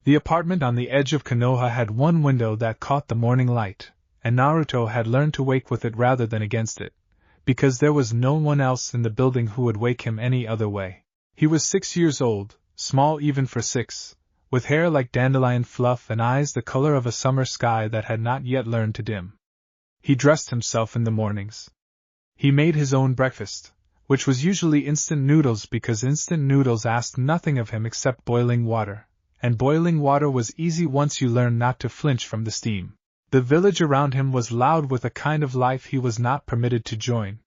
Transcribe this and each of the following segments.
The apartment on the edge of Konoha had one window that caught the morning light, and Naruto had learned to wake with it rather than against it, because there was no one else in the building who would wake him any other way. He was 6 years old, small even for 6, with hair like dandelion fluff and eyes the color of a summer sky that had not yet learned to dim. He dressed himself in the mornings. He made his own breakfast, which was usually instant noodles because instant noodles asked nothing of him except boiling water, and boiling water was easy once you learned not to flinch from the steam. The village around him was loud with a kind of life he was not permitted to join.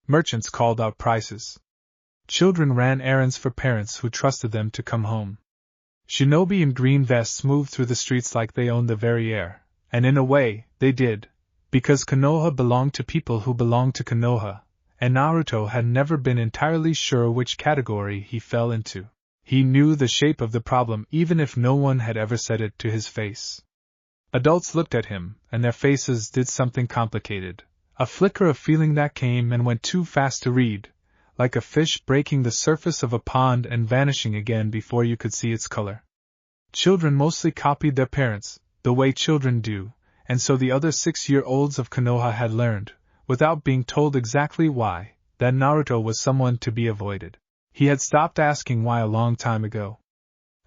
Merchants called out prices. Children ran errands for parents who trusted them to come home. Shinobi in green vests moved through the streets like they owned the very air, and in a way, they did, because Konoha belonged to people who belonged to Konoha, and Naruto had never been entirely sure which category he fell into. He knew the shape of the problem even if no one had ever said it to his face. Adults looked at him, and their faces did something complicated, a flicker of feeling that came and went too fast to read, like a fish breaking the surface of a pond and vanishing again before you could see its color. Children mostly copied their parents, the way children do, and so the other 6-year-olds of Konoha had learned, without being told exactly why, that Naruto was someone to be avoided. He had stopped asking why a long time ago.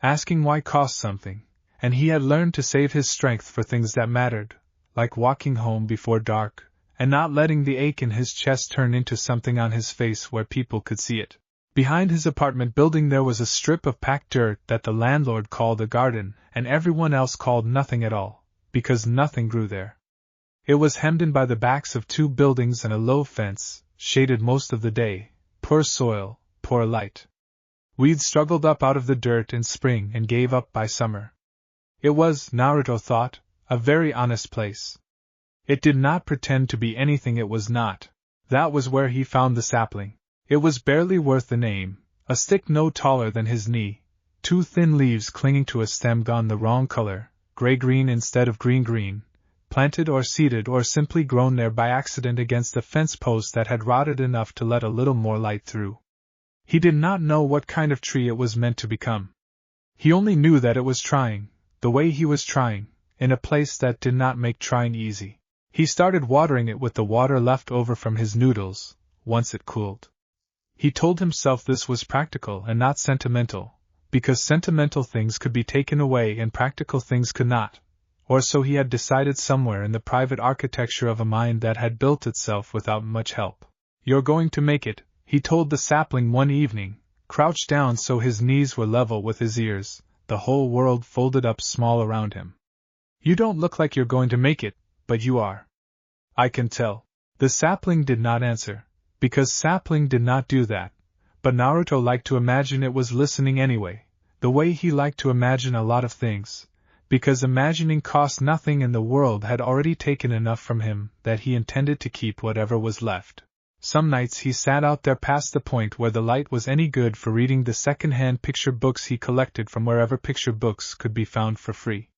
Asking why cost something, and he had learned to save his strength for things that mattered, like walking home before dark, and not letting the ache in his chest turn into something on his face where people could see it. Behind his apartment building there was a strip of packed dirt that the landlord called a garden, and everyone else called nothing at all, because nothing grew there. It was hemmed in by the backs of 2 buildings and a low fence, shaded most of the day, poor soil, poor light. Weeds struggled up out of the dirt in spring and gave up by summer. It was, Naruto thought, a very honest place. It did not pretend to be anything it was not. That was where he found the sapling. It was barely worth the name, a stick no taller than his knee, 2 thin leaves clinging to a stem gone the wrong color, gray-green instead of green-green, planted or seeded or simply grown there by accident against a fence post that had rotted enough to let a little more light through. He did not know what kind of tree it was meant to become. He only knew that it was trying, the way he was trying, in a place that did not make trying easy. He started watering it with the water left over from his noodles, once it cooled. He told himself this was practical and not sentimental, because sentimental things could be taken away and practical things could not, or so he had decided somewhere in the private architecture of a mind that had built itself without much help. "You're going to make it," he told the sapling one evening, crouched down so his knees were level with his ears, the whole world folded up small around him. "You don't look like you're going to make it, but you are. I can tell." The sapling did not answer, because sapling did not do that, but Naruto liked to imagine it was listening anyway, the way he liked to imagine a lot of things, because imagining cost nothing and the world had already taken enough from him that he intended to keep whatever was left. Some nights he sat out there past the point where the light was any good for reading the second-hand picture books he collected from wherever picture books could be found for free.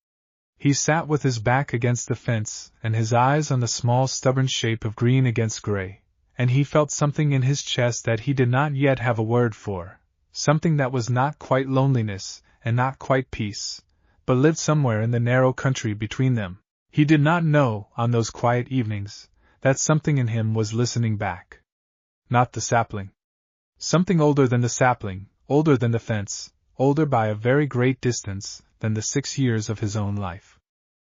He sat with his back against the fence, and his eyes on the small stubborn shape of green against gray, and he felt something in his chest that he did not yet have a word for, something that was not quite loneliness, and not quite peace, but lived somewhere in the narrow country between them. He did not know, on those quiet evenings, that something in him was listening back. Not the sapling. Something older than the sapling, older than the fence, older by a very great distance than the 6 years of his own life.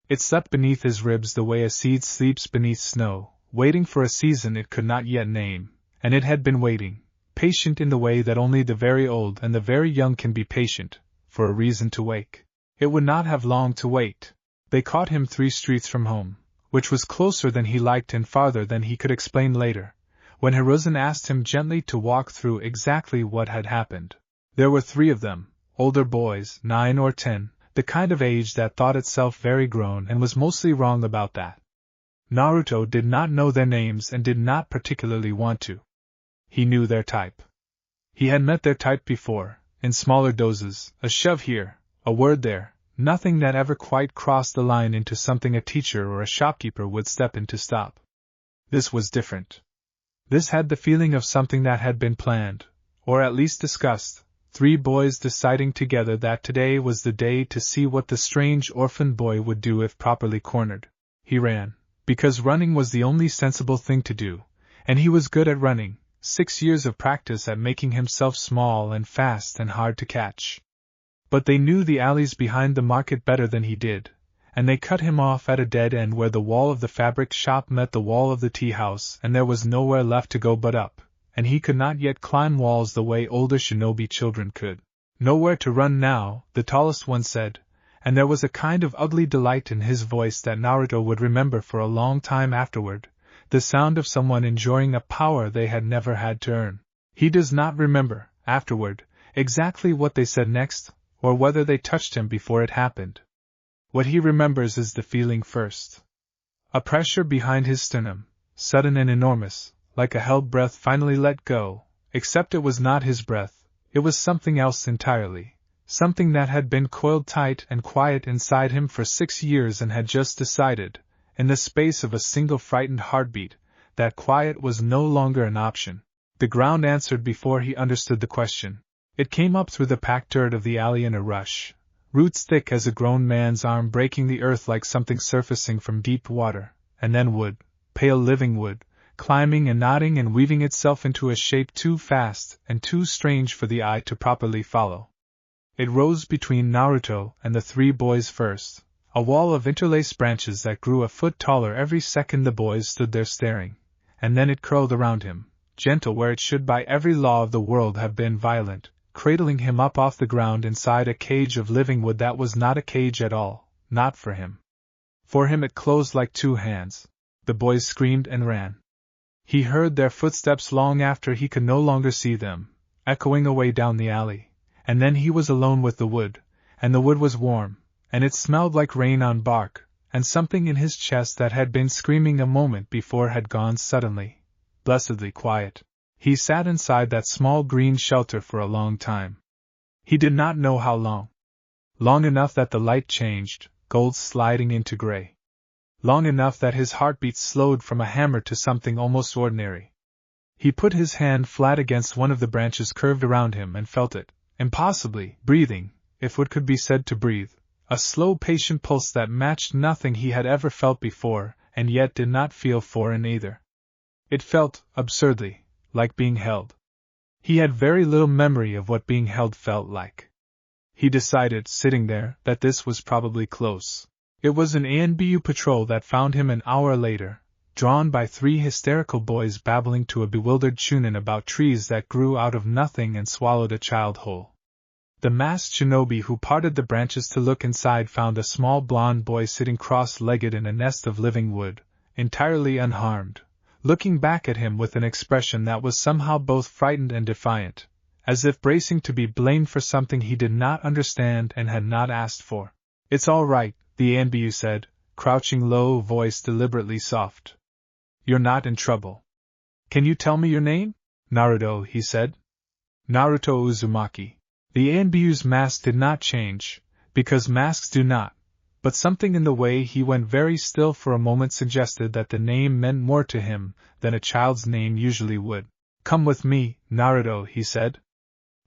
It slept beneath his ribs the way a seed sleeps beneath snow, waiting for a season it could not yet name, and it had been waiting, patient in the way that only the very old and the very young can be patient, for a reason to wake. It would not have long to wait. They caught him 3 streets from home, which was closer than he liked and farther than he could explain later, when Hiruzen asked him gently to walk through exactly what had happened. There were 3 of them, older boys, 9 or 10, the kind of age that thought itself very grown and was mostly wrong about that. Naruto did not know their names and did not particularly want to. He knew their type. He had met their type before, in smaller doses, a shove here, a word there, nothing that ever quite crossed the line into something a teacher or a shopkeeper would step in to stop. This was different. This had the feeling of something that had been planned, or at least discussed, 3 boys deciding together that today was the day to see what the strange orphan boy would do if properly cornered. He ran, because running was the only sensible thing to do, and he was good at running, 6 years of practice at making himself small and fast and hard to catch. But they knew the alleys behind the market better than he did, and they cut him off at a dead end where the wall of the fabric shop met the wall of the tea house, and there was nowhere left to go but up, and he could not yet climb walls the way older shinobi children could. Nowhere to run now, the tallest one said, and there was a kind of ugly delight in his voice that Naruto would remember for a long time afterward, the sound of someone enjoying a power they had never had to earn. He does not remember, afterward, exactly what they said next, or whether they touched him before it happened. What he remembers is the feeling first. A pressure behind his sternum, sudden and enormous, like a held breath finally let go, except it was not his breath, it was something else entirely, something that had been coiled tight and quiet inside him for 6 years and had just decided, in the space of a single frightened heartbeat, that quiet was no longer an option. The ground answered before he understood the question. It came up through the packed dirt of the alley in a rush, roots thick as a grown man's arm breaking the earth like something surfacing from deep water, and then wood, pale living wood, climbing and nodding and weaving itself into a shape too fast and too strange for the eye to properly follow. It rose between Naruto and the 3 boys first, a wall of interlaced branches that grew a foot taller every second the boys stood there staring, and then it curled around him, gentle where it should by every law of the world have been violent, cradling him up off the ground inside a cage of living wood that was not a cage at all, not for him. For him it closed like 2 hands. The boys screamed and ran. He heard their footsteps long after he could no longer see them, echoing away down the alley, and then he was alone with the wood, and the wood was warm, and it smelled like rain on bark, and something in his chest that had been screaming a moment before had gone suddenly, blessedly quiet. He sat inside that small green shelter for a long time. He did not know how long. Long enough that the light changed, gold sliding into gray. Long enough that his heartbeat slowed from a hammer to something almost ordinary. He put his hand flat against one of the branches curved around him and felt it, impossibly, breathing, if it could be said to breathe, a slow patient pulse that matched nothing he had ever felt before, and yet did not feel foreign either. It felt, absurdly, like being held. He had very little memory of what being held felt like. He decided, sitting there, that this was probably close. It was an ANBU patrol that found him an hour later, drawn by 3 hysterical boys babbling to a bewildered chunin about trees that grew out of nothing and swallowed a child whole. The masked shinobi who parted the branches to look inside found a small blond boy sitting cross-legged in a nest of living wood, entirely unharmed, looking back at him with an expression that was somehow both frightened and defiant, as if bracing to be blamed for something he did not understand and had not asked for. "It's all right," the ANBU said, crouching low, voice deliberately soft. "You're not in trouble. Can you tell me your name?" "Naruto," he said. "Naruto Uzumaki." The ANBU's mask did not change, because masks do not, but something in the way he went very still for a moment suggested that the name meant more to him than a child's name usually would. "Come with me, Naruto," he said.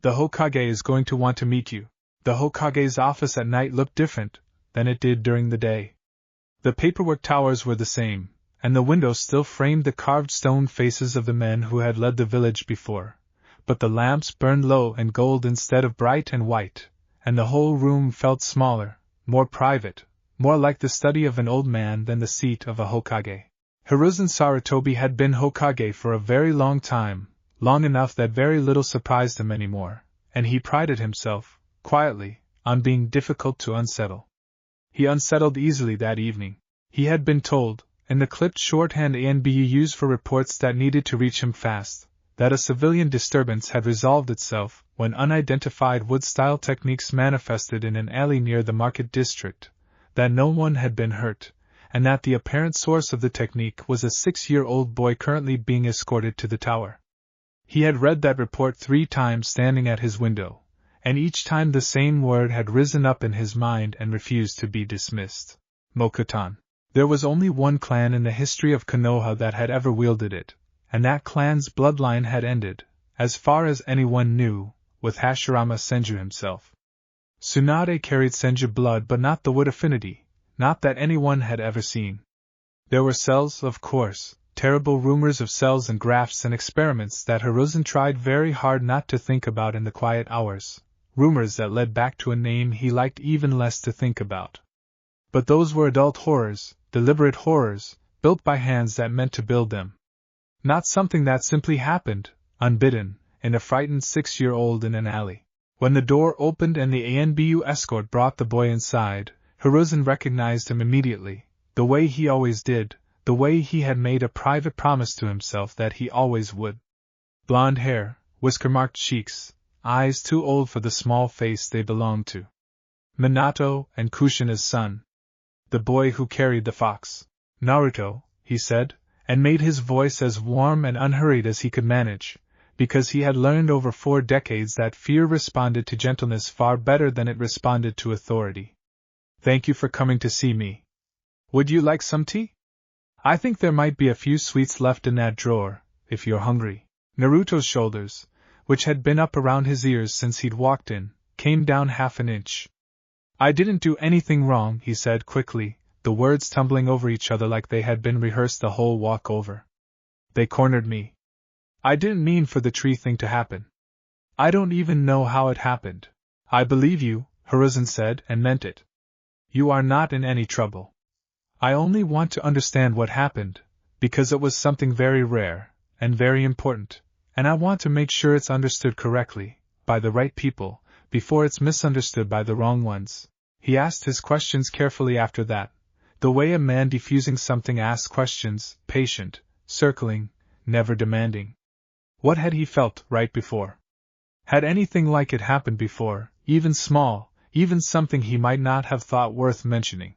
"The Hokage is going to want to meet you." The Hokage's office at night looked different than it did during the day. The paperwork towers were the same, and the windows still framed the carved stone faces of the men who had led the village before, but the lamps burned low and gold instead of bright and white, and the whole room felt smaller, more private, more like the study of an old man than the seat of a Hokage. Hiruzen Sarutobi had been Hokage for a very long time, long enough that very little surprised him anymore, and he prided himself, quietly, on being difficult to unsettle. He unsettled easily that evening. He had been told, in the clipped shorthand ANBU used for reports that needed to reach him fast, that a civilian disturbance had resolved itself when unidentified wood-style techniques manifested in an alley near the market district, that no one had been hurt, and that the apparent source of the technique was a 6-year-old boy currently being escorted to the tower. He had read that report 3 times standing at his window, and each time the same word had risen up in his mind and refused to be dismissed. Mokutan. There was only one clan in the history of Konoha that had ever wielded it, and that clan's bloodline had ended, as far as anyone knew, with Hashirama Senju himself. Tsunade carried Senju blood, but not the wood affinity, not that anyone had ever seen. There were cells, of course, terrible rumors of cells and grafts and experiments that Hiruzen tried very hard not to think about in the quiet hours, rumors that led back to a name he liked even less to think about. But those were adult horrors, deliberate horrors, built by hands that meant to build them. Not something that simply happened, unbidden, in a frightened 6-year-old in an alley. When the door opened and the ANBU escort brought the boy inside, Hiruzen recognized him immediately, the way he always did, the way he had made a private promise to himself that he always would. Blonde hair, whisker-marked cheeks, eyes too old for the small face they belonged to. Minato and Kushina's son. The boy who carried the fox. Naruto, he said, and made his voice as warm and unhurried as he could manage, because he had learned over 4 decades that fear responded to gentleness far better than it responded to authority. Thank you for coming to see me. Would you like some tea? I think there might be a few sweets left in that drawer, if you're hungry. Naruto's shoulders, which had been up around his ears since he'd walked in, came down half an inch. I didn't do anything wrong, he said quickly, the words tumbling over each other like they had been rehearsed the whole walk over. They cornered me. I didn't mean for the tree thing to happen. I don't even know how it happened. I believe you, Hiruzen said, and meant it. You are not in any trouble. I only want to understand what happened, because it was something very rare, and very important, and I want to make sure it's understood correctly, by the right people, before it's misunderstood by the wrong ones. He asked his questions carefully after that, the way a man defusing something asks questions, patient, circling, never demanding. What had he felt right before? Had anything like it happened before, even small, even something he might not have thought worth mentioning?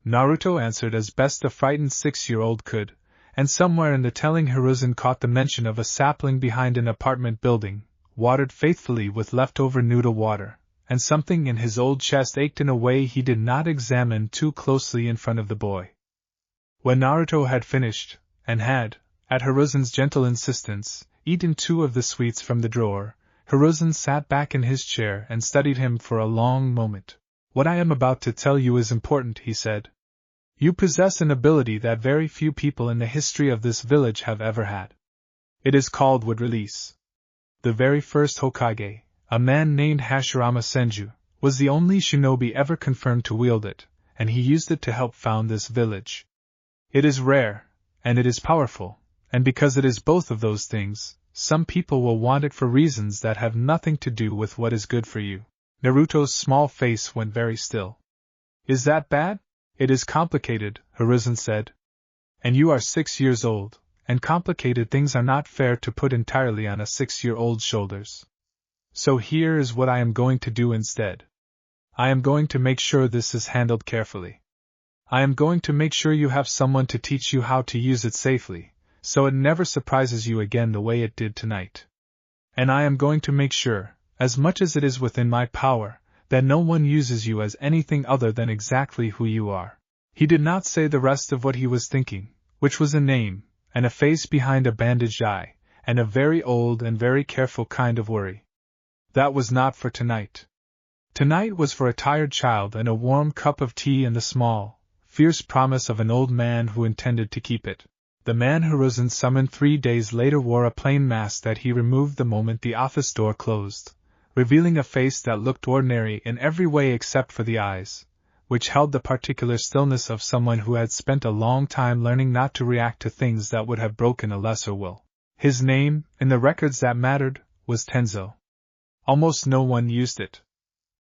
Naruto answered as best a frightened 6-year-old could, and somewhere in the telling Hiruzen caught the mention of a sapling behind an apartment building, watered faithfully with leftover noodle water, and something in his old chest ached in a way he did not examine too closely in front of the boy. When Naruto had finished, and had, at Hiruzen's gentle insistence, eaten 2 of the sweets from the drawer, Hiruzen sat back in his chair and studied him for a long moment. What I am about to tell you is important, he said. You possess an ability that very few people in the history of this village have ever had. It is called wood release. The very first Hokage, a man named Hashirama Senju, was the only shinobi ever confirmed to wield it, and he used it to help found this village. It is rare, and it is powerful, and because it is both of those things, some people will want it for reasons that have nothing to do with what is good for you. Naruto's small face went very still. Is that bad? It is complicated, Hiruzen said. And you are 6 years old, and complicated things are not fair to put entirely on a 6-year-old's shoulders. So here is what I am going to do instead. I am going to make sure this is handled carefully. I am going to make sure you have someone to teach you how to use it safely, so it never surprises you again the way it did tonight. And I am going to make sure, as much as it is within my power, that no one uses you as anything other than exactly who you are. He did not say the rest of what he was thinking, which was a name, and a face behind a bandaged eye, and a very old and very careful kind of worry. That was not for tonight. Tonight was for a tired child and a warm cup of tea and the small, fierce promise of an old man who intended to keep it. The man Hiruzen summoned 3 days later wore a plain mask that he removed the moment the office door closed, revealing a face that looked ordinary in every way except for the eyes, which held the particular stillness of someone who had spent a long time learning not to react to things that would have broken a lesser will. His name, in the records that mattered, was Tenzo. Almost no one used it.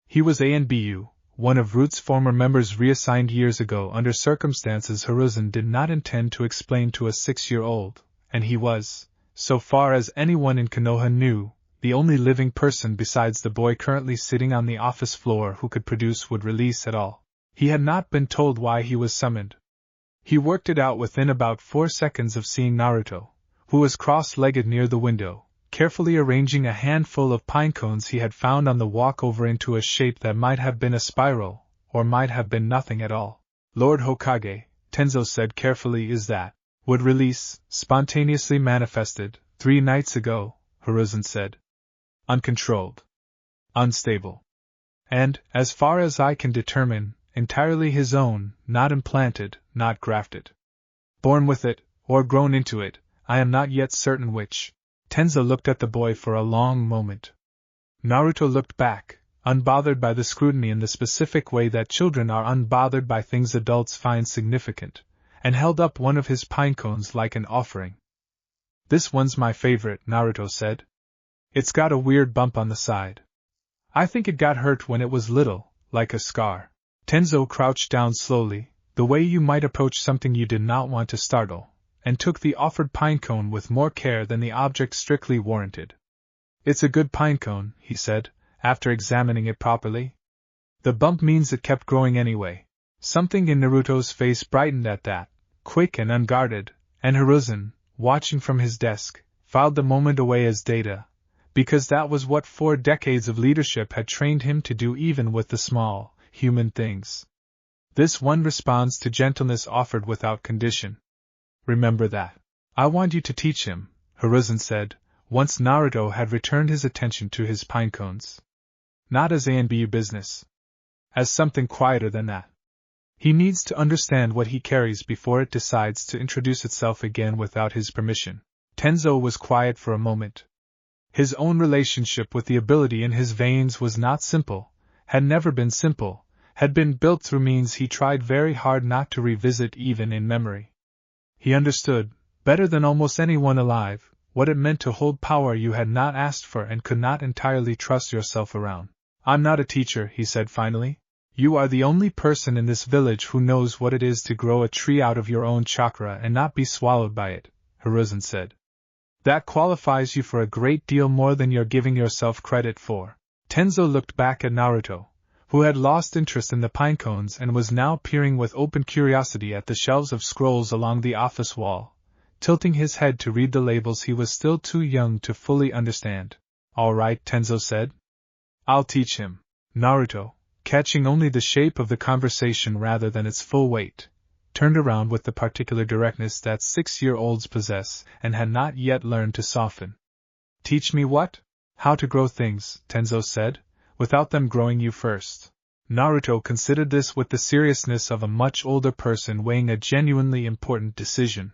He was ANBU, one of Root's former members reassigned years ago under circumstances Hiruzen did not intend to explain to a 6-year-old, and he was, so far as anyone in Konoha knew, the only living person besides the boy currently sitting on the office floor who could produce wood release at all. He had not been told why he was summoned. He worked it out within about 4 seconds of seeing Naruto, who was cross-legged near the window, carefully arranging a handful of pine cones he had found on the walkover into a shape that might have been a spiral, or might have been nothing at all. Lord Hokage, Tenzo said carefully, is that wood release spontaneously manifested 3 nights ago, Hiruzen said. Uncontrolled. unstable. And, as far as I can determine, entirely his own, not implanted, not grafted. Born with it, or grown into it, I am not yet certain which. Tenzo looked at the boy for a long moment. Naruto looked back, unbothered by the scrutiny in the specific way that children are unbothered by things adults find significant, and held up one of his pine cones like an offering. This one's my favorite, Naruto said. It's got a weird bump on the side. I think it got hurt when it was little, like a scar. Tenzo crouched down slowly, the way you might approach something you did not want to startle, and took the offered pinecone with more care than the object strictly warranted. It's a good pinecone, he said, after examining it properly. The bump means it kept growing anyway. Something in Naruto's face brightened at that, quick and unguarded, and Hiruzen, watching from his desk, filed the moment away as data, because that was what 4 decades of leadership had trained him to do even with the small, human things. This one responds to gentleness offered without condition. Remember that. I want you to teach him, Hiruzen said, once Naruto had returned his attention to his pinecones. Not as A&B business. As something quieter than that. He needs to understand what he carries before it decides to introduce itself again without his permission. Tenzo was quiet for a moment. His own relationship with the ability in his veins was not simple, had never been simple, had been built through means he tried very hard not to revisit even in memory. He understood, better than almost anyone alive, what it meant to hold power you had not asked for and could not entirely trust yourself around. I'm not a teacher, he said finally. You are the only person in this village who knows what it is to grow a tree out of your own chakra and not be swallowed by it, Hiruzen said. That qualifies you for a great deal more than you're giving yourself credit for. Tenzo looked back at Naruto, who had lost interest in the pinecones and was now peering with open curiosity at the shelves of scrolls along the office wall, tilting his head to read the labels he was still too young to fully understand. All right, Tenzo said. I'll teach him. Naruto, catching only the shape of the conversation rather than its full weight, turned around with the particular directness that 6-year-olds possess and had not yet learned to soften. Teach me what? How to grow things, Tenzo said, without them growing you first. Naruto considered this with the seriousness of a much older person weighing a genuinely important decision.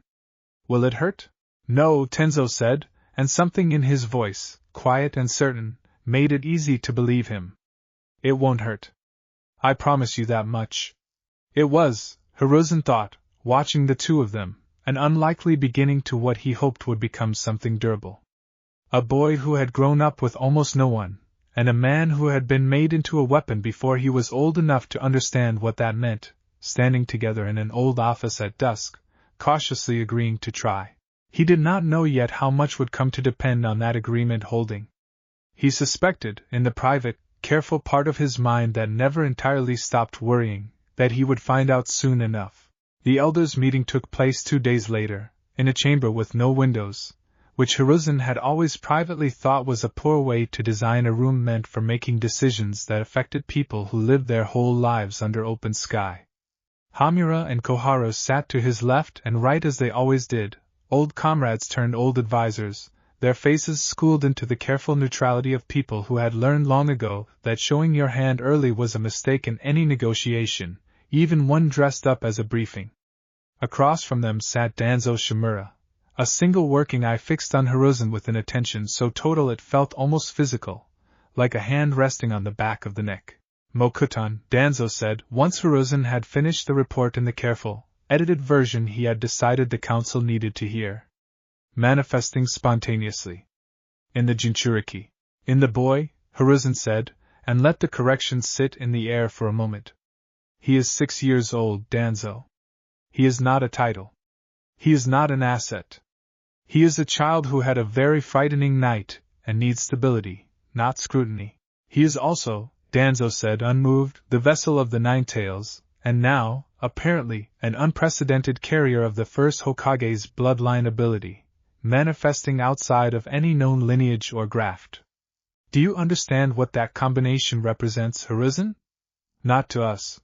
Will it hurt? No, Tenzo said, and something in his voice, quiet and certain, made it easy to believe him. It won't hurt. I promise you that much. It was, Hiruzen thought, watching the two of them, an unlikely beginning to what he hoped would become something durable. A boy who had grown up with almost no one, and a man who had been made into a weapon before he was old enough to understand what that meant, standing together in an old office at dusk, cautiously agreeing to try. He did not know yet how much would come to depend on that agreement holding. He suspected, in the private, careful part of his mind that never entirely stopped worrying, that he would find out soon enough. The elders' meeting took place 2 days later, in a chamber with no windows, which Hiruzen had always privately thought was a poor way to design a room meant for making decisions that affected people who lived their whole lives under open sky. Hamura and Koharu sat to his left and right as they always did, old comrades turned old advisors, their faces schooled into the careful neutrality of people who had learned long ago that showing your hand early was a mistake in any negotiation, even one dressed up as a briefing. Across from them sat Danzo Shimura, a single working eye fixed on Hiruzen with an attention so total it felt almost physical, like a hand resting on the back of the neck. Mokutan, Danzo said, once Hiruzen had finished the report in the careful, edited version he had decided the council needed to hear. Manifesting spontaneously. In the Jinchuriki. In the boy, Hiruzen said, and let the correction sit in the air for a moment. He is 6 years old, Danzo. He is not a title. He is not an asset. He is a child who had a very frightening night, and needs stability, not scrutiny. He is also, Danzo said unmoved, the vessel of the Nine Tails, and now, apparently, an unprecedented carrier of the first Hokage's bloodline ability, manifesting outside of any known lineage or graft. Do you understand what that combination represents, Hiruzen? Not to us.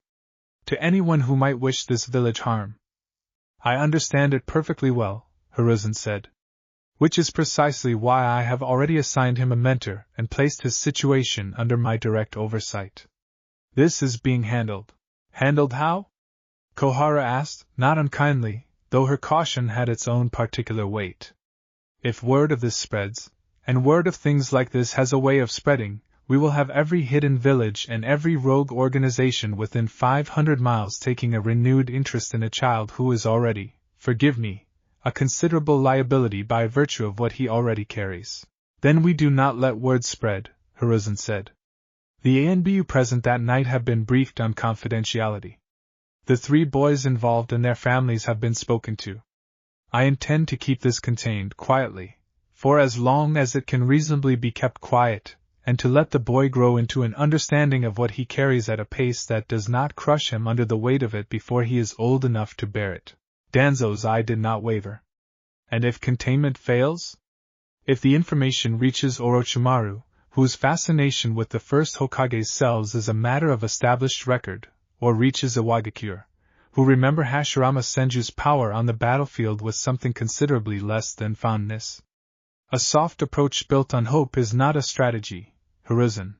To anyone who might wish this village harm. I understand it perfectly well, Hiruzen said. Which is precisely why I have already assigned him a mentor and placed his situation under my direct oversight. This is being handled. Handled how? Kohara asked, not unkindly, though her caution had its own particular weight. If word of this spreads, and word of things like this has a way of spreading, we will have every hidden village and every rogue organization within 500 miles taking a renewed interest in a child who is already, forgive me, a considerable liability by virtue of what he already carries. Then we do not let word spread, Hiruzen said. The ANBU present that night have been briefed on confidentiality. The 3 boys involved and their families have been spoken to. I intend to keep this contained quietly, for as long as it can reasonably be kept quiet, and to let the boy grow into an understanding of what he carries at a pace that does not crush him under the weight of it before he is old enough to bear it. Danzo's eye did not waver. And if containment fails? If the information reaches Orochimaru, whose fascination with the first Hokage's cells is a matter of established record, or reaches Iwagakure, who remember Hashirama Senju's power on the battlefield with something considerably less than fondness. A soft approach built on hope is not a strategy, Hiruzen.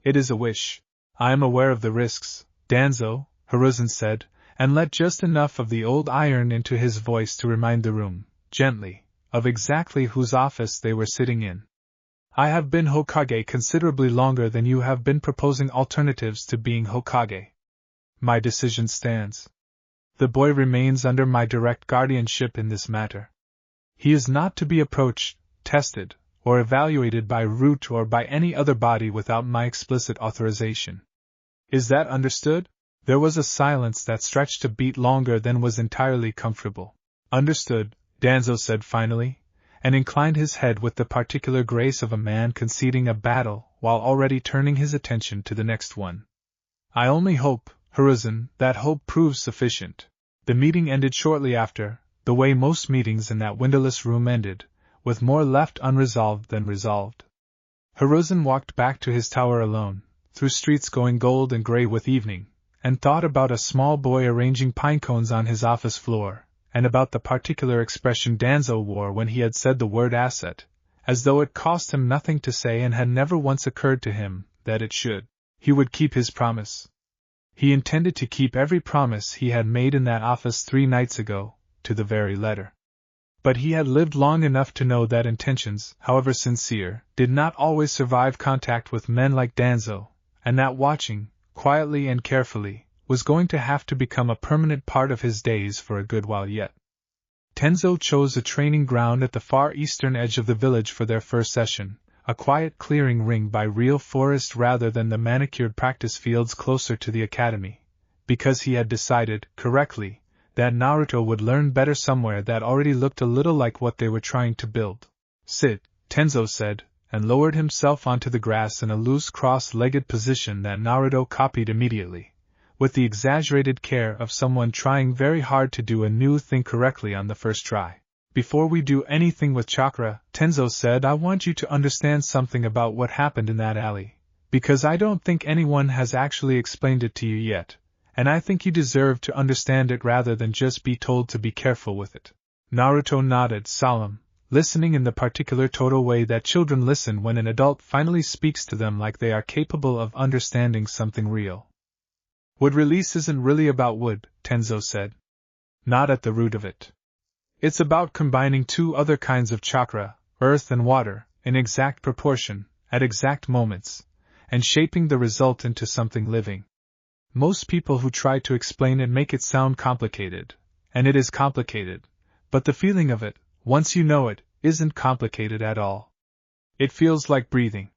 It is a wish. I am aware of the risks, Danzo, Hiruzen said, and let just enough of the old iron into his voice to remind the room, gently, of exactly whose office they were sitting in. I have been Hokage considerably longer than you have been proposing alternatives to being Hokage. My decision stands. The boy remains under my direct guardianship in this matter. He is not to be approached, tested, or evaluated by Root or by any other body without my explicit authorization. Is that understood? There was a silence that stretched a beat longer than was entirely comfortable. Understood, Danzo said finally, and inclined his head with the particular grace of a man conceding a battle while already turning his attention to the next one. I only hope, Hiruzen, that hope proves sufficient. The meeting ended shortly after, the way most meetings in that windowless room ended, with more left unresolved than resolved. Hiruzen walked back to his tower alone, through streets going gold and gray with evening, and thought about a small boy arranging pine cones on his office floor, and about the particular expression Danzo wore when he had said the word asset, as though it cost him nothing to say and had never once occurred to him that it should. He would keep his promise. He intended to keep every promise he had made in that office 3 nights ago, to the very letter. But he had lived long enough to know that intentions, however sincere, did not always survive contact with men like Danzo, and that watching, quietly and carefully, was going to have to become a permanent part of his days for a good while yet. Tenzo chose a training ground at the far eastern edge of the village for their first session, a quiet clearing ringed by real forest rather than the manicured practice fields closer to the academy, because he had decided, correctly, that Naruto would learn better somewhere that already looked a little like what they were trying to build. Sit, Tenzo said, and lowered himself onto the grass in a loose cross-legged position that Naruto copied immediately, with the exaggerated care of someone trying very hard to do a new thing correctly on the first try. Before we do anything with chakra, Tenzo said, I want you to understand something about what happened in that alley, because I don't think anyone has actually explained it to you yet, and I think you deserve to understand it rather than just be told to be careful with it. Naruto nodded, solemn, listening in the particular total way that children listen when an adult finally speaks to them like they are capable of understanding something real. Wood release isn't really about wood, Tenzo said. Not at the root of it. It's about combining 2 other kinds of chakra, earth and water, in exact proportion, at exact moments, and shaping the result into something living. Most people who try to explain it make it sound complicated, and it is complicated, but the feeling of it, once you know it, isn't complicated at all. It feels like breathing.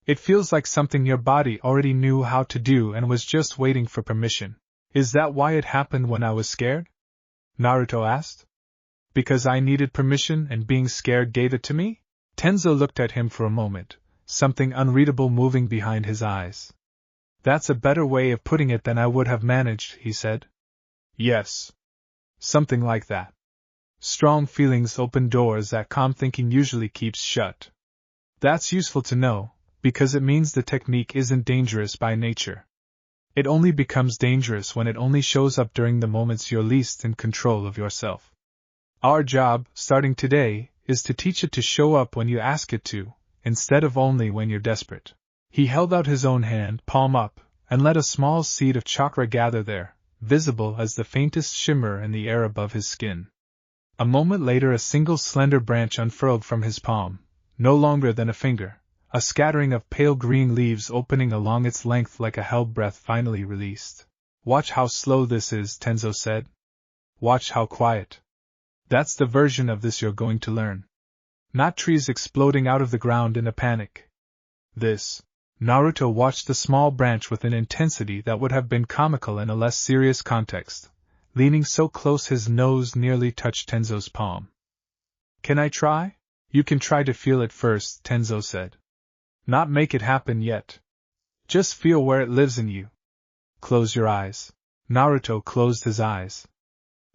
It feels like something your body already knew how to do and was just waiting for permission. Is that why it happened when I was scared? Naruto asked. Because I needed permission and being scared gave it to me? Tenzo looked at him for a moment, something unreadable moving behind his eyes. That's a better way of putting it than I would have managed, he said. Yes. Something like that. Strong feelings open doors that calm thinking usually keeps shut. That's useful to know, because it means the technique isn't dangerous by nature. It only becomes dangerous when it only shows up during the moments you're least in control of yourself. Our job, starting today, is to teach it to show up when you ask it to, instead of only when you're desperate. He held out his own hand, palm up, and let a small seed of chakra gather there, visible as the faintest shimmer in the air above his skin. A moment later a single slender branch unfurled from his palm, no longer than a finger, a scattering of pale green leaves opening along its length like a held breath finally released. "Watch how slow this is," Tenzo said. "Watch how quiet. That's the version of this you're going to learn. Not trees exploding out of the ground in a panic. This." Naruto watched the small branch with an intensity that would have been comical in a less serious context, leaning so close his nose nearly touched Tenzo's palm. "Can I try?" "You can try to feel it first," Tenzo said. "Not make it happen yet. Just feel where it lives in you. Close your eyes." Naruto closed his eyes.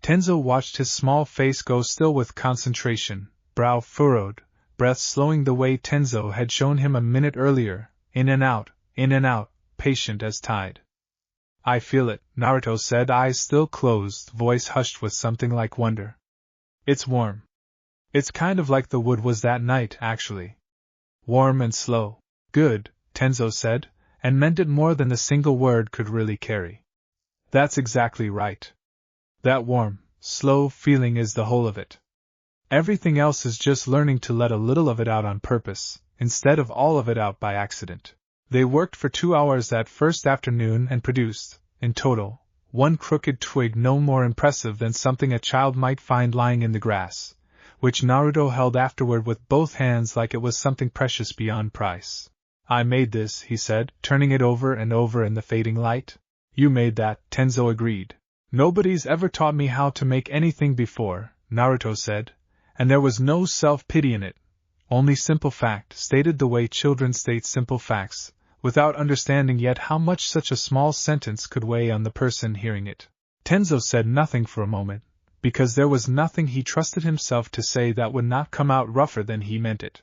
Tenzo watched his small face go still with concentration, brow furrowed, breath slowing the way Tenzo had shown him a minute earlier, in and out, patient as tide. "I feel it," Naruto said, eyes still closed, voice hushed with something like wonder. "It's warm. It's kind of like the wood was that night, actually. Warm and slow." "Good," Tenzo said, and meant it more than the single word could really carry. "That's exactly right. That warm, slow feeling is the whole of it. Everything else is just learning to let a little of it out on purpose, instead of all of it out by accident." They worked for 2 hours that first afternoon and produced, in total, one crooked twig no more impressive than something a child might find lying in the grass, which Naruto held afterward with both hands like it was something precious beyond price. "I made this," he said, turning it over and over in the fading light. "You made that," Tenzo agreed. "Nobody's ever taught me how to make anything before," Naruto said, and there was no self-pity in it, only simple fact stated the way children state simple facts, without understanding yet how much such a small sentence could weigh on the person hearing it. Tenzo said nothing for a moment, because there was nothing he trusted himself to say that would not come out rougher than he meant it.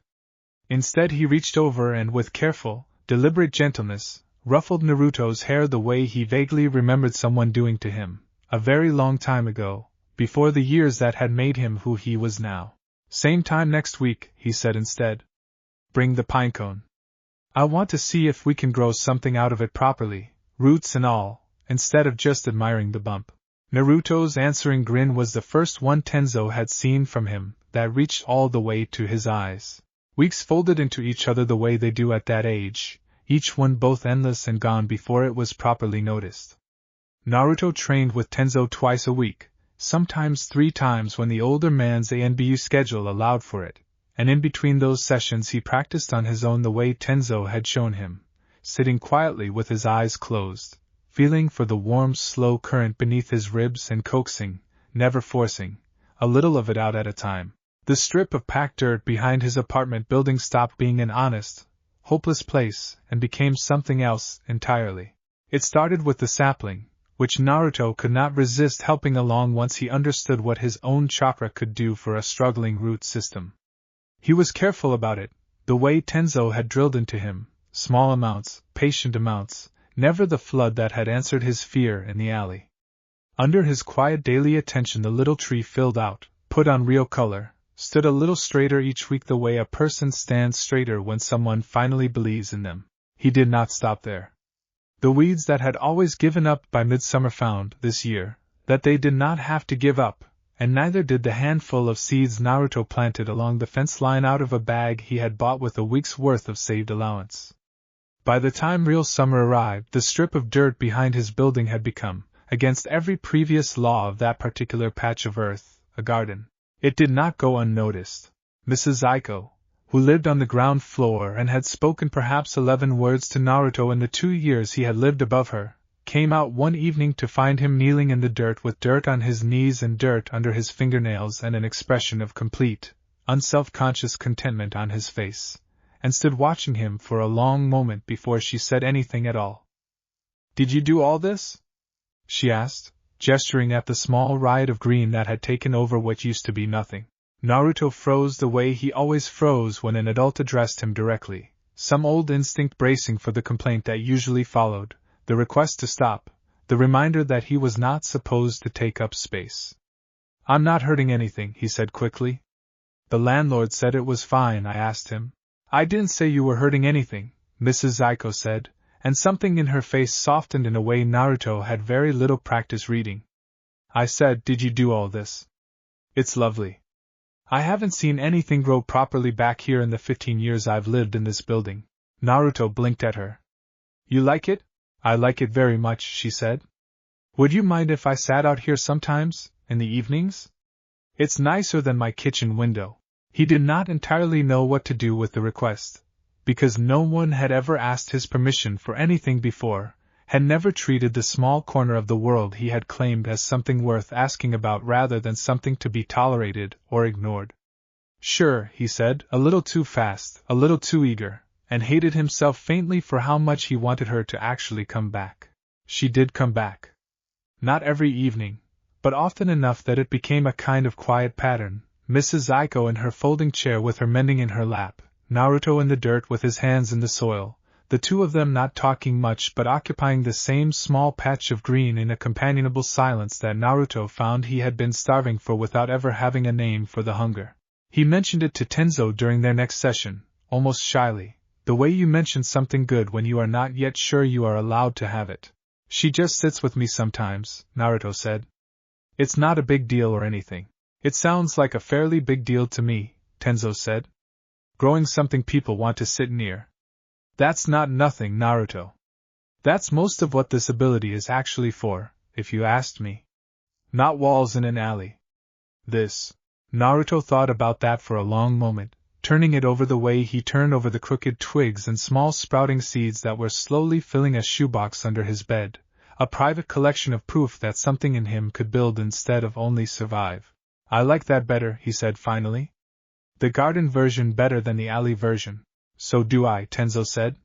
Instead he reached over and with careful, deliberate gentleness, ruffled Naruto's hair the way he vaguely remembered someone doing to him, a very long time ago, before the years that had made him who he was now. "Same time next week," he said instead. "Bring the pinecone. I want to see if we can grow something out of it properly, roots and all, instead of just admiring the bump." Naruto's answering grin was the first one Tenzo had seen from him that reached all the way to his eyes. Weeks folded into each other the way they do at that age, each one both endless and gone before it was properly noticed. Naruto trained with Tenzo twice a week, sometimes 3 times when the older man's ANBU schedule allowed for it, and in between those sessions he practiced on his own the way Tenzo had shown him, sitting quietly with his eyes closed, feeling for the warm, slow current beneath his ribs and coaxing, never forcing, a little of it out at a time. The strip of packed dirt behind his apartment building stopped being an honest, hopeless place and became something else entirely. It started with the sapling, which Naruto could not resist helping along once he understood what his own chakra could do for a struggling root system. He was careful about it, the way Tenzo had drilled into him, small amounts, patient amounts, never the flood that had answered his fear in the alley. Under his quiet daily attention the little tree filled out, put on real color, stood a little straighter each week the way a person stands straighter when someone finally believes in them. He did not stop there. The weeds that had always given up by midsummer found, this year, that they did not have to give up, and neither did the handful of seeds Naruto planted along the fence line out of a bag he had bought with a week's worth of saved allowance. By the time real summer arrived, the strip of dirt behind his building had become, against every previous law of that particular patch of earth, a garden. It did not go unnoticed. Mrs. Aiko, who lived on the ground floor and had spoken perhaps 11 words to Naruto in the 2 years he had lived above her, came out one evening to find him kneeling in the dirt with dirt on his knees and dirt under his fingernails and an expression of complete, unself-conscious contentment on his face, and stood watching him for a long moment before she said anything at all. "Did you do all this?" she asked, gesturing at the small riot of green that had taken over what used to be nothing. Naruto froze the way he always froze when an adult addressed him directly, some old instinct bracing for the complaint that usually followed, the request to stop, the reminder that he was not supposed to take up space. "I'm not hurting anything," he said quickly. The landlord said it was fine, I asked him. I didn't say you were hurting anything, Mrs. Aiko said, and something in her face softened in a way Naruto had very little practice reading. I said, did you do all this? It's lovely. I haven't seen anything grow properly back here in the 15 years I've lived in this building. Naruto blinked at her. You like it? I like it very much, she said. Would you mind if I sat out here sometimes, in the evenings? It's nicer than my kitchen window. He did not entirely know what to do with the request, because no one had ever asked his permission for anything before, had never treated the small corner of the world he had claimed as something worth asking about rather than something to be tolerated or ignored. Sure, he said, a little too fast, a little too eager, and hated himself faintly for how much he wanted her to actually come back. She did come back. Not every evening, but often enough that it became a kind of quiet pattern. Mrs. Aiko in her folding chair with her mending in her lap, Naruto in the dirt with his hands in the soil, the two of them not talking much but occupying the same small patch of green in a companionable silence that Naruto found he had been starving for without ever having a name for the hunger. He mentioned it to Tenzo during their next session, almost shyly, the way you mention something good when you are not yet sure you are allowed to have it. She just sits with me sometimes, Naruto said. It's not a big deal or anything. It sounds like a fairly big deal to me, Tenzo said. Growing something people want to sit near. That's not nothing, Naruto. That's most of what this ability is actually for, if you asked me. Not walls in an alley. This. Naruto thought about that for a long moment, turning it over the way he turned over the crooked twigs and small sprouting seeds that were slowly filling a shoebox under his bed, a private collection of proof that something in him could build instead of only survive. I like that better, he said finally. The garden version better than the alley version. So do I, Tenzo said.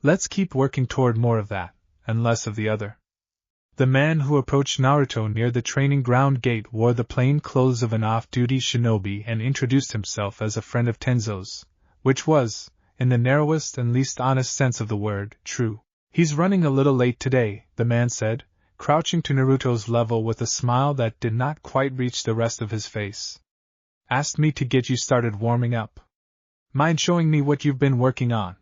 Let's keep working toward more of that, and less of the other. The man who approached Naruto near the training ground gate wore the plain clothes of an off-duty shinobi and introduced himself as a friend of Tenzo's, which was, in the narrowest and least honest sense of the word, true. He's running a little late today, the man said, crouching to Naruto's level with a smile that did not quite reach the rest of his face. Asked me to get you started warming up. Mind showing me what you've been working on?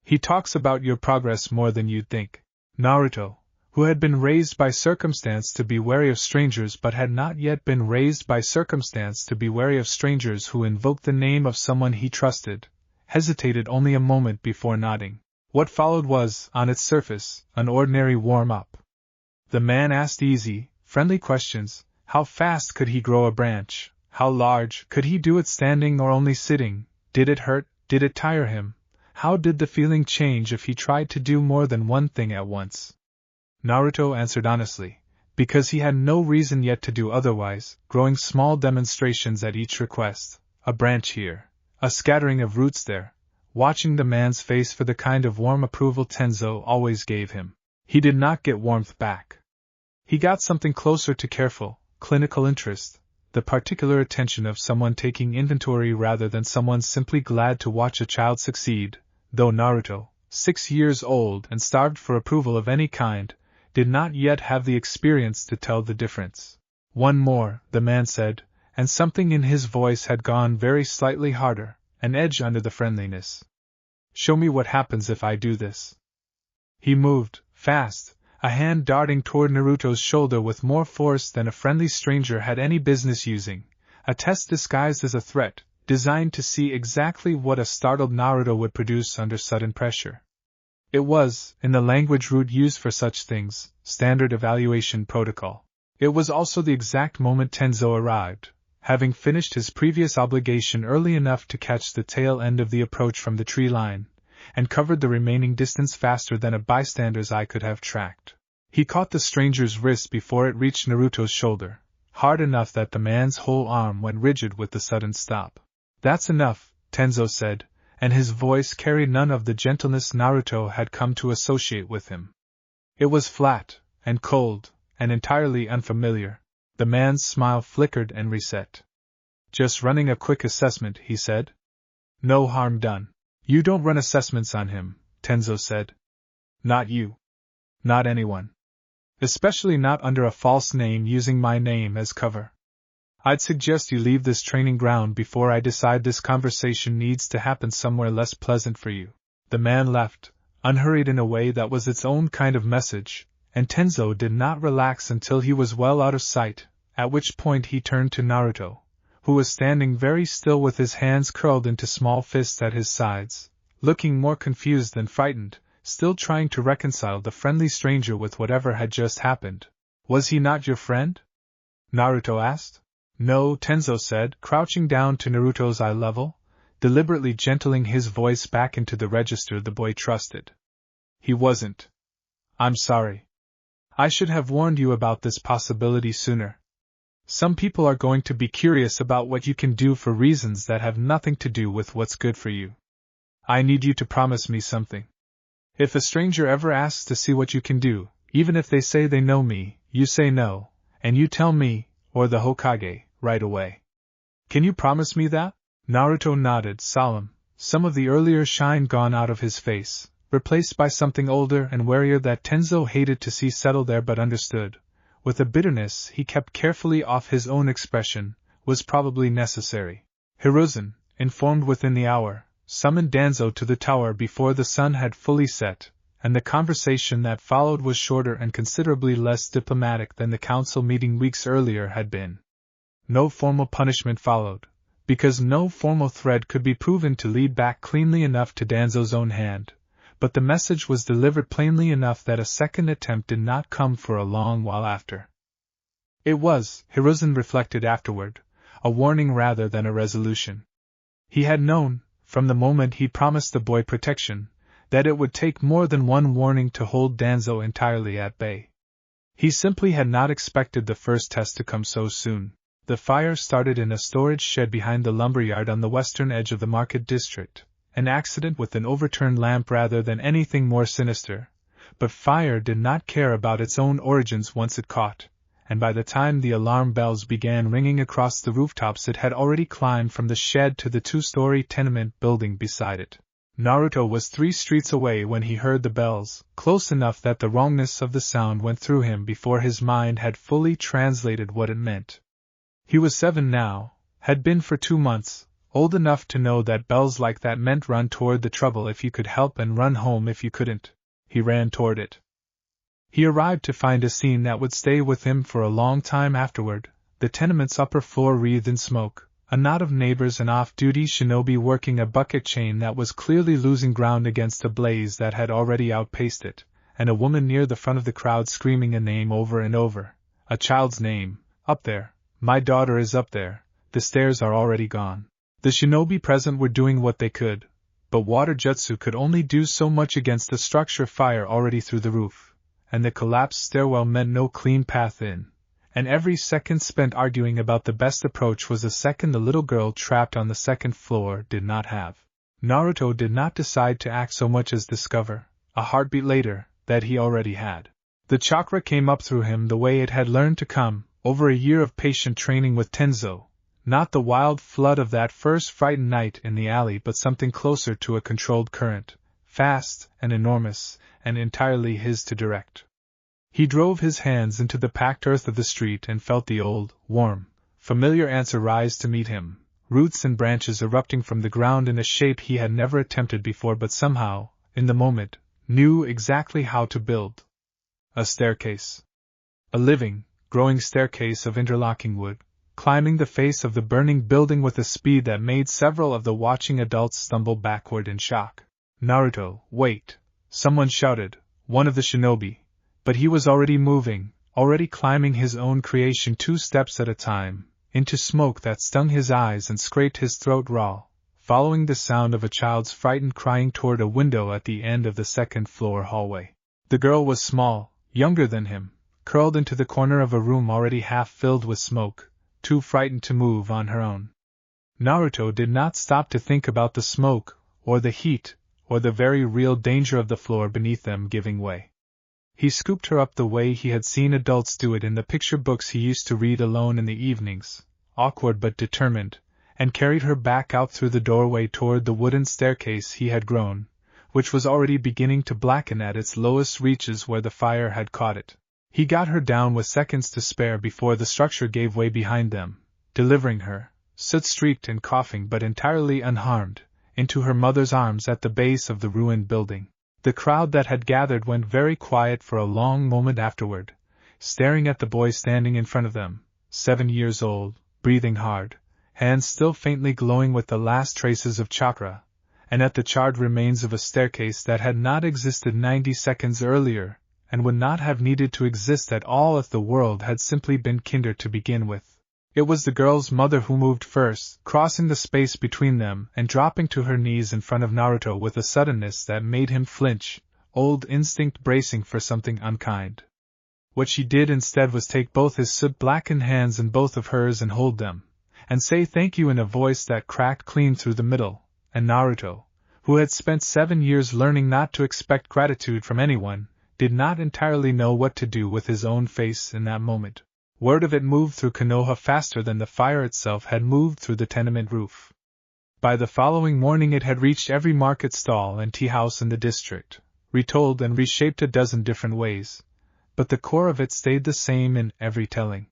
He talks about your progress more than you'd think. Naruto, who had been raised by circumstance to be wary of strangers but had not yet been raised by circumstance to be wary of strangers who invoked the name of someone he trusted, hesitated only a moment before nodding. What followed was, on its surface, an ordinary warm-up. The man asked easy, friendly questions. How fast could he grow a branch? How large? Could he do it standing or only sitting? Did it hurt? Did it tire him? How did the feeling change if he tried to do more than one thing at once? Naruto answered honestly, because he had no reason yet to do otherwise, growing small demonstrations at each request, a branch here, a scattering of roots there, watching the man's face for the kind of warm approval Tenzo always gave him. He did not get warmth back. He got something closer to careful, clinical interest, the particular attention of someone taking inventory rather than someone simply glad to watch a child succeed, though Naruto, 6 years old and starved for approval of any kind, did not yet have the experience to tell the difference. One more, the man said, and something in his voice had gone very slightly harder, an edge under the friendliness. Show me what happens if I do this. He moved, fast, a hand darting toward Naruto's shoulder with more force than a friendly stranger had any business using, a test disguised as a threat, designed to see exactly what a startled Naruto would produce under sudden pressure. It was, in the language route used for such things, standard evaluation protocol. It was also the exact moment Tenzo arrived, having finished his previous obligation early enough to catch the tail end of the approach from the tree line, and covered the remaining distance faster than a bystander's eye could have tracked. He caught the stranger's wrist before it reached Naruto's shoulder, hard enough that the man's whole arm went rigid with the sudden stop. That's enough, Tenzo said, and his voice carried none of the gentleness Naruto had come to associate with him. It was flat, and cold, and entirely unfamiliar. The man's smile flickered and reset. Just running a quick assessment, he said. No harm done. You don't run assessments on him, Tenzo said. Not you. Not anyone. Especially not under a false name using my name as cover. I'd suggest you leave this training ground before I decide this conversation needs to happen somewhere less pleasant for you. The man left, unhurried in a way that was its own kind of message, and Tenzo did not relax until he was well out of sight, at which point he turned to Naruto, who was standing very still with his hands curled into small fists at his sides, looking more confused than frightened, still trying to reconcile the friendly stranger with whatever had just happened. Was he not your friend? Naruto asked. No, Tenzo said, crouching down to Naruto's eye level, deliberately gentling his voice back into the register the boy trusted. He wasn't. I'm sorry. I should have warned you about this possibility sooner. Some people are going to be curious about what you can do for reasons that have nothing to do with what's good for you. I need you to promise me something. If a stranger ever asks to see what you can do, even if they say they know me, you say no, and you tell me, or the Hokage, right away. Can you promise me that? Naruto nodded, solemn, some of the earlier shine gone out of his face, replaced by something older and warier that Tenzo hated to see settle there but understood, with a bitterness he kept carefully off his own expression, was probably necessary. Hiruzen, informed within the hour, summoned Danzo to the tower before the sun had fully set, and the conversation that followed was shorter and considerably less diplomatic than the council meeting weeks earlier had been. No formal punishment followed, because no formal thread could be proven to lead back cleanly enough to Danzo's own hand, but the message was delivered plainly enough that a second attempt did not come for a long while after. It was, Hiruzen reflected afterward, a warning rather than a resolution. He had known, from the moment he promised the boy protection, that it would take more than one warning to hold Danzo entirely at bay. He simply had not expected the first test to come so soon. The fire started in a storage shed behind the lumberyard on the western edge of the market district. An accident with an overturned lamp rather than anything more sinister, but fire did not care about its own origins once it caught, and by the time the alarm bells began ringing across the rooftops it had already climbed from the shed to the two-story tenement building beside it. Naruto was 3 streets away when he heard the bells, close enough that the wrongness of the sound went through him before his mind had fully translated what it meant. He was 7 now, had been for 2 months, old enough to know that bells like that meant run toward the trouble if you could help and run home if you couldn't. He ran toward it. He arrived to find a scene that would stay with him for a long time afterward, the tenement's upper floor wreathed in smoke, a knot of neighbors and off-duty shinobi working a bucket chain that was clearly losing ground against a blaze that had already outpaced it, and a woman near the front of the crowd screaming a name over and over, a child's name, up there, my daughter is up there, the stairs are already gone. The shinobi present were doing what they could, but water jutsu could only do so much against the structure fire already through the roof, and the collapsed stairwell meant no clean path in, and every second spent arguing about the best approach was a second the little girl trapped on the second floor did not have. Naruto did not decide to act so much as discover, a heartbeat later, that he already had. The chakra came up through him the way it had learned to come, over a year of patient training with Tenzo. Not the wild flood of that first frightened night in the alley but something closer to a controlled current, fast and enormous, and entirely his to direct. He drove his hands into the packed earth of the street and felt the old, warm, familiar answer rise to meet him, roots and branches erupting from the ground in a shape he had never attempted before but somehow, in the moment, knew exactly how to build. A staircase. A living, growing staircase of interlocking wood, climbing the face of the burning building with a speed that made several of the watching adults stumble backward in shock. Naruto, wait! Someone shouted, one of the shinobi, but he was already moving, already climbing his own creation 2 steps at a time, into smoke that stung his eyes and scraped his throat raw, following the sound of a child's frightened crying toward a window at the end of the second-floor hallway. The girl was small, younger than him, curled into the corner of a room already half filled with smoke, too frightened to move on her own. Naruto did not stop to think about the smoke, or the heat, or the very real danger of the floor beneath them giving way. He scooped her up the way he had seen adults do it in the picture books he used to read alone in the evenings, awkward but determined, and carried her back out through the doorway toward the wooden staircase he had grown, which was already beginning to blacken at its lowest reaches where the fire had caught it. He got her down with seconds to spare before the structure gave way behind them, delivering her, soot-streaked and coughing but entirely unharmed, into her mother's arms at the base of the ruined building. The crowd that had gathered went very quiet for a long moment afterward, staring at the boy standing in front of them, 7 years old, breathing hard, hands still faintly glowing with the last traces of chakra, and at the charred remains of a staircase that had not existed 90 seconds earlier, and would not have needed to exist at all if the world had simply been kinder to begin with. It was the girl's mother who moved first, crossing the space between them and dropping to her knees in front of Naruto with a suddenness that made him flinch, old instinct bracing for something unkind. What she did instead was take both his soot-blackened hands in both of hers and hold them, and say thank you in a voice that cracked clean through the middle, and Naruto, who had spent 7 years learning not to expect gratitude from anyone, did not entirely know what to do with his own face in that moment. Word of it moved through Konoha faster than the fire itself had moved through the tenement roof. By the following morning it had reached every market stall and tea house in the district, retold and reshaped a dozen different ways, but the core of it stayed the same in every telling.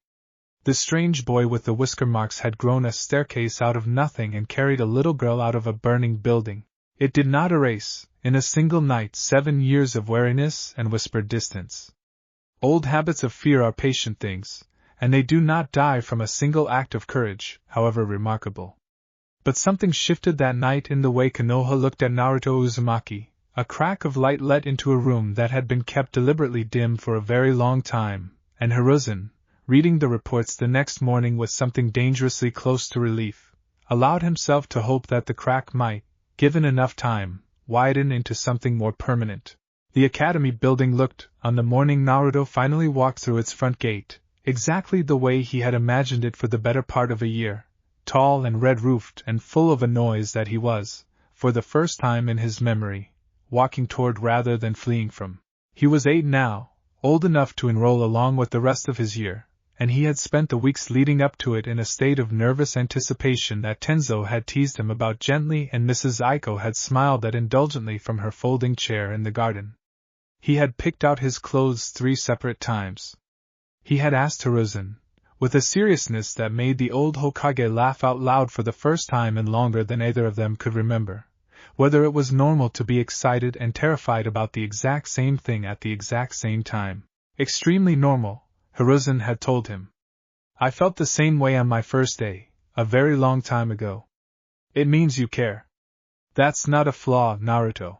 The strange boy with the whisker marks had grown a staircase out of nothing and carried a little girl out of a burning building. It did not erase, in a single night, 7 years of wariness and whispered distance. Old habits of fear are patient things, and they do not die from a single act of courage, however remarkable. But something shifted that night in the way Konoha looked at Naruto Uzumaki. A crack of light let into a room that had been kept deliberately dim for a very long time, and Hiruzen, reading the reports the next morning with something dangerously close to relief, allowed himself to hope that the crack might, given enough time, widen into something more permanent. The academy building looked, on the morning Naruto finally walked through its front gate, exactly the way he had imagined it for the better part of a year, tall and red-roofed and full of a noise that he was, for the first time in his memory, walking toward rather than fleeing from. He was 8 now, old enough to enroll along with the rest of his year, and he had spent the weeks leading up to it in a state of nervous anticipation that Tenzo had teased him about gently and Mrs. Aiko had smiled at indulgently from her folding chair in the garden. He had picked out his clothes 3 separate times. He had asked Hiruzen, with a seriousness that made the old Hokage laugh out loud for the first time in longer than either of them could remember, whether it was normal to be excited and terrified about the exact same thing at the exact same time. Extremely normal, Hiruzen had told him. I felt the same way on my first day, a very long time ago. It means you care. That's not a flaw, Naruto.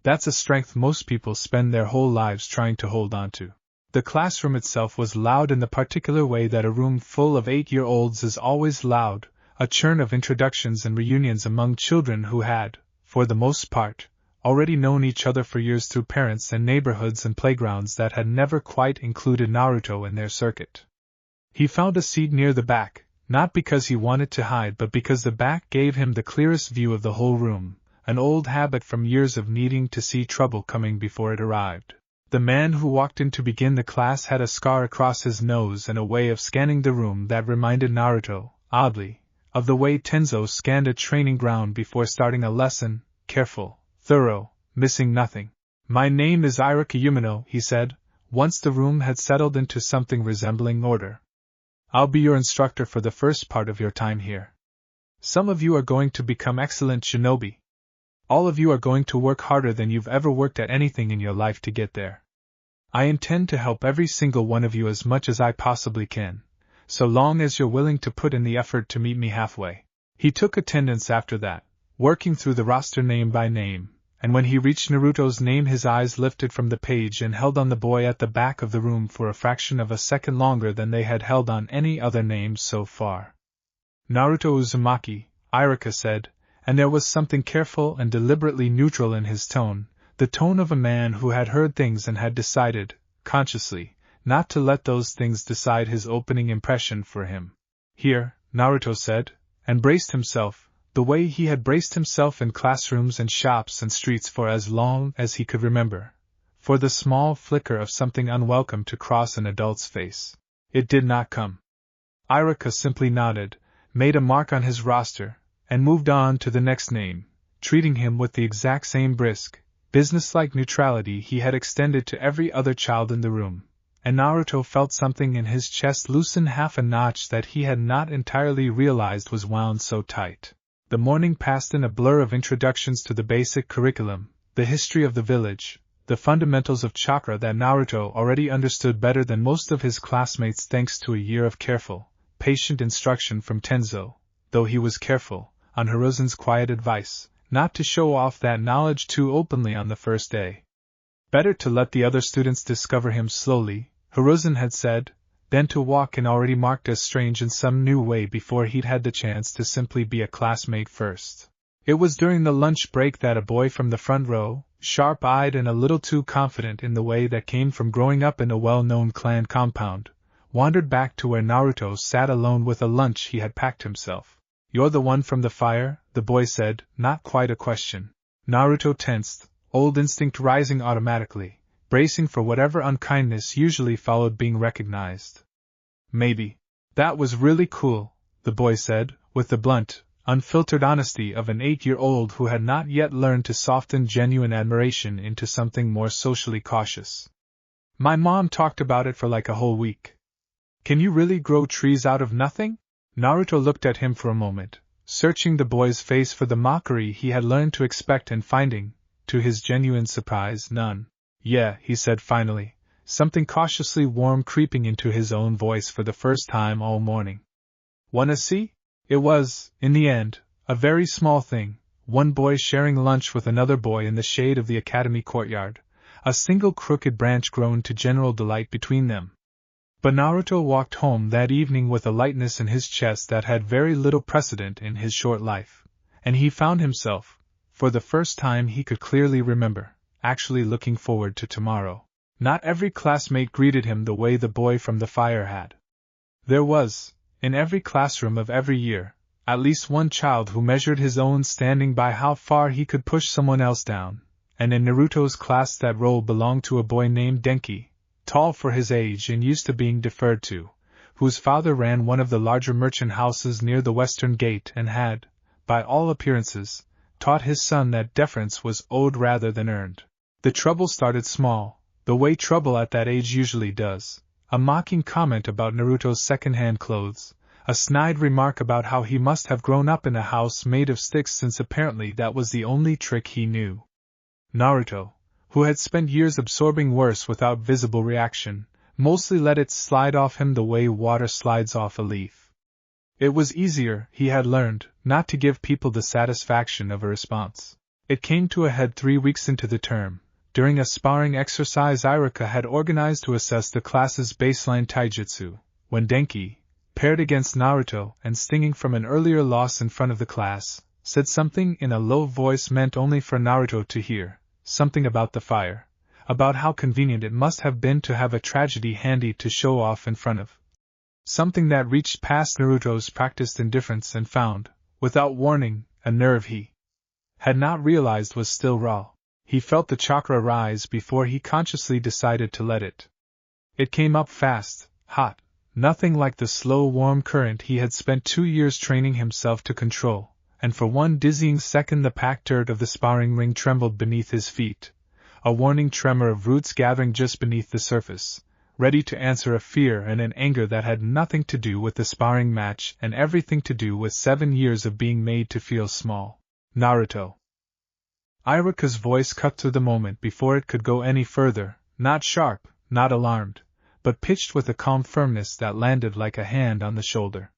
That's a strength most people spend their whole lives trying to hold on to. The classroom itself was loud in the particular way that a room full of 8-year-olds is always loud, a churn of introductions and reunions among children who had, for the most part, already known each other for years through parents and neighborhoods and playgrounds that had never quite included Naruto in their circuit. He found a seat near the back, not because he wanted to hide but because the back gave him the clearest view of the whole room, an old habit from years of needing to see trouble coming before it arrived. The man who walked in to begin the class had a scar across his nose and a way of scanning the room that reminded Naruto, oddly, of the way Tenzo scanned a training ground before starting a lesson, careful, thorough, missing nothing. My name is Iruka Yumino, he said, once the room had settled into something resembling order. I'll be your instructor for the first part of your time here. Some of you are going to become excellent shinobi. All of you are going to work harder than you've ever worked at anything in your life to get there. I intend to help every single one of you as much as I possibly can, so long as you're willing to put in the effort to meet me halfway. He took attendance after that, working through the roster name by name, and when he reached Naruto's name his eyes lifted from the page and held on the boy at the back of the room for a fraction of a second longer than they had held on any other name so far. Naruto Uzumaki, Iruka said, and there was something careful and deliberately neutral in his tone, the tone of a man who had heard things and had decided, consciously, not to let those things decide his opening impression for him. Here, Naruto said, and braced himself, the way he had braced himself in classrooms and shops and streets for as long as he could remember, for the small flicker of something unwelcome to cross an adult's face. It did not come. Iruka simply nodded, made a mark on his roster, and moved on to the next name, treating him with the exact same brisk, businesslike neutrality he had extended to every other child in the room, and Naruto felt something in his chest loosen half a notch that he had not entirely realized was wound so tight. The morning passed in a blur of introductions to the basic curriculum, the history of the village, the fundamentals of chakra that Naruto already understood better than most of his classmates thanks to a year of careful, patient instruction from Tenzo, though he was careful, on Hiruzen's quiet advice, not to show off that knowledge too openly on the first day. Better to let the other students discover him slowly, Hiruzen had said, than to walk in already marked as strange in some new way before he'd had the chance to simply be a classmate first. It was during the lunch break that a boy from the front row, sharp-eyed and a little too confident in the way that came from growing up in a well-known clan compound, wandered back to where Naruto sat alone with a lunch he had packed himself. "You're the one from the fire?" the boy said, not quite a question. Naruto tensed, old instinct rising automatically, bracing for whatever unkindness usually followed being recognized. "Maybe. That was really cool," the boy said, with the blunt, unfiltered honesty of an 8-year-old who had not yet learned to soften genuine admiration into something more socially cautious. "My mom talked about it for like a whole week." "Can you really grow trees out of nothing?" Naruto looked at him for a moment, searching the boy's face for the mockery he had learned to expect and finding, to his genuine surprise, none. "Yeah," he said finally, something cautiously warm creeping into his own voice for the first time all morning. "Wanna see?" It was, in the end, a very small thing, one boy sharing lunch with another boy in the shade of the academy courtyard, a single crooked branch grown to general delight between them. But Naruto walked home that evening with a lightness in his chest that had very little precedent in his short life, and he found himself, for the first time he could clearly remember, actually looking forward to tomorrow. Not every classmate greeted him the way the boy from the fire had. There was, in every classroom of every year, at least one child who measured his own standing by how far he could push someone else down, and in Naruto's class that role belonged to a boy named Denki, tall for his age and used to being deferred to, whose father ran one of the larger merchant houses near the western gate and had, by all appearances, taught his son that deference was owed rather than earned. The trouble started small, the way trouble at that age usually does. A mocking comment about Naruto's second-hand clothes, a snide remark about how he must have grown up in a house made of sticks since apparently that was the only trick he knew. Naruto, who had spent years absorbing worse without visible reaction, mostly let it slide off him the way water slides off a leaf. It was easier, he had learned, not to give people the satisfaction of a response. It came to a head 3 weeks into the term, during a sparring exercise Iruka had organized to assess the class's baseline taijutsu, when Denki, paired against Naruto and stinging from an earlier loss in front of the class, said something in a low voice meant only for Naruto to hear, something about the fire, about how convenient it must have been to have a tragedy handy to show off in front of. Something that reached past Naruto's practiced indifference and found, without warning, a nerve he had not realized was still raw. He felt the chakra rise before he consciously decided to let it. It came up fast, hot, nothing like the slow warm current he had spent 2 years training himself to control, and for one dizzying second the packed dirt of the sparring ring trembled beneath his feet, a warning tremor of roots gathering just beneath the surface, ready to answer a fear and an anger that had nothing to do with the sparring match and everything to do with 7 years of being made to feel small. "Naruto." Iruka's voice cut through the moment before it could go any further, not sharp, not alarmed, but pitched with a calm firmness that landed like a hand on the shoulder.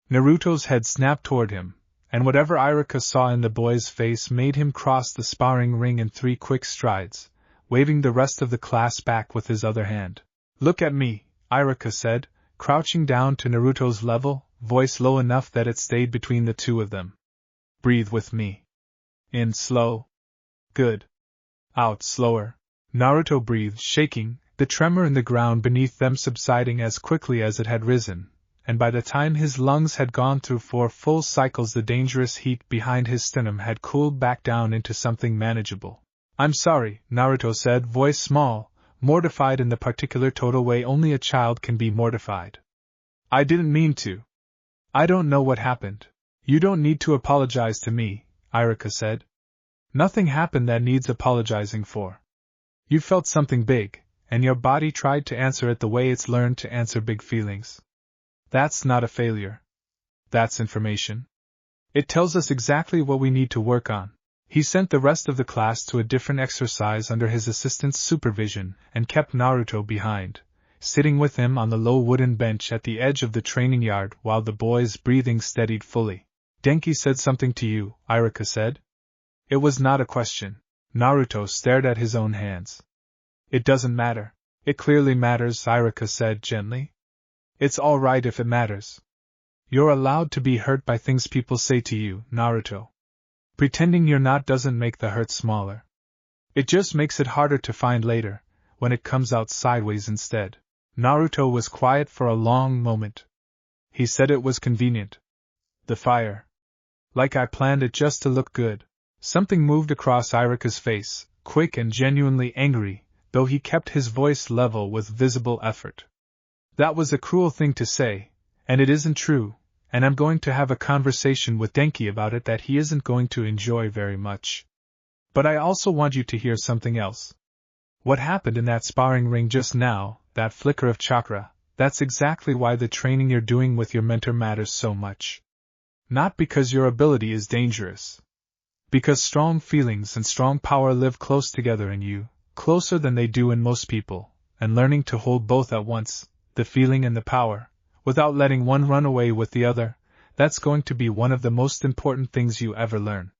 Naruto's head snapped toward him, and whatever Iruka saw in the boy's face made him cross the sparring ring in 3 quick strides, waving the rest of the class back with his other hand. "Look at me," Iruka said, crouching down to Naruto's level, voice low enough that it stayed between the two of them. "Breathe with me. In slow. Good. Out slower." Naruto breathed, shaking, the tremor in the ground beneath them subsiding as quickly as it had risen, and by the time his lungs had gone through 4 full cycles the dangerous heat behind his sternum had cooled back down into something manageable. "I'm sorry," Naruto said, voice small, mortified in the particular total way only a child can be mortified. "I didn't mean to. I don't know what happened." "You don't need to apologize to me," Iruka said. "Nothing happened that needs apologizing for. You felt something big, and your body tried to answer it the way it's learned to answer big feelings. That's not a failure. That's information. It tells us exactly what we need to work on. He sent the rest of the class to a different exercise under his assistant's supervision and kept Naruto behind, sitting with him on the low wooden bench at the edge of the training yard while the boy's breathing steadied fully. Denki said something to you, Iruka said. It was not a question. Naruto stared at his own hands. It doesn't matter. It clearly matters, Iruka said gently. It's all right if it matters. You're allowed to be hurt by things people say to you, Naruto. Pretending you're not doesn't make the hurt smaller. It just makes it harder to find later, when it comes out sideways instead. Naruto was quiet for a long moment. He said it was convenient. The fire. Like I planned it just to look good. Something moved across Iruka's face, quick and genuinely angry, though he kept his voice level with visible effort. That was a cruel thing to say, and it isn't true, and I'm going to have a conversation with Denki about it that he isn't going to enjoy very much. But I also want you to hear something else. What happened in that sparring ring just now, that flicker of chakra, that's exactly why the training you're doing with your mentor matters so much. Not because your ability is dangerous. Because strong feelings and strong power live close together in you, closer than they do in most people, and learning to hold both at once, the feeling and the power, without letting one run away with the other, that's going to be one of the most important things you ever learn.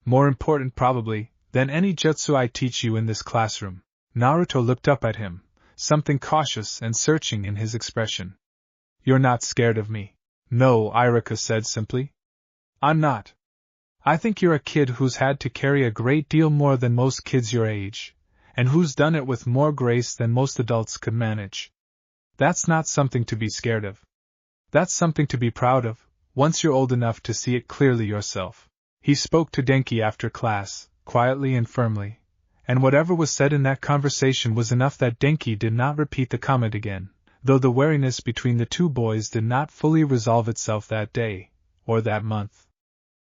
More important, probably, than any jutsu I teach you in this classroom. Naruto looked up at him, something cautious and searching in his expression. You're not scared of me? No, Iruka said simply. I'm not. I think you're a kid who's had to carry a great deal more than most kids your age, and who's done it with more grace than most adults could manage. That's not something to be scared of. That's something to be proud of, once you're old enough to see it clearly yourself. He spoke to Denki after class, quietly and firmly, and whatever was said in that conversation was enough that Denki did not repeat the comment again, though the wariness between the two boys did not fully resolve itself that day, or that month.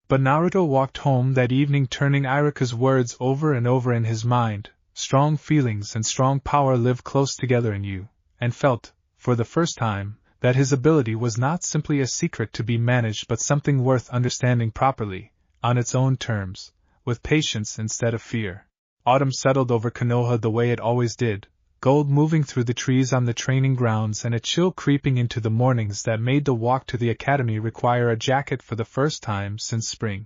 But Naruto walked home that evening turning Iruka's words over and over in his mind. Strong feelings and strong power live close together in you, and felt, for the first time, that his ability was not simply a secret to be managed but something worth understanding properly, on its own terms, with patience instead of fear. Autumn settled over Konoha the way it always did, gold moving through the trees on the training grounds and a chill creeping into the mornings that made the walk to the academy require a jacket for the first time since spring.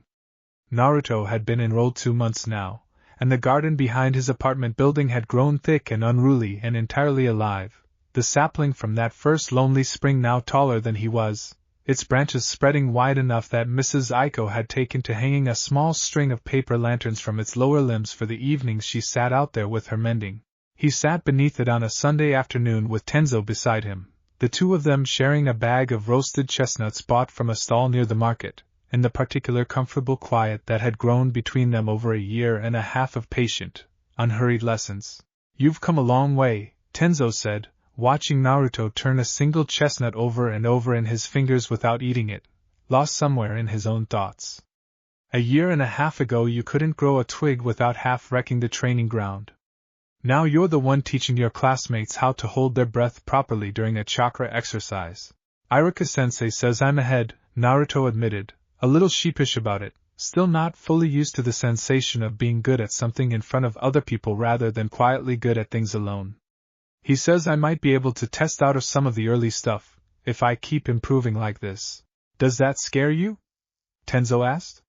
Naruto had been enrolled 2 months now, and the garden behind his apartment building had grown thick and unruly and entirely alive, the sapling from that first lonely spring now taller than he was, its branches spreading wide enough that Mrs. Aiko had taken to hanging a small string of paper lanterns from its lower limbs for the evenings she sat out there with her mending. He sat beneath it on a Sunday afternoon with Tenzo beside him, the two of them sharing a bag of roasted chestnuts bought from a stall near the market, in the particular comfortable quiet that had grown between them over a year and a half of patient, unhurried lessons. You've come a long way, Tenzo said, watching Naruto turn a single chestnut over and over in his fingers without eating it, lost somewhere in his own thoughts. A year and a half ago you couldn't grow a twig without half wrecking the training ground. Now you're the one teaching your classmates how to hold their breath properly during a chakra exercise. Iruka-sensei says I'm ahead, Naruto admitted, a little sheepish about it, still not fully used to the sensation of being good at something in front of other people rather than quietly good at things alone. He says I might be able to test out of some of the early stuff, if I keep improving like this. Does that scare you? Tenzo asked.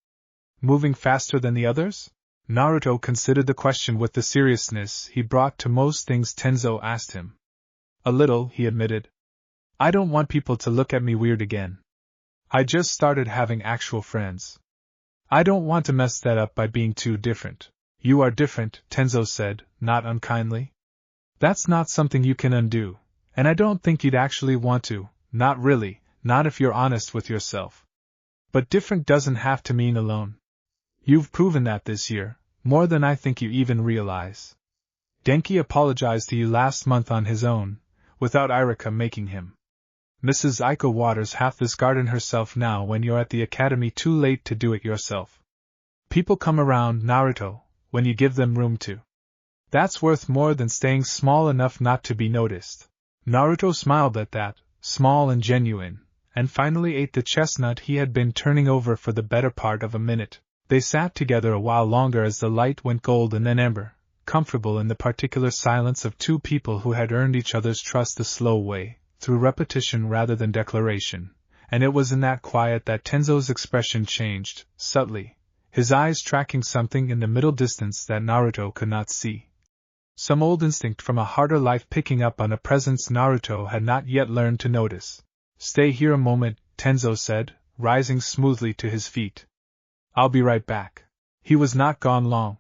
Moving faster than the others? Naruto considered the question with the seriousness he brought to most things Tenzo asked him. A little, he admitted. I don't want people to look at me weird again. I just started having actual friends. I don't want to mess that up by being too different. You are different, Tenzo said, not unkindly. That's not something you can undo, and I don't think you'd actually want to, not really, not if you're honest with yourself. But different doesn't have to mean alone. You've proven that this year, more than I think you even realize. Denki apologized to you last month on his own, without Iruka making him. Mrs. Aiko waters half this garden herself now when you're at the academy too late to do it yourself. People come around, Naruto, when you give them room to. That's worth more than staying small enough not to be noticed. Naruto smiled at that, small and genuine, and finally ate the chestnut he had been turning over for the better part of a minute. They sat together a while longer as the light went gold and then amber, comfortable in the particular silence of two people who had earned each other's trust the slow way, through repetition rather than declaration, and it was in that quiet that Tenzo's expression changed, subtly, his eyes tracking something in the middle distance that Naruto could not see. Some old instinct from a harder life picking up on a presence Naruto had not yet learned to notice. Stay here a moment, Tenzo said, rising smoothly to his feet. I'll be right back. He was not gone long.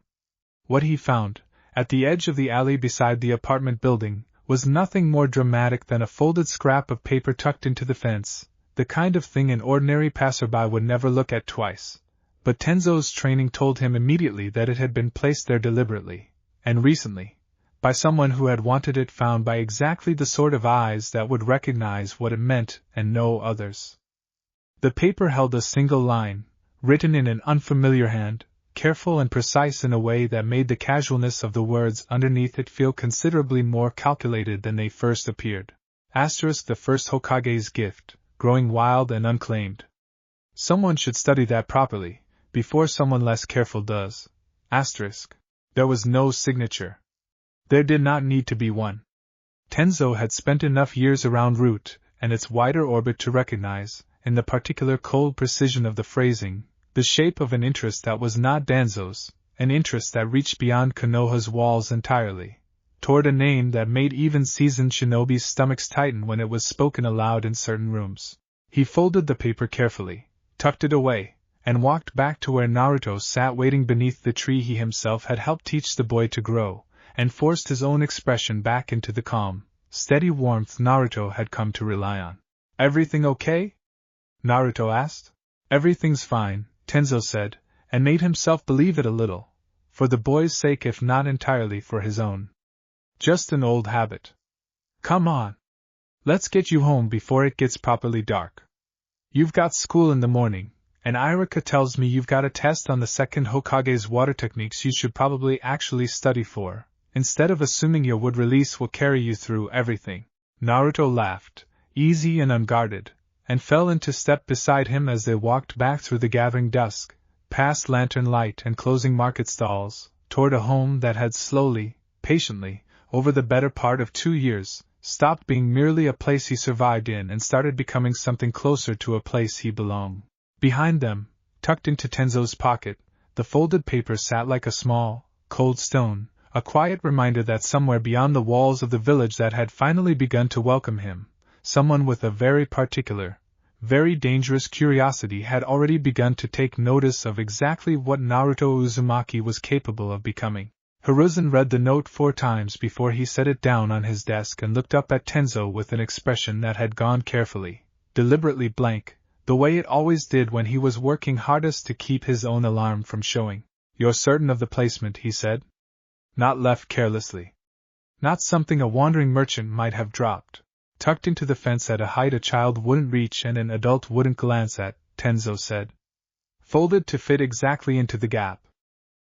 What he found, at the edge of the alley beside the apartment building, was nothing more dramatic than a folded scrap of paper tucked into the fence, the kind of thing an ordinary passerby would never look at twice. But Tenzo's training told him immediately that it had been placed there deliberately, and recently, by someone who had wanted it found by exactly the sort of eyes that would recognize what it meant and no others. The paper held a single line, written in an unfamiliar hand, careful and precise in a way that made the casualness of the words underneath it feel considerably more calculated than they first appeared. Asterisk the first Hokage's gift, growing wild and unclaimed. Someone should study that properly, before someone less careful does. Asterisk. There was no signature. There did not need to be one. Tenzo had spent enough years around Root and its wider orbit to recognize, in the particular cold precision of the phrasing, the shape of an interest that was not Danzo's, an interest that reached beyond Konoha's walls entirely, toward a name that made even seasoned shinobi's stomachs tighten when it was spoken aloud in certain rooms. He folded the paper carefully, tucked it away, and walked back to where Naruto sat waiting beneath the tree he himself had helped teach the boy to grow, and forced his own expression back into the calm, steady warmth Naruto had come to rely on. Everything okay? Naruto asked. Everything's fine, Tenzo said, and made himself believe it a little, for the boy's sake if not entirely for his own. Just an old habit. Come on. Let's get you home before it gets properly dark. You've got school in the morning, and Irika tells me you've got a test on the second Hokage's water techniques you should probably actually study for, instead of assuming your wood release will carry you through everything. Naruto laughed, easy and unguarded, and fell into step beside him as they walked back through the gathering dusk, past lantern light and closing market stalls, toward a home that had slowly, patiently, over the better part of 2 years, stopped being merely a place he survived in and started becoming something closer to a place he belonged. Behind them, tucked into Tenzo's pocket, the folded paper sat like a small, cold stone, a quiet reminder that somewhere beyond the walls of the village that had finally begun to welcome him, someone with a very particular, very dangerous curiosity had already begun to take notice of exactly what Naruto Uzumaki was capable of becoming. Hiruzen read the note 4 times before he set it down on his desk and looked up at Tenzo with an expression that had gone carefully, deliberately blank, the way it always did when he was working hardest to keep his own alarm from showing. You're certain of the placement, he said. Not left carelessly. Not something a wandering merchant might have dropped. Tucked into the fence at a height a child wouldn't reach and an adult wouldn't glance at, Tenzo said. Folded to fit exactly into the gap.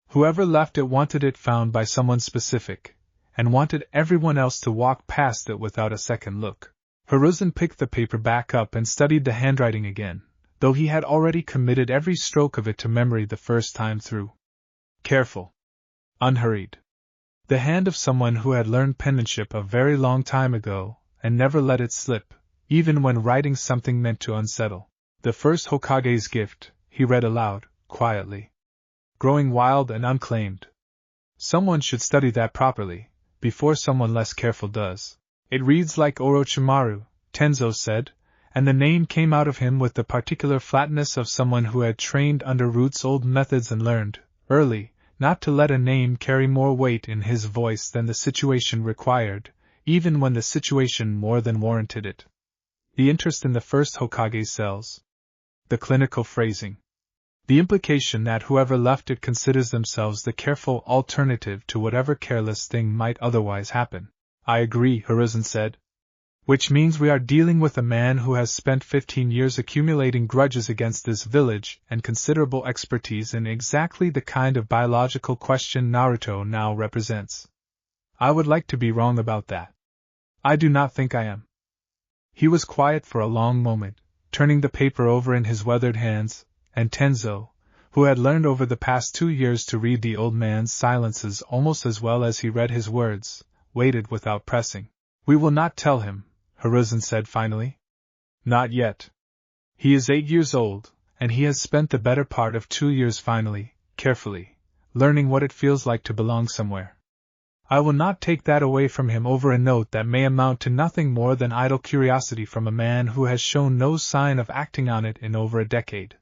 Whoever left it wanted it found by someone specific, and wanted everyone else to walk past it without a second look. Hiruzen picked the paper back up and studied the handwriting again, though he had already committed every stroke of it to memory the first time through. Careful. Unhurried. The hand of someone who had learned penmanship a very long time ago, and never let it slip, even when writing something meant to unsettle. The first Hokage's gift, he read aloud, quietly. Growing wild and unclaimed. Someone should study that properly, before someone less careful does. It reads like Orochimaru, Tenzo said, and the name came out of him with the particular flatness of someone who had trained under Root's old methods and learned, early, not to let a name carry more weight in his voice than the situation required, even when the situation more than warranted it. The interest in the first Hokage's cells. The clinical phrasing. The implication that whoever left it considers themselves the careful alternative to whatever careless thing might otherwise happen. I agree, Hiruzen said. Which means we are dealing with a man who has spent 15 years accumulating grudges against this village and considerable expertise in exactly the kind of biological question Naruto now represents. I would like to be wrong about that. I do not think I am. He was quiet for a long moment, turning the paper over in his weathered hands, and Tenzo, who had learned over the past 2 years to read the old man's silences almost as well as he read his words, waited without pressing. We will not tell him, Hiruzen said finally. Not yet. He is 8 years old, and he has spent the better part of 2 years finally, carefully, learning what it feels like to belong somewhere. I will not take that away from him over a note that may amount to nothing more than idle curiosity from a man who has shown no sign of acting on it in over a decade.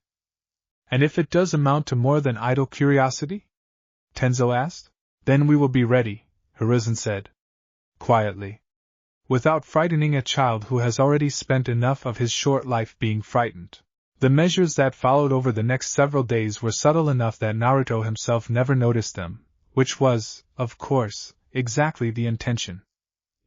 And if it does amount to more than idle curiosity? Tenzo asked. Then we will be ready, Hiruzen said. Quietly. Without frightening a child who has already spent enough of his short life being frightened. The measures that followed over the next several days were subtle enough that Naruto himself never noticed them, which was, of course, exactly the intention.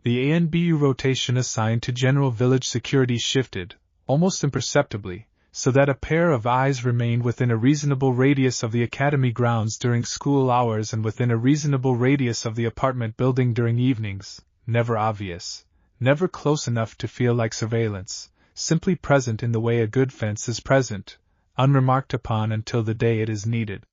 The ANBU rotation assigned to general village security shifted, almost imperceptibly, so that a pair of eyes remained within a reasonable radius of the academy grounds during school hours and within a reasonable radius of the apartment building during evenings, never obvious, never close enough to feel like surveillance, simply present in the way a good fence is present, unremarked upon until the day it is needed.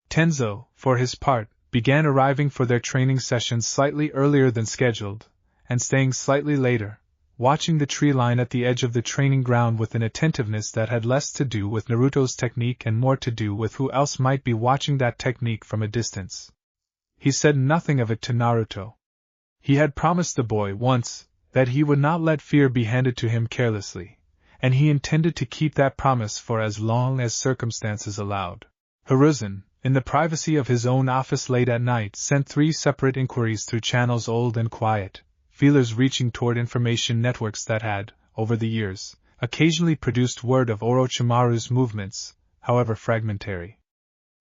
Tenzo, for his part, began arriving for their training sessions slightly earlier than scheduled, and staying slightly later, watching the tree line at the edge of the training ground with an attentiveness that had less to do with Naruto's technique and more to do with who else might be watching that technique from a distance. He said nothing of it to Naruto. He had promised the boy once that he would not let fear be handed to him carelessly, and he intended to keep that promise for as long as circumstances allowed. Hiruzen, in the privacy of his own office late at night, sent 3 separate inquiries through channels old and quiet, feelers reaching toward information networks that had, over the years, occasionally produced word of Orochimaru's movements, however fragmentary.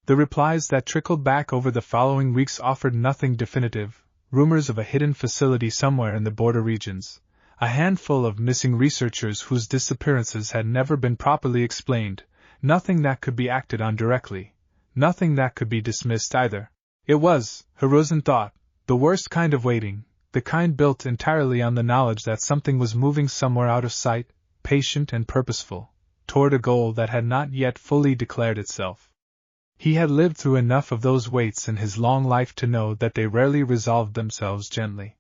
The replies that trickled back over the following weeks offered nothing definitive, rumors of a hidden facility somewhere in the border regions, a handful of missing researchers whose disappearances had never been properly explained, nothing that could be acted on directly, nothing that could be dismissed either. It was, Hiruzen thought, the worst kind of waiting, the kind built entirely on the knowledge that something was moving somewhere out of sight, patient and purposeful, toward a goal that had not yet fully declared itself. He had lived through enough of those waits in his long life to know that they rarely resolved themselves gently.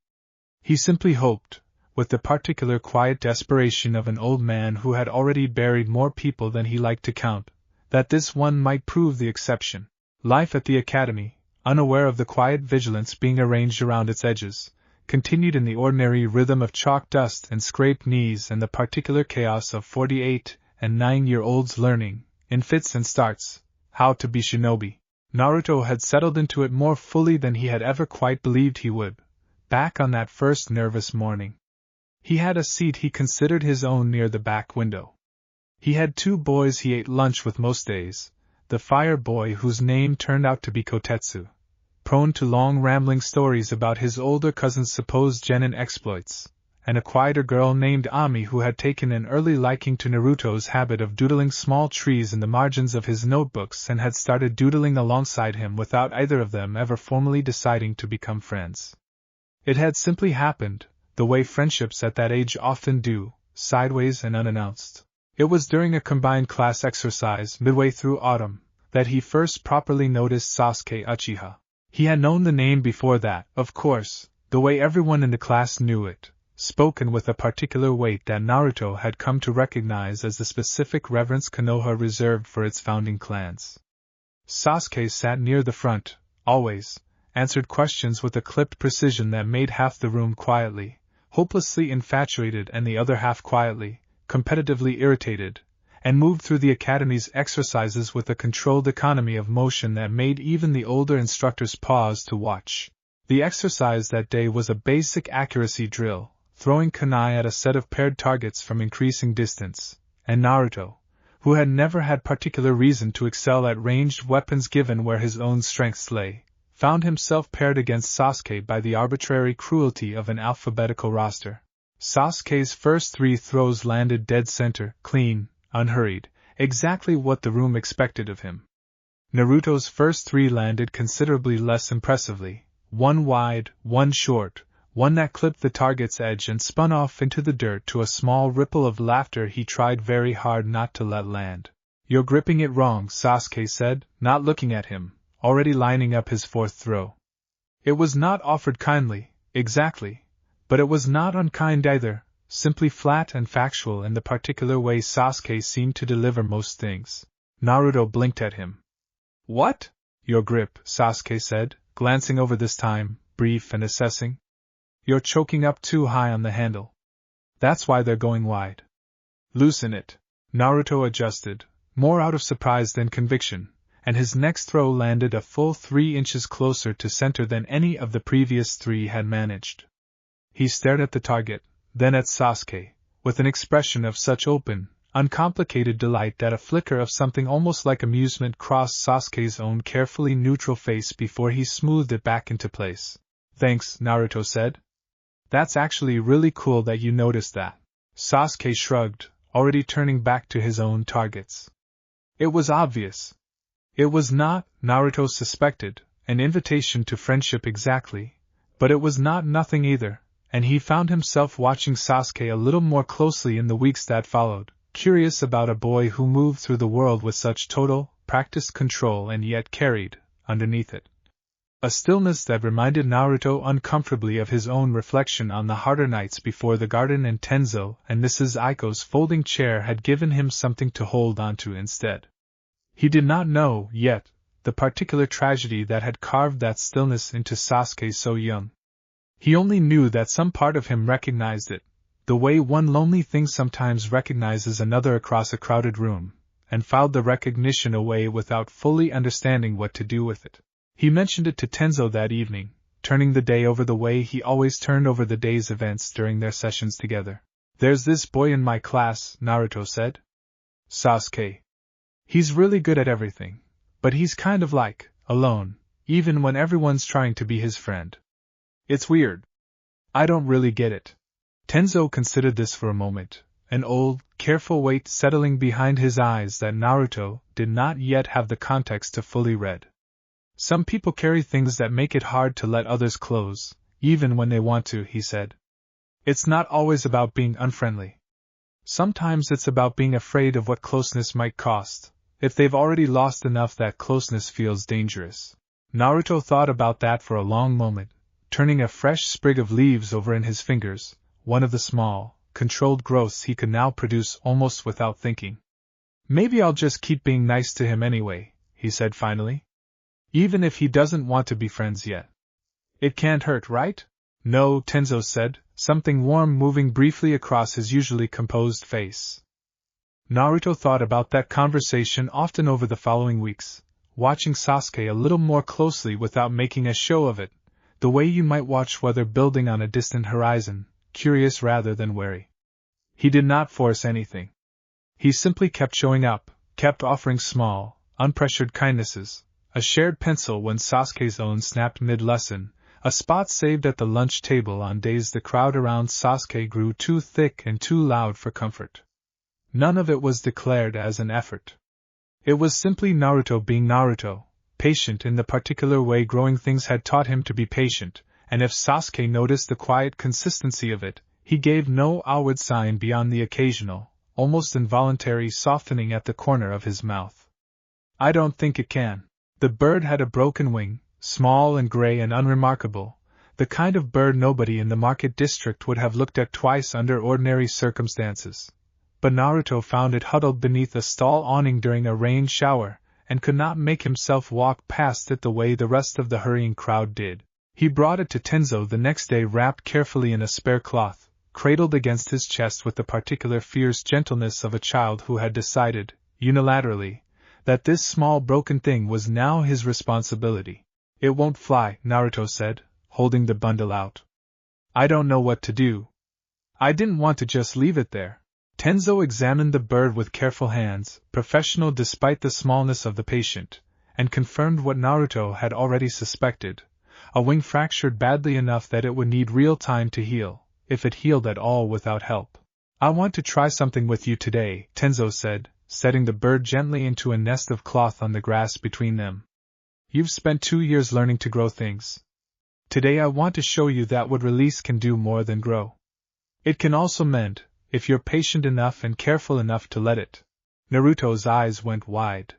He simply hoped, with the particular quiet desperation of an old man who had already buried more people than he liked to count, that this one might prove the exception. Life at the academy, unaware of the quiet vigilance being arranged around its edges, continued in the ordinary rhythm of chalk dust and scraped knees and the particular chaos of 48 and 9-year-olds learning, in fits and starts, how to be shinobi. Naruto had settled into it more fully than he had ever quite believed he would, back on that first nervous morning. He had a seat he considered his own near the back window. He had 2 boys he ate lunch with most days, the fire boy whose name turned out to be Kotetsu, prone to long rambling stories about his older cousin's supposed genin exploits, and a quieter girl named Ami who had taken an early liking to Naruto's habit of doodling small trees in the margins of his notebooks and had started doodling alongside him without either of them ever formally deciding to become friends. It had simply happened, the way friendships at that age often do, sideways and unannounced. It was during a combined class exercise midway through autumn that he first properly noticed Sasuke Uchiha. He had known the name before that, of course, the way everyone in the class knew it, spoken with a particular weight that Naruto had come to recognize as the specific reverence Konoha reserved for its founding clans. Sasuke sat near the front, always, answered questions with a clipped precision that made half the room quietly, hopelessly infatuated and the other half quietly, competitively irritated, and moved through the academy's exercises with a controlled economy of motion that made even the older instructors pause to watch. The exercise that day was a basic accuracy drill, throwing kunai at a set of paired targets from increasing distance, and Naruto, who had never had particular reason to excel at ranged weapons given where his own strengths lay, found himself paired against Sasuke by the arbitrary cruelty of an alphabetical roster. Sasuke's first 3 throws landed dead center, clean, unhurried, exactly what the room expected of him. Naruto's first 3 landed considerably less impressively, one wide, one short, one that clipped the target's edge and spun off into the dirt to a small ripple of laughter he tried very hard not to let land. "You're gripping it wrong," Sasuke said, not looking at him, already lining up his fourth throw. It was not offered kindly, exactly, but it was not unkind either, simply flat and factual in the particular way Sasuke seemed to deliver most things. Naruto blinked at him. "What?" "Your grip," Sasuke said, glancing over this time, brief and assessing. "You're choking up too high on the handle. That's why they're going wide. Loosen it." Naruto adjusted, more out of surprise than conviction, and his next throw landed a full 3 inches closer to center than any of the previous 3 had managed. He stared at the target, then at Sasuke, with an expression of such open, uncomplicated delight that a flicker of something almost like amusement crossed Sasuke's own carefully neutral face before he smoothed it back into place. "Thanks," Naruto said. "That's actually really cool that you noticed that." Sasuke shrugged, already turning back to his own targets. It was obvious. It was not, Naruto suspected, an invitation to friendship exactly, but it was not nothing either, and he found himself watching Sasuke a little more closely in the weeks that followed, curious about a boy who moved through the world with such total, practiced control and yet carried, underneath it, a stillness that reminded Naruto uncomfortably of his own reflection on the harder nights before the garden, and Tenzo and Mrs. Aiko's folding chair had given him something to hold onto instead. He did not know, yet, the particular tragedy that had carved that stillness into Sasuke so young. He only knew that some part of him recognized it, the way one lonely thing sometimes recognizes another across a crowded room, and filed the recognition away without fully understanding what to do with it. He mentioned it to Tenzo that evening, turning the day over the way he always turned over the day's events during their sessions together. "There's this boy in my class," Naruto said. "Sasuke. He's really good at everything, but he's kind of like, alone, even when everyone's trying to be his friend. It's weird. I don't really get it." Tenzo considered this for a moment, an old, careful weight settling behind his eyes that Naruto did not yet have the context to fully read. "Some people carry things that make it hard to let others close, even when they want to," he said. "It's not always about being unfriendly. Sometimes it's about being afraid of what closeness might cost, if they've already lost enough that closeness feels dangerous." Naruto thought about that for a long moment, turning a fresh sprig of leaves over in his fingers, one of the small, controlled growths he could now produce almost without thinking. "Maybe I'll just keep being nice to him anyway," he said finally. "Even if he doesn't want to be friends yet. It can't hurt, right?" "No," Tenzo said, something warm moving briefly across his usually composed face. Naruto thought about that conversation often over the following weeks, watching Sasuke a little more closely without making a show of it, the way you might watch weather building on a distant horizon, curious rather than wary. He did not force anything. He simply kept showing up, kept offering small, unpressured kindnesses, a shared pencil when Sasuke's own snapped mid-lesson, a spot saved at the lunch table on days the crowd around Sasuke grew too thick and too loud for comfort. None of it was declared as an effort. It was simply Naruto being Naruto, patient in the particular way growing things had taught him to be patient, and if Sasuke noticed the quiet consistency of it, he gave no outward sign beyond the occasional, almost involuntary softening at the corner of his mouth. "I don't think it can." The bird had a broken wing, small and gray and unremarkable, the kind of bird nobody in the market district would have looked at twice under ordinary circumstances. But Naruto found it huddled beneath a stall awning during a rain shower, and could not make himself walk past it the way the rest of the hurrying crowd did. He brought it to Tenzo the next day wrapped carefully in a spare cloth, cradled against his chest with the particular fierce gentleness of a child who had decided, unilaterally, that this small broken thing was now his responsibility. "It won't fly," Naruto said, holding the bundle out. "I don't know what to do. I didn't want to just leave it there." Tenzo examined the bird with careful hands, professional despite the smallness of the patient, and confirmed what Naruto had already suspected. A wing fractured badly enough that it would need real time to heal, if it healed at all without help. "I want to try something with you today," Tenzo said, setting the bird gently into a nest of cloth on the grass between them. "You've spent 2 years learning to grow things." Today I want to show you that what release can do more than grow. It can also mend, if you're patient enough and careful enough to let it. Naruto's eyes went wide.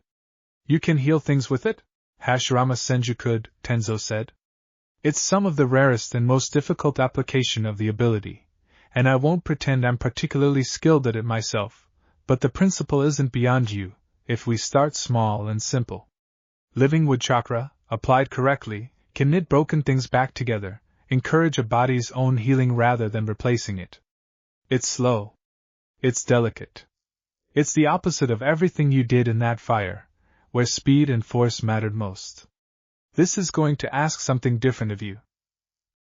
You can heal things with it? Hashirama Senju could, Tenzo said. It's some of the rarest and most difficult application of the ability, and I won't pretend I'm particularly skilled at it myself, but the principle isn't beyond you, if we start small and simple. Living wood chakra, applied correctly, can knit broken things back together, encourage a body's own healing rather than replacing it. It's slow. It's delicate. It's the opposite of everything you did in that fire, where speed and force mattered most. This is going to ask something different of you.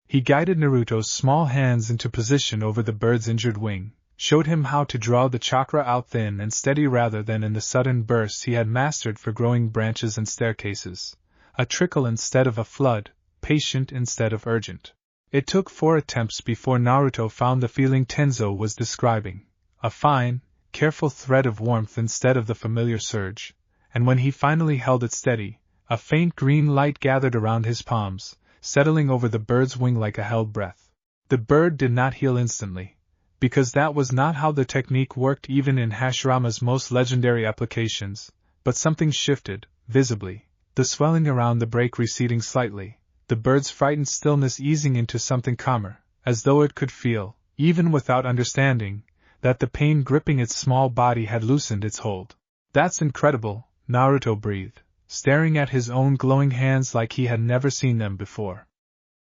He guided Naruto's small hands into position over the bird's injured wing, showed him how to draw the chakra out thin and steady rather than in the sudden bursts he had mastered for growing branches and staircases, a trickle instead of a flood, patient instead of urgent. It took 4 attempts before Naruto found the feeling Tenzo was describing, a fine, careful thread of warmth instead of the familiar surge, and when he finally held it steady, a faint green light gathered around his palms, settling over the bird's wing like a held breath. The bird did not heal instantly, because that was not how the technique worked even in Hashirama's most legendary applications, but something shifted, visibly, the swelling around the break receding slightly, the bird's frightened stillness easing into something calmer, as though it could feel, even without understanding, that the pain gripping its small body had loosened its hold. That's incredible, Naruto breathed, staring at his own glowing hands like he had never seen them before.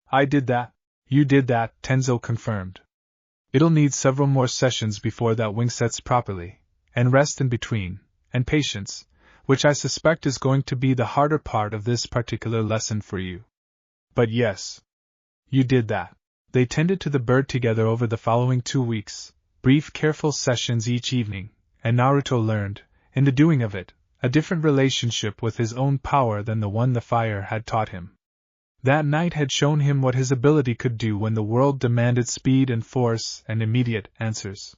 I did that. You did that, Tenzo confirmed. It'll need several more sessions before that wing sets properly, and rest in between, and patience, which I suspect is going to be the harder part of this particular lesson for you. But yes, you did that. They tended to the bird together over the following 2 weeks, brief careful sessions each evening, and Naruto learned, in the doing of it, a different relationship with his own power than the one the fire had taught him. That night had shown him what his ability could do when the world demanded speed and force and immediate answers.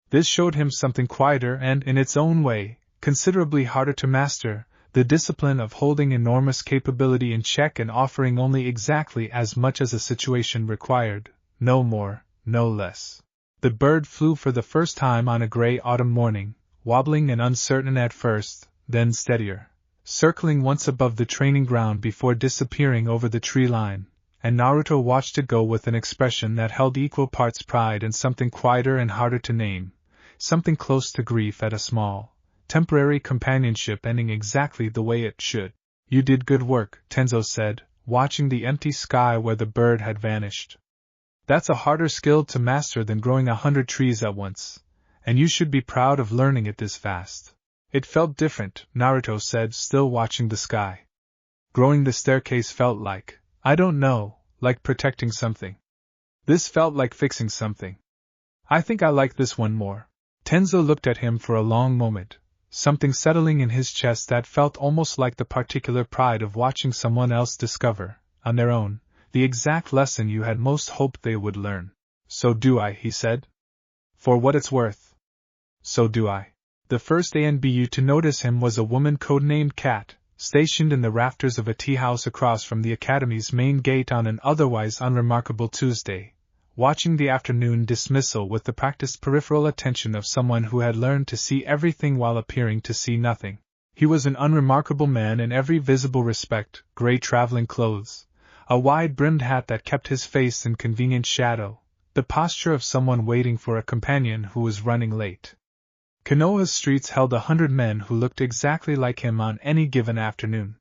This showed him something quieter and, in its own way, considerably harder to master, the discipline of holding enormous capability in check and offering only exactly as much as a situation required, no more, no less. The bird flew for the first time on a gray autumn morning, wobbling and uncertain at first, then steadier, circling once above the training ground before disappearing over the tree line, and Naruto watched it go with an expression that held equal parts pride and something quieter and harder to name, something close to grief at a small, temporary companionship ending exactly the way it should. You did good work, Tenzo said, watching the empty sky where the bird had vanished. That's a harder skill to master than growing 100 trees at once, and you should be proud of learning it this fast. It felt different, Naruto said, still watching the sky. Growing the staircase felt like, I don't know, like protecting something. This felt like fixing something. I think I like this one more. Tenzo looked at him for a long moment, something settling in his chest that felt almost like the particular pride of watching someone else discover, on their own, the exact lesson you had most hoped they would learn. So do I, he said. For what it's worth. So do I. The first ANBU to notice him was a woman codenamed Kat, stationed in the rafters of a tea house across from the academy's main gate on an otherwise unremarkable Tuesday, watching the afternoon dismissal with the practiced peripheral attention of someone who had learned to see everything while appearing to see nothing. He was an unremarkable man in every visible respect, gray traveling clothes, a wide-brimmed hat that kept his face in convenient shadow, the posture of someone waiting for a companion who was running late. Konoha's streets held 100 men who looked exactly like him on any given afternoon.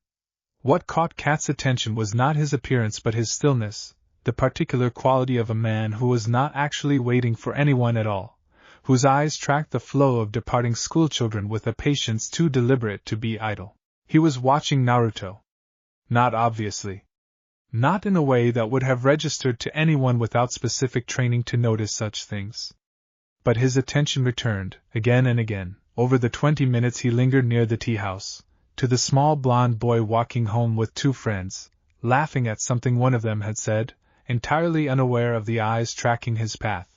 What caught Kat's attention was not his appearance but his stillness, the particular quality of a man who was not actually waiting for anyone at all, whose eyes tracked the flow of departing schoolchildren with a patience too deliberate to be idle. He was watching Naruto. Not obviously. Not in a way that would have registered to anyone without specific training to notice such things. But his attention returned, again and again, over the 20 minutes he lingered near the tea house, to the small blond boy walking home with 2 friends, laughing at something one of them had said, entirely unaware of the eyes tracking his path.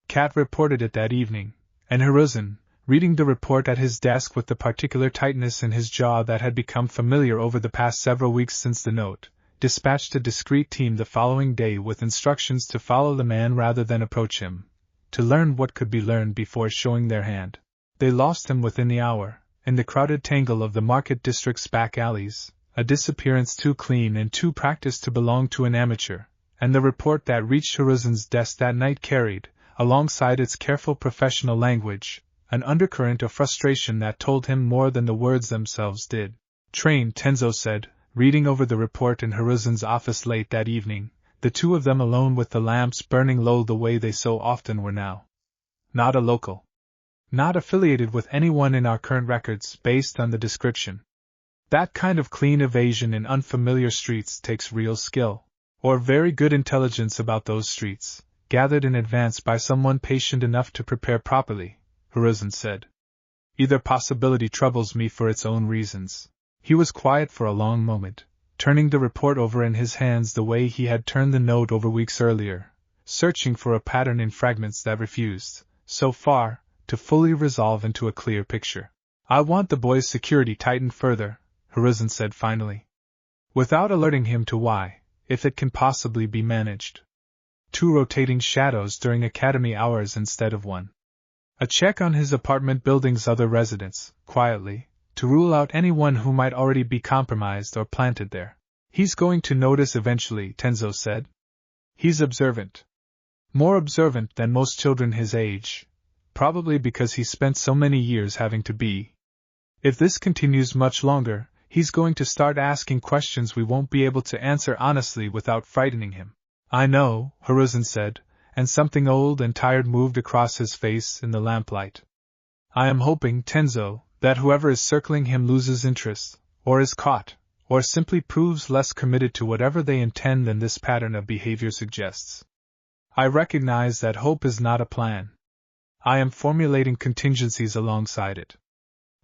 Kat reported it that evening, and Hiruzen, reading the report at his desk with the particular tightness in his jaw that had become familiar over the past several weeks since the note, dispatched a discreet team the following day with instructions to follow the man rather than approach him, to learn what could be learned before showing their hand. They lost him within the hour, in the crowded tangle of the market district's back alleys, a disappearance too clean and too practiced to belong to an amateur, and the report that reached Hiruzen's desk that night carried, alongside its careful professional language, an undercurrent of frustration that told him more than the words themselves did. "Train," Tenzo said, reading over the report in Hiruzen's office late that evening, the two of them alone with the lamps burning low the way they so often were now. "Not a local. Not affiliated with anyone in our current records, based on the description. That kind of clean evasion in unfamiliar streets takes real skill, or very good intelligence about those streets, gathered in advance by someone patient enough to prepare properly," Hiruzen said. "Either possibility troubles me for its own reasons." He was quiet for a long moment, turning the report over in his hands the way he had turned the note over weeks earlier, searching for a pattern in fragments that refused, so far, to fully resolve into a clear picture. "I want the boy's security tightened further," Hiruzen said finally. "Without alerting him to why, if it can possibly be managed. 2 rotating shadows during academy hours instead of 1. A check on his apartment building's other residents, quietly, to rule out anyone who might already be compromised or planted there. He's going to notice eventually," Tenzo said. "He's observant. More observant than most children his age, probably because he spent so many years having to be. If this continues much longer, he's going to start asking questions we won't be able to answer honestly without frightening him." "I know," Hiruzen said, and something old and tired moved across his face in the lamplight. "I am hoping, Tenzo, that whoever is circling him loses interest, or is caught, or simply proves less committed to whatever they intend than this pattern of behavior suggests. I recognize that hope is not a plan. I am formulating contingencies alongside it.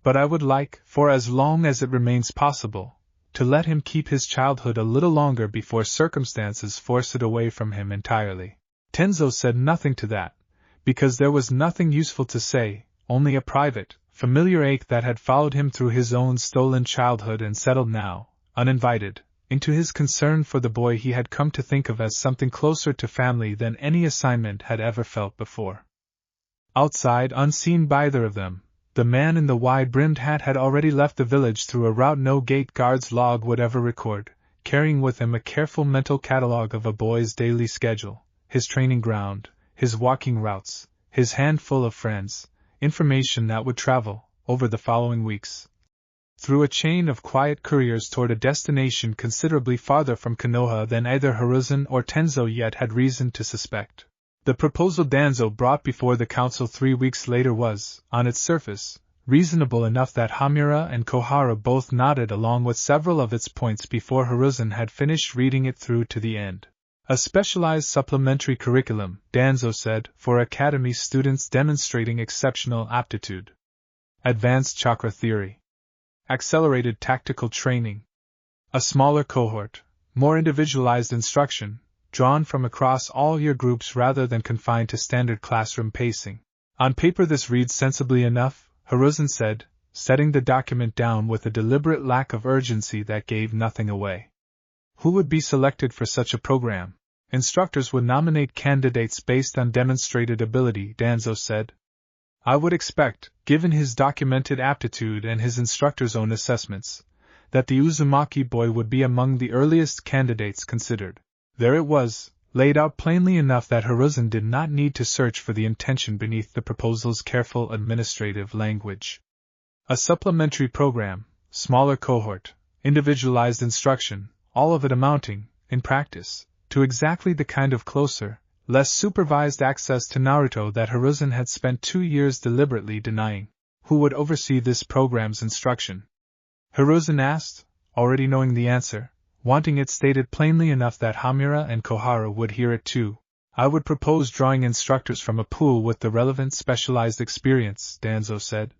But I would like, for as long as it remains possible, to let him keep his childhood a little longer before circumstances force it away from him entirely." Tenzo said nothing to that, because there was nothing useful to say, only a private, familiar ache that had followed him through his own stolen childhood and settled now, uninvited, into his concern for the boy he had come to think of as something closer to family than any assignment had ever felt before. Outside, unseen by either of them, the man in the wide-brimmed hat had already left the village through a route no gate guard's log would ever record, carrying with him a careful mental catalogue of a boy's daily schedule, his training ground, his walking routes, his handful of friends, information that would travel, over the following weeks, through a chain of quiet couriers toward a destination considerably farther from Konoha than either Hiruzen or Tenzo yet had reason to suspect. The proposal Danzo brought before the council 3 weeks later was, on its surface, reasonable enough that Hamura and Kohara both nodded along with several of its points before Hiruzen had finished reading it through to the end. "A specialized supplementary curriculum," Danzo said, "for academy students demonstrating exceptional aptitude. Advanced chakra theory. Accelerated tactical training. A smaller cohort, more individualized instruction, drawn from across all year groups rather than confined to standard classroom pacing." "On paper this reads sensibly enough," Hiruzen said, setting the document down with a deliberate lack of urgency that gave nothing away. "Who would be selected for such a program?" "Instructors would nominate candidates based on demonstrated ability," Danzo said. "I would expect, given his documented aptitude and his instructor's own assessments, that the Uzumaki boy would be among the earliest candidates considered." There it was, laid out plainly enough that Hiruzen did not need to search for the intention beneath the proposal's careful administrative language. A supplementary program, smaller cohort, individualized instruction, all of it amounting, in practice, to exactly the kind of closer, less supervised access to Naruto that Hiruzen had spent 2 years deliberately denying. "Who would oversee this program's instruction?" Hiruzen asked, already knowing the answer, wanting it stated plainly enough that Hamura and Kohara would hear it too. "I would propose drawing instructors from a pool with the relevant specialized experience," Danzo said.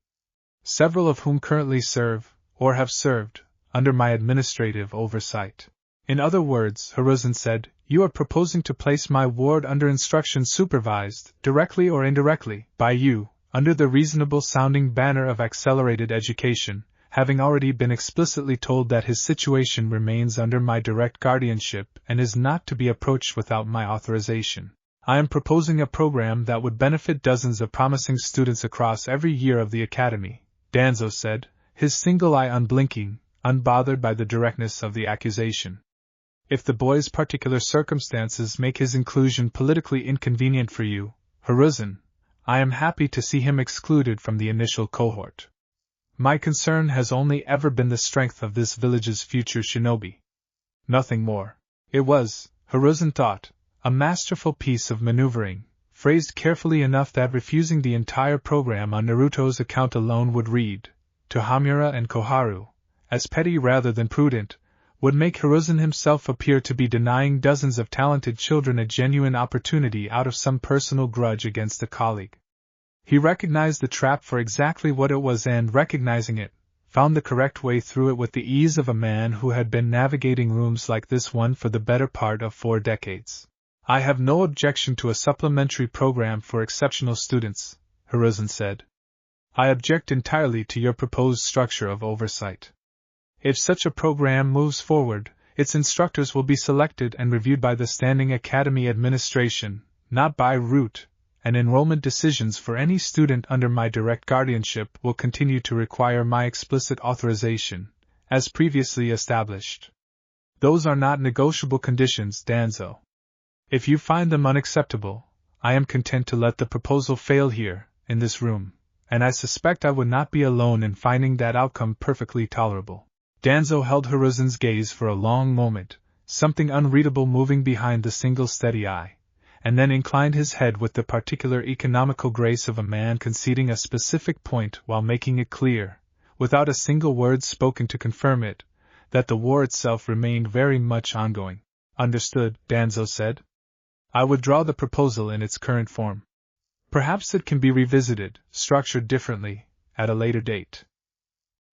"Several of whom currently serve, or have served, under my administrative oversight." "In other words," Hiruzen said, "you are proposing to place my ward under instruction supervised, directly or indirectly, by you, under the reasonable-sounding banner of accelerated education, having already been explicitly told that his situation remains under my direct guardianship and is not to be approached without my authorization. I am proposing a program that would benefit dozens of promising students across every year of the academy, Danzo said, his single eye unblinking, unbothered by the directness of the accusation. If the boy's particular circumstances make his inclusion politically inconvenient for you, Hiruzen, I am happy to see him excluded from the initial cohort. My concern has only ever been the strength of this village's future shinobi. Nothing more. It was, Hiruzen thought, a masterful piece of maneuvering, phrased carefully enough that refusing the entire program on Naruto's account alone would read, to Hamura and Koharu, as petty rather than prudent, would make Hiruzen himself appear to be denying dozens of talented children a genuine opportunity out of some personal grudge against a colleague. He recognized the trap for exactly what it was and, recognizing it, found the correct way through it with the ease of a man who had been navigating rooms like this one for the better part of 4 decades. I have no objection to a supplementary program for exceptional students, Hiruzen said. I object entirely to your proposed structure of oversight. If such a program moves forward, its instructors will be selected and reviewed by the Standing Academy Administration, not by root, and enrollment decisions for any student under my direct guardianship will continue to require my explicit authorization, as previously established. Those are not negotiable conditions, Danzo. If you find them unacceptable, I am content to let the proposal fail here, in this room, and I suspect I would not be alone in finding that outcome perfectly tolerable. Danzo held Hiruzen's gaze for a long moment, something unreadable moving behind the single steady eye, and then inclined his head with the particular economical grace of a man conceding a specific point while making it clear, without a single word spoken to confirm it, that the war itself remained very much ongoing. Understood, Danzo said. I withdraw the proposal in its current form. Perhaps it can be revisited, structured differently, at a later date.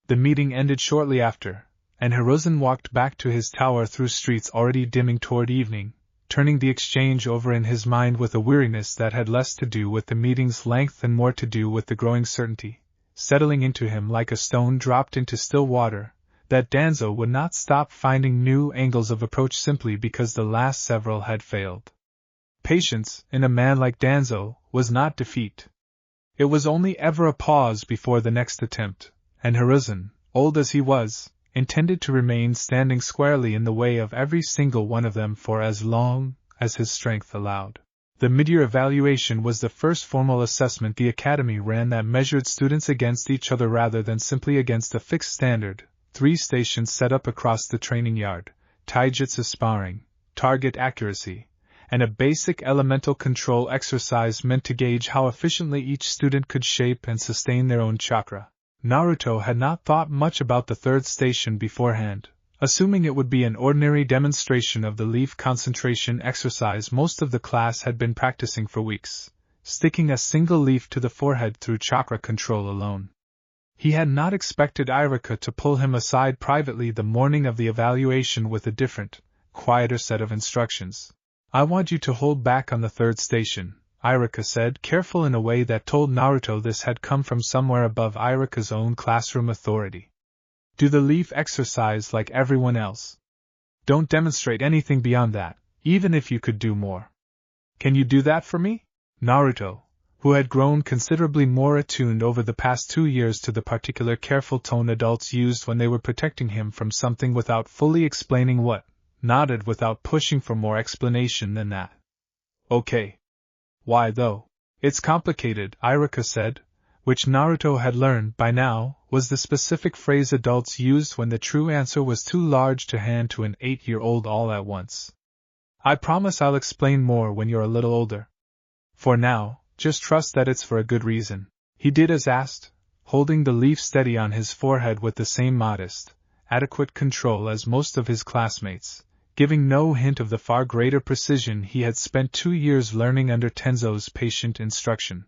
The meeting ended shortly after, and Hiruzen walked back to his tower through streets already dimming toward evening, turning the exchange over in his mind with a weariness that had less to do with the meeting's length and more to do with the growing certainty, settling into him like a stone dropped into still water, that Danzo would not stop finding new angles of approach simply because the last several had failed. Patience, in a man like Danzo, was not defeat. It was only ever a pause before the next attempt, and Hiruzen, old as he was, intended to remain standing squarely in the way of every single one of them for as long as his strength allowed. The mid-year evaluation was the first formal assessment the Academy ran that measured students against each other rather than simply against a fixed standard. 3 stations set up across the training yard, taijutsu sparring, target accuracy, and a basic elemental control exercise meant to gauge how efficiently each student could shape and sustain their own chakra. Naruto had not thought much about the 3rd station beforehand, assuming it would be an ordinary demonstration of the leaf concentration exercise most of the class had been practicing for weeks, sticking a single leaf to the forehead through chakra control alone. He had not expected Irika to pull him aside privately the morning of the evaluation with a different, quieter set of instructions. I want you to hold back on the 3rd station, Irika said, careful in a way that told Naruto this had come from somewhere above Irika's own classroom authority. Do the leaf exercise like everyone else. Don't demonstrate anything beyond that, even if you could do more. Can you do that for me? Naruto, who had grown considerably more attuned over the past 2 years to the particular careful tone adults used when they were protecting him from something without fully explaining what, nodded without pushing for more explanation than that. Okay. Why though? It's complicated, Irika said, which Naruto had learned by now was the specific phrase adults used when the true answer was too large to hand to an 8-year-old all at once. I promise I'll explain more when you're a little older. For now, just trust that it's for a good reason. He did as asked, holding the leaf steady on his forehead with the same modest, adequate control as most of his classmates, giving no hint of the far greater precision he had spent 2 years learning under Tenzo's patient instruction.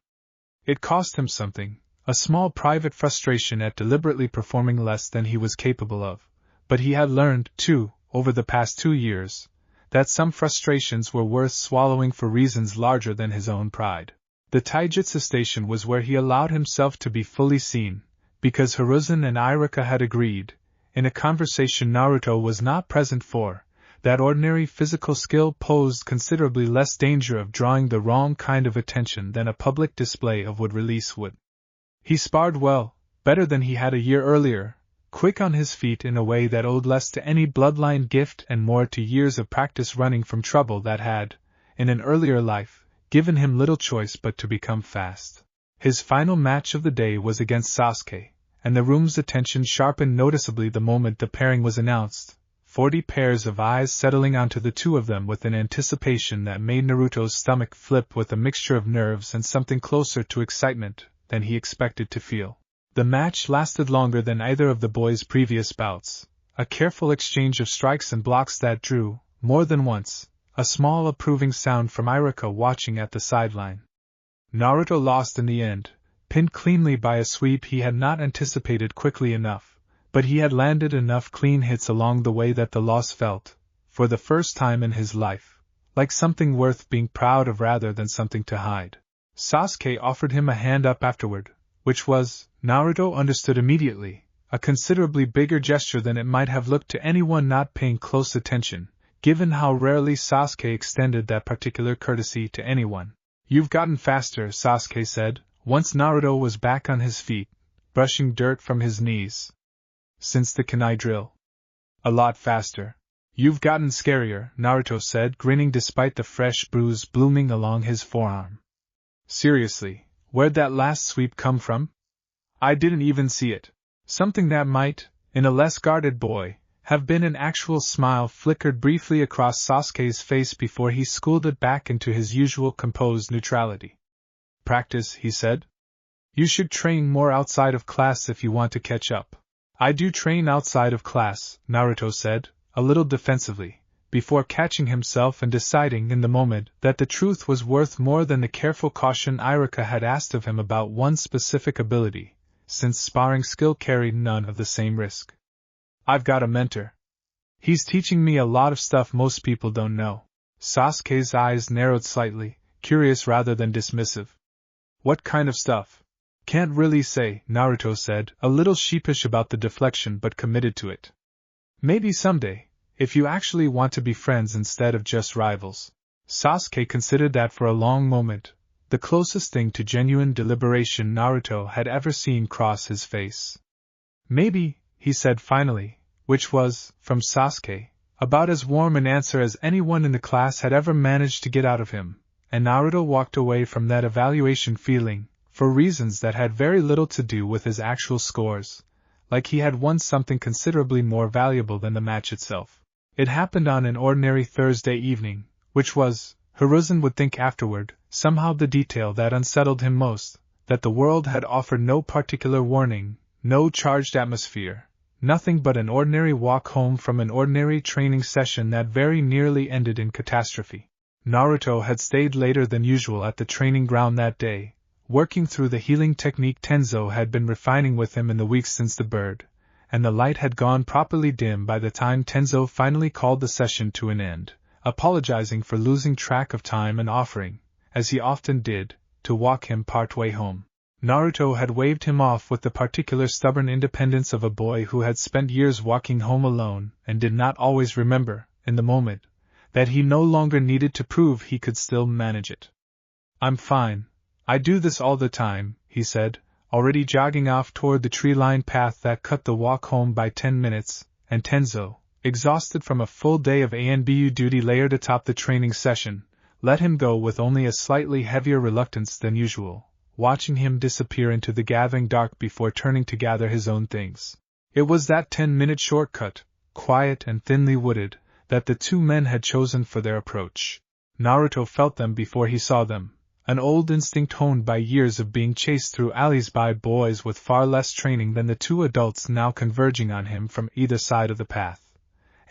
It cost him something, a small private frustration at deliberately performing less than he was capable of, but he had learned, too, over the past 2 years, that some frustrations were worth swallowing for reasons larger than his own pride. The taijutsu station was where he allowed himself to be fully seen, because Hiruzen and Iruka had agreed, in a conversation Naruto was not present for, that ordinary physical skill posed considerably less danger of drawing the wrong kind of attention than a public display of wood release would. He sparred well, better than he had a year earlier, quick on his feet in a way that owed less to any bloodline gift and more to years of practice running from trouble that had, in an earlier life, given him little choice but to become fast. His final match of the day was against Sasuke, and the room's attention sharpened noticeably the moment the pairing was announced, 40 pairs of eyes settling onto the two of them with an anticipation that made Naruto's stomach flip with a mixture of nerves and something closer to excitement than he expected to feel. The match lasted longer than either of the boys' previous bouts, a careful exchange of strikes and blocks that drew, more than once, a small approving sound from Iruka watching at the sideline. Naruto lost in the end, pinned cleanly by a sweep he had not anticipated quickly enough, but he had landed enough clean hits along the way that the loss felt, for the first time in his life, like something worth being proud of rather than something to hide. Sasuke offered him a hand up afterward, which was, Naruto understood immediately, a considerably bigger gesture than it might have looked to anyone not paying close attention, given how rarely Sasuke extended that particular courtesy to anyone. "You've gotten faster," Sasuke said, once Naruto was back on his feet, brushing dirt from his knees. "Since the kunai drill?" "A lot faster." "You've gotten scarier," Naruto said, grinning despite the fresh bruise blooming along his forearm. "Seriously, where'd that last sweep come from?" "I didn't even see it." Something that might, in a less guarded boy, have been an actual smile flickered briefly across Sasuke's face before he schooled it back into his usual composed neutrality. "Practice," he said. "You should train more outside of class if you want to catch up." "I do train outside of class," Naruto said, a little defensively, before catching himself and deciding in the moment that the truth was worth more than the careful caution Iruka had asked of him about one specific ability, since sparring skill carried none of the same risk. "I've got a mentor. He's teaching me a lot of stuff most people don't know." Sasuke's eyes narrowed slightly, curious rather than dismissive. "What kind of stuff?" "Can't really say," Naruto said, a little sheepish about the deflection but committed to it. "Maybe someday, if you actually want to be friends instead of just rivals." Sasuke considered that for a long moment, the closest thing to genuine deliberation Naruto had ever seen cross his face. "Maybe," he said finally, which was, from Sasuke, about as warm an answer as anyone in the class had ever managed to get out of him, and Naruto walked away from that evaluation feeling, for reasons that had very little to do with his actual scores, like he had won something considerably more valuable than the match itself. It happened on an ordinary Thursday evening, which was, Hiruzen would think afterward, somehow the detail that unsettled him most, that the world had offered no particular warning, no charged atmosphere, nothing but an ordinary walk home from an ordinary training session that very nearly ended in catastrophe. Naruto had stayed later than usual at the training ground that day, working through the healing technique Tenzo had been refining with him in the weeks since the bird, and the light had gone properly dim by the time Tenzo finally called the session to an end, apologizing for losing track of time and offering, as he often did, to walk him partway home. Naruto had waved him off with the particular stubborn independence of a boy who had spent years walking home alone and did not always remember, in the moment, that he no longer needed to prove he could still manage it. "I'm fine. I do this all the time," he said, already jogging off toward the tree-lined path that cut the walk home by 10 minutes, and Tenzo, exhausted from a full day of ANBU duty layered atop the training session, let him go with only a slightly heavier reluctance than usual, watching him disappear into the gathering dark before turning to gather his own things. It was that 10-minute shortcut, quiet and thinly wooded, that the two men had chosen for their approach. Naruto felt them before he saw them, an old instinct honed by years of being chased through alleys by boys with far less training than the two adults now converging on him from either side of the path.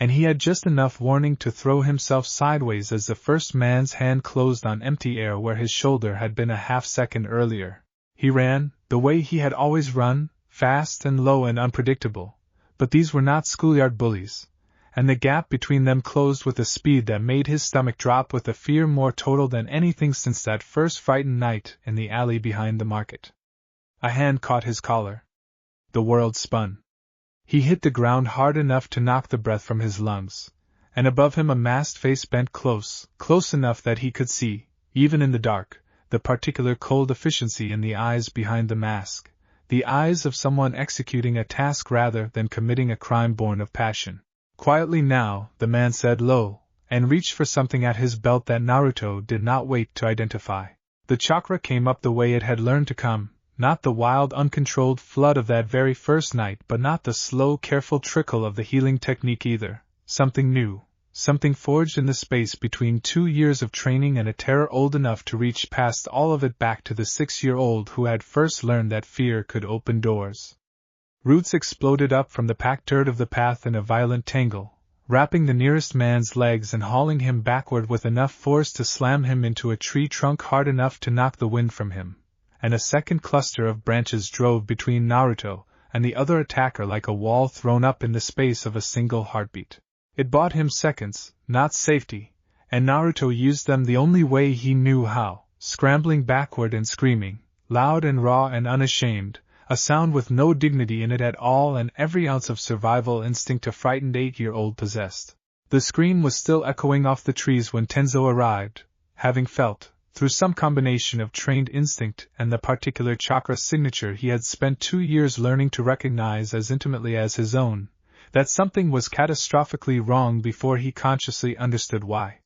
And he had just enough warning to throw himself sideways as the first man's hand closed on empty air where his shoulder had been a half-second earlier. He ran, the way he had always run, fast and low and unpredictable, but these were not schoolyard bullies, and the gap between them closed with a speed that made his stomach drop with a fear more total than anything since that first frightened night in the alley behind the market. A hand caught his collar. the world spun. He hit the ground hard enough to knock the breath from his lungs, and above him a masked face bent close enough that he could see, even in the dark, the particular cold efficiency in the eyes behind the mask, the eyes of someone executing a task rather than committing a crime born of passion. Quietly now, the man said low, and reached for something at his belt that Naruto did not wait to identify. The chakra came up the way it had learned to come, not the wild, uncontrolled flood of that very first night, but not the slow, careful trickle of the healing technique either. Something new, something forged in the space between 2 years of training and a terror old enough to reach past all of it back to the 6-year-old who had first learned that fear could open doors. Roots exploded up from the packed dirt of the path in a violent tangle, wrapping the nearest man's legs and hauling him backward with enough force to slam him into a tree trunk hard enough to knock the wind from him, and a second cluster of branches drove between Naruto and the other attacker like a wall thrown up in the space of a single heartbeat. It bought him seconds, not safety, and Naruto used them the only way he knew how, scrambling backward and screaming, loud and raw and unashamed, a sound with no dignity in it at all and every ounce of survival instinct a frightened 8-year-old possessed. The scream was still echoing off the trees when Tenzo arrived, having felt, through some combination of trained instinct and the particular chakra signature he had spent 2 years learning to recognize as intimately as his own, that something was catastrophically wrong before he consciously understood why.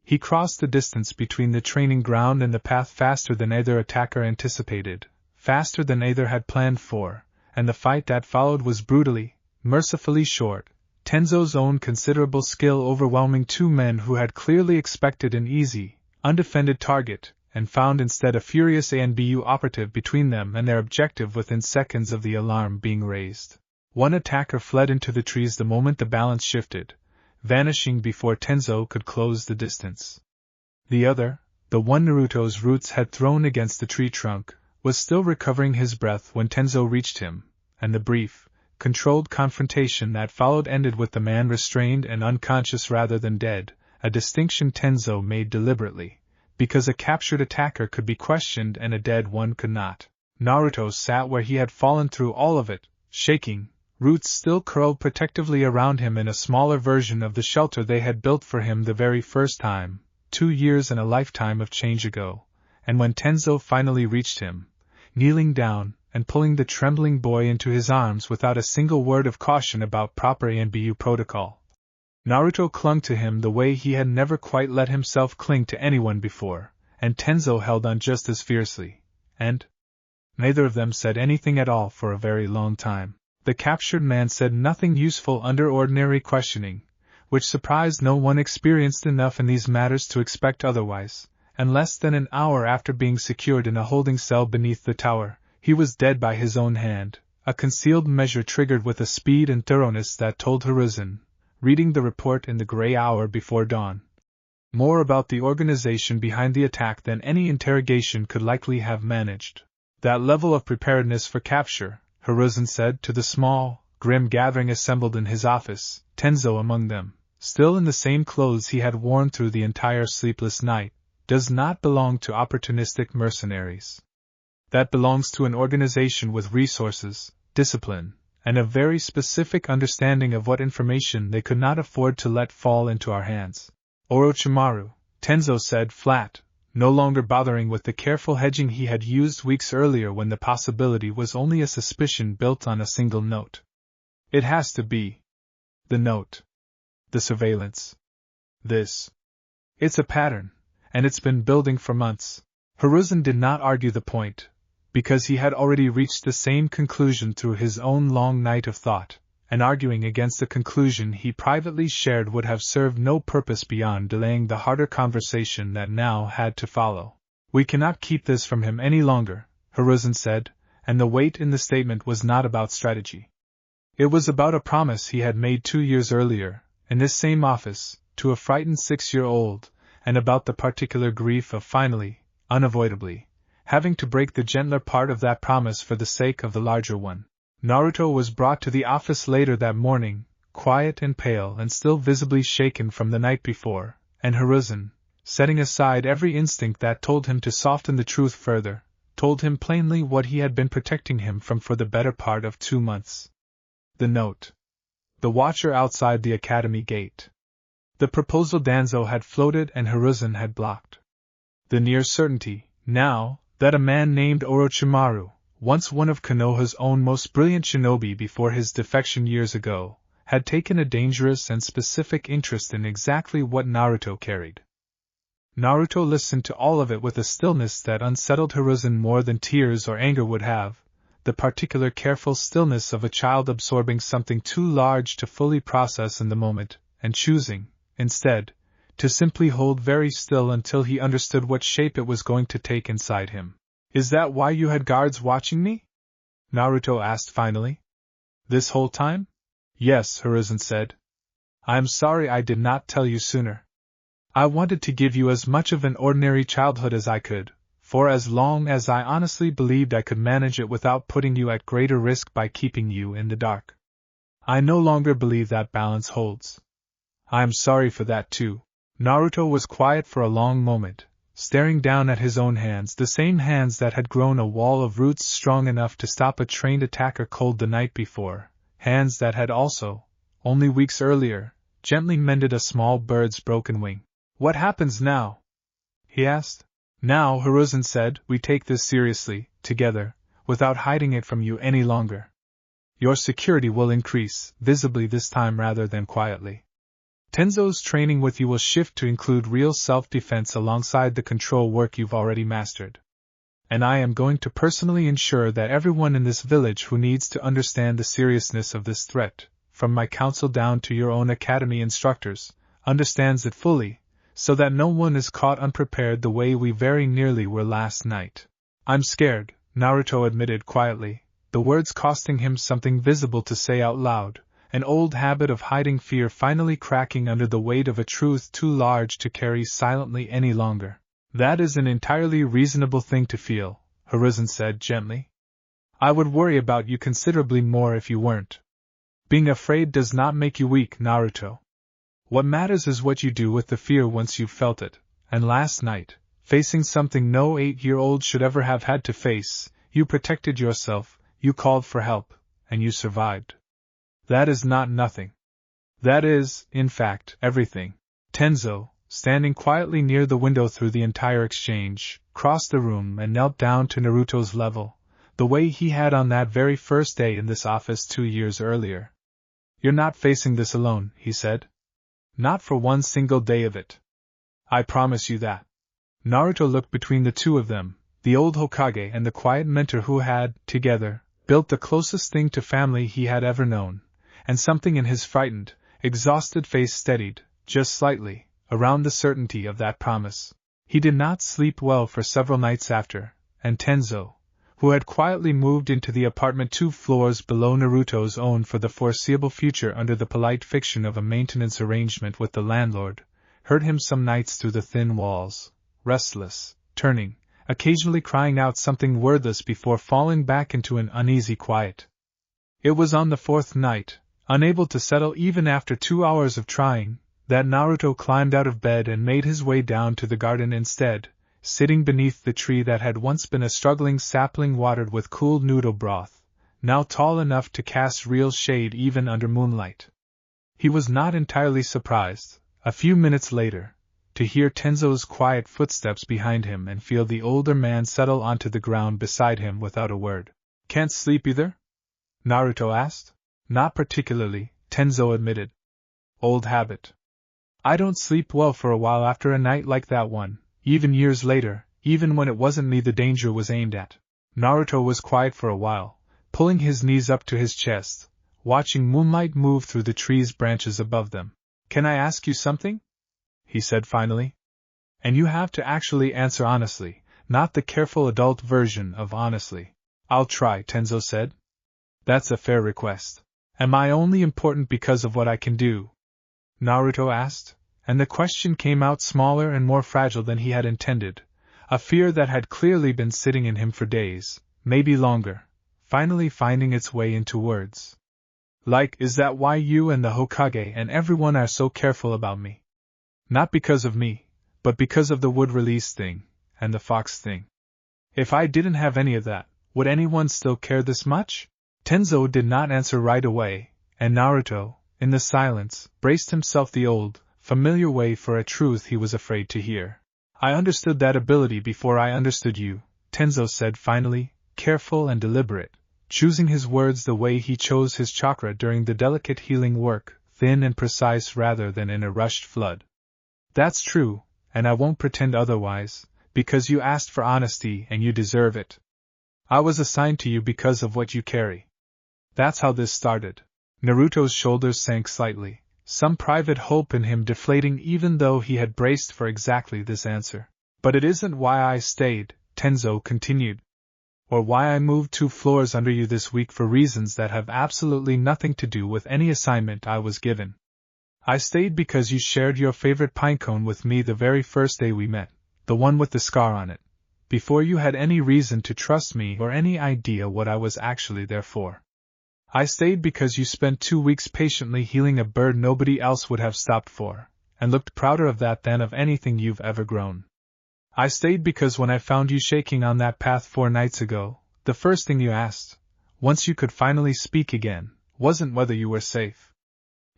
He crossed the distance between the training ground and the path faster than either attacker anticipated, faster than either had planned for, and the fight that followed was brutally, mercifully short, Tenzo's own considerable skill overwhelming 2 men who had clearly expected an easy, undefended target, and found instead a furious ANBU operative between them and their objective within seconds of the alarm being raised. One attacker fled into the trees the moment the balance shifted, vanishing before Tenzo could close the distance. The other, the one Naruto's roots had thrown against the tree trunk, was still recovering his breath when Tenzo reached him, and the brief, controlled confrontation that followed ended with the man restrained and unconscious rather than dead, a distinction Tenzo made deliberately, because a captured attacker could be questioned and a dead one could not. Naruto sat where he had fallen through all of it, shaking, roots still curled protectively around him in a smaller version of the shelter they had built for him the very first time, 2 years and a lifetime of change ago, and when Tenzo finally reached him, kneeling down and pulling the trembling boy into his arms without a single word of caution about proper ANBU protocol, Naruto clung to him the way he had never quite let himself cling to anyone before, and Tenzo held on just as fiercely, and neither of them said anything at all for a very long time. The captured man said nothing useful under ordinary questioning, which surprised no one experienced enough in these matters to expect otherwise, and less than an hour after being secured in a holding cell beneath the tower, he was dead by his own hand, a concealed measure triggered with a speed and thoroughness that told Hiruzen, reading the report in the gray hour before dawn, more about the organization behind the attack than any interrogation could likely have managed. That level of preparedness for capture, Hiruzen said to the small, grim gathering assembled in his office, Tenzo among them, still in the same clothes he had worn through the entire sleepless night, does not belong to opportunistic mercenaries. That belongs to an organization with resources, discipline, and a very specific understanding of what information they could not afford to let fall into our hands. Orochimaru, Tenzo said flat, no longer bothering with the careful hedging he had used weeks earlier when the possibility was only a suspicion built on a single note. It has to be. The note. The surveillance. This. It's a pattern, and it's been building for months. Hiruzen did not argue the point, because he had already reached the same conclusion through his own long night of thought, and arguing against a conclusion he privately shared would have served no purpose beyond delaying the harder conversation that now had to follow. We cannot keep this from him any longer, Hiruzen said, and the weight in the statement was not about strategy. It was about a promise he had made 2 years earlier, in this same office, to a frightened 6-year-old, and about the particular grief of finally, unavoidably, having to break the gentler part of that promise for the sake of the larger one. Naruto was brought to the office later that morning, quiet and pale and still visibly shaken from the night before, and Hiruzen, setting aside every instinct that told him to soften the truth further, told him plainly what he had been protecting him from for the better part of 2 months. The note. The watcher outside the academy gate. The proposal Danzo had floated and Hiruzen had blocked. The near certainty, now, that a man named Orochimaru, once one of Konoha's own most brilliant shinobi before his defection years ago, had taken a dangerous and specific interest in exactly what Naruto carried. Naruto listened to all of it with a stillness that unsettled Hiruzen more than tears or anger would have, the particular careful stillness of a child absorbing something too large to fully process in the moment, and choosing, instead, to simply hold very still until he understood what shape it was going to take inside him. "Is that why you had guards watching me?" Naruto asked finally. "This whole time?" "Yes," Hiruzen said. "I am sorry I did not tell you sooner. I wanted to give you as much of an ordinary childhood as I could, for as long as I honestly believed I could manage it without putting you at greater risk by keeping you in the dark. I no longer believe that balance holds. I am sorry for that too." Naruto was quiet for a long moment, staring down at his own hands, the same hands that had grown a wall of roots strong enough to stop a trained attacker cold the night before, hands that had also, only weeks earlier, gently mended a small bird's broken wing. "What happens now?" he asked. "Now," Hiruzen said, "we take this seriously, together, without hiding it from you any longer. Your security will increase, visibly this time rather than quietly. Tenzo's training with you will shift to include real self-defense alongside the control work you've already mastered. And I am going to personally ensure that everyone in this village who needs to understand the seriousness of this threat, from my council down to your own academy instructors, understands it fully, so that no one is caught unprepared the way we very nearly were last night." "I'm scared," Naruto admitted quietly, the words costing him something visible to say out loud, an old habit of hiding fear finally cracking under the weight of a truth too large to carry silently any longer. "That is an entirely reasonable thing to feel," Hiruzen said gently. "I would worry about you considerably more if you weren't. Being afraid does not make you weak, Naruto. What matters is what you do with the fear once you've felt it, and last night, facing something no 8-year-old should ever have had to face, you protected yourself, you called for help, and you survived. That is not nothing. That is, in fact, everything." Tenzo, standing quietly near the window through the entire exchange, crossed the room and knelt down to Naruto's level, the way he had on that very first day in this office 2 years earlier. "You're not facing this alone," he said. "Not for one single day of it. I promise you that." Naruto looked between the two of them, the old Hokage and the quiet mentor who had, together, built the closest thing to family he had ever known, and something in his frightened, exhausted face steadied, just slightly, around the certainty of that promise. He did not sleep well for several nights after, and Tenzo, who had quietly moved into the apartment 2 floors below Naruto's own for the foreseeable future under the polite fiction of a maintenance arrangement with the landlord, heard him some nights through the thin walls, restless, turning, occasionally crying out something wordless before falling back into an uneasy quiet. It was on the 4th night, unable to settle even after 2 hours of trying, that Naruto climbed out of bed and made his way down to the garden instead, sitting beneath the tree that had once been a struggling sapling watered with cooled noodle broth, now tall enough to cast real shade even under moonlight. He was not entirely surprised, a few minutes later, to hear Tenzo's quiet footsteps behind him and feel the older man settle onto the ground beside him without a word. "Can't sleep either?" Naruto asked. "Not particularly," Tenzo admitted. "Old habit. I don't sleep well for a while after a night like that one, even years later, even when it wasn't me the danger was aimed at." Naruto was quiet for a while, pulling his knees up to his chest, watching moonlight move through the tree's branches above them. "Can I ask you something?" he said finally. "And you have to actually answer honestly, not the careful adult version of honestly." "I'll try," Tenzo said. "That's a fair request. Am I only important because of what I can do?" Naruto asked, and the question came out smaller and more fragile than he had intended, a fear that had clearly been sitting in him for days, maybe longer, finally finding its way into words. "Like, is that why you and the Hokage and everyone are so careful about me? Not because of me, but because of the wood release thing, and the fox thing." If I didn't have any of that, would anyone still care this much? Tenzo did not answer right away, and Naruto, in the silence, braced himself the old, familiar way for a truth he was afraid to hear. I understood that ability before I understood you, Tenzo said finally, careful and deliberate, choosing his words the way he chose his chakra during the delicate healing work, thin and precise rather than in a rushed flood. That's true, and I won't pretend otherwise, because you asked for honesty and you deserve it. I was assigned to you because of what you carry. That's how this started. Naruto's shoulders sank slightly, some private hope in him deflating even though he had braced for exactly this answer. But it isn't why I stayed, Tenzo continued. Or why I moved 2 floors under you this week for reasons that have absolutely nothing to do with any assignment I was given. I stayed because you shared your favorite pinecone with me the very first day we met, the one with the scar on it, before you had any reason to trust me or any idea what I was actually there for. I stayed because you spent 2 weeks patiently healing a bird nobody else would have stopped for, and looked prouder of that than of anything you've ever grown. I stayed because when I found you shaking on that path 4 nights ago, the first thing you asked, once you could finally speak again, wasn't whether you were safe.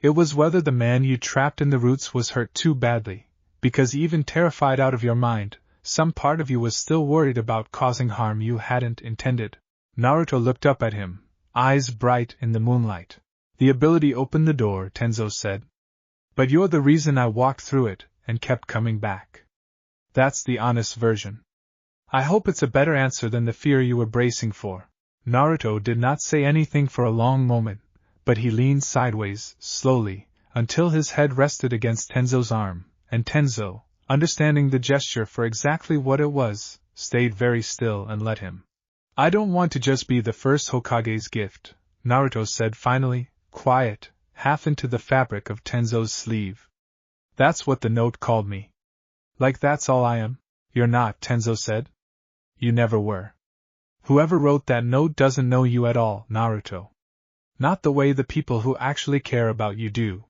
It was whether the man you trapped in the roots was hurt too badly, because even terrified out of your mind, some part of you was still worried about causing harm you hadn't intended. Naruto looked up at him, eyes bright in the moonlight. The ability opened the door, Tenzo said. But you're the reason I walked through it, and kept coming back. That's the honest version. I hope it's a better answer than the fear you were bracing for. Naruto did not say anything for a long moment, but he leaned sideways, slowly, until his head rested against Tenzo's arm, and Tenzo, understanding the gesture for exactly what it was, stayed very still and let him. I don't want to just be the first Hokage's gift, Naruto said finally, quiet, half into the fabric of Tenzo's sleeve. That's what the note called me. Like that's all I am? You're not, Tenzo said. You never were. Whoever wrote that note doesn't know you at all, Naruto. Not the way the people who actually care about you do.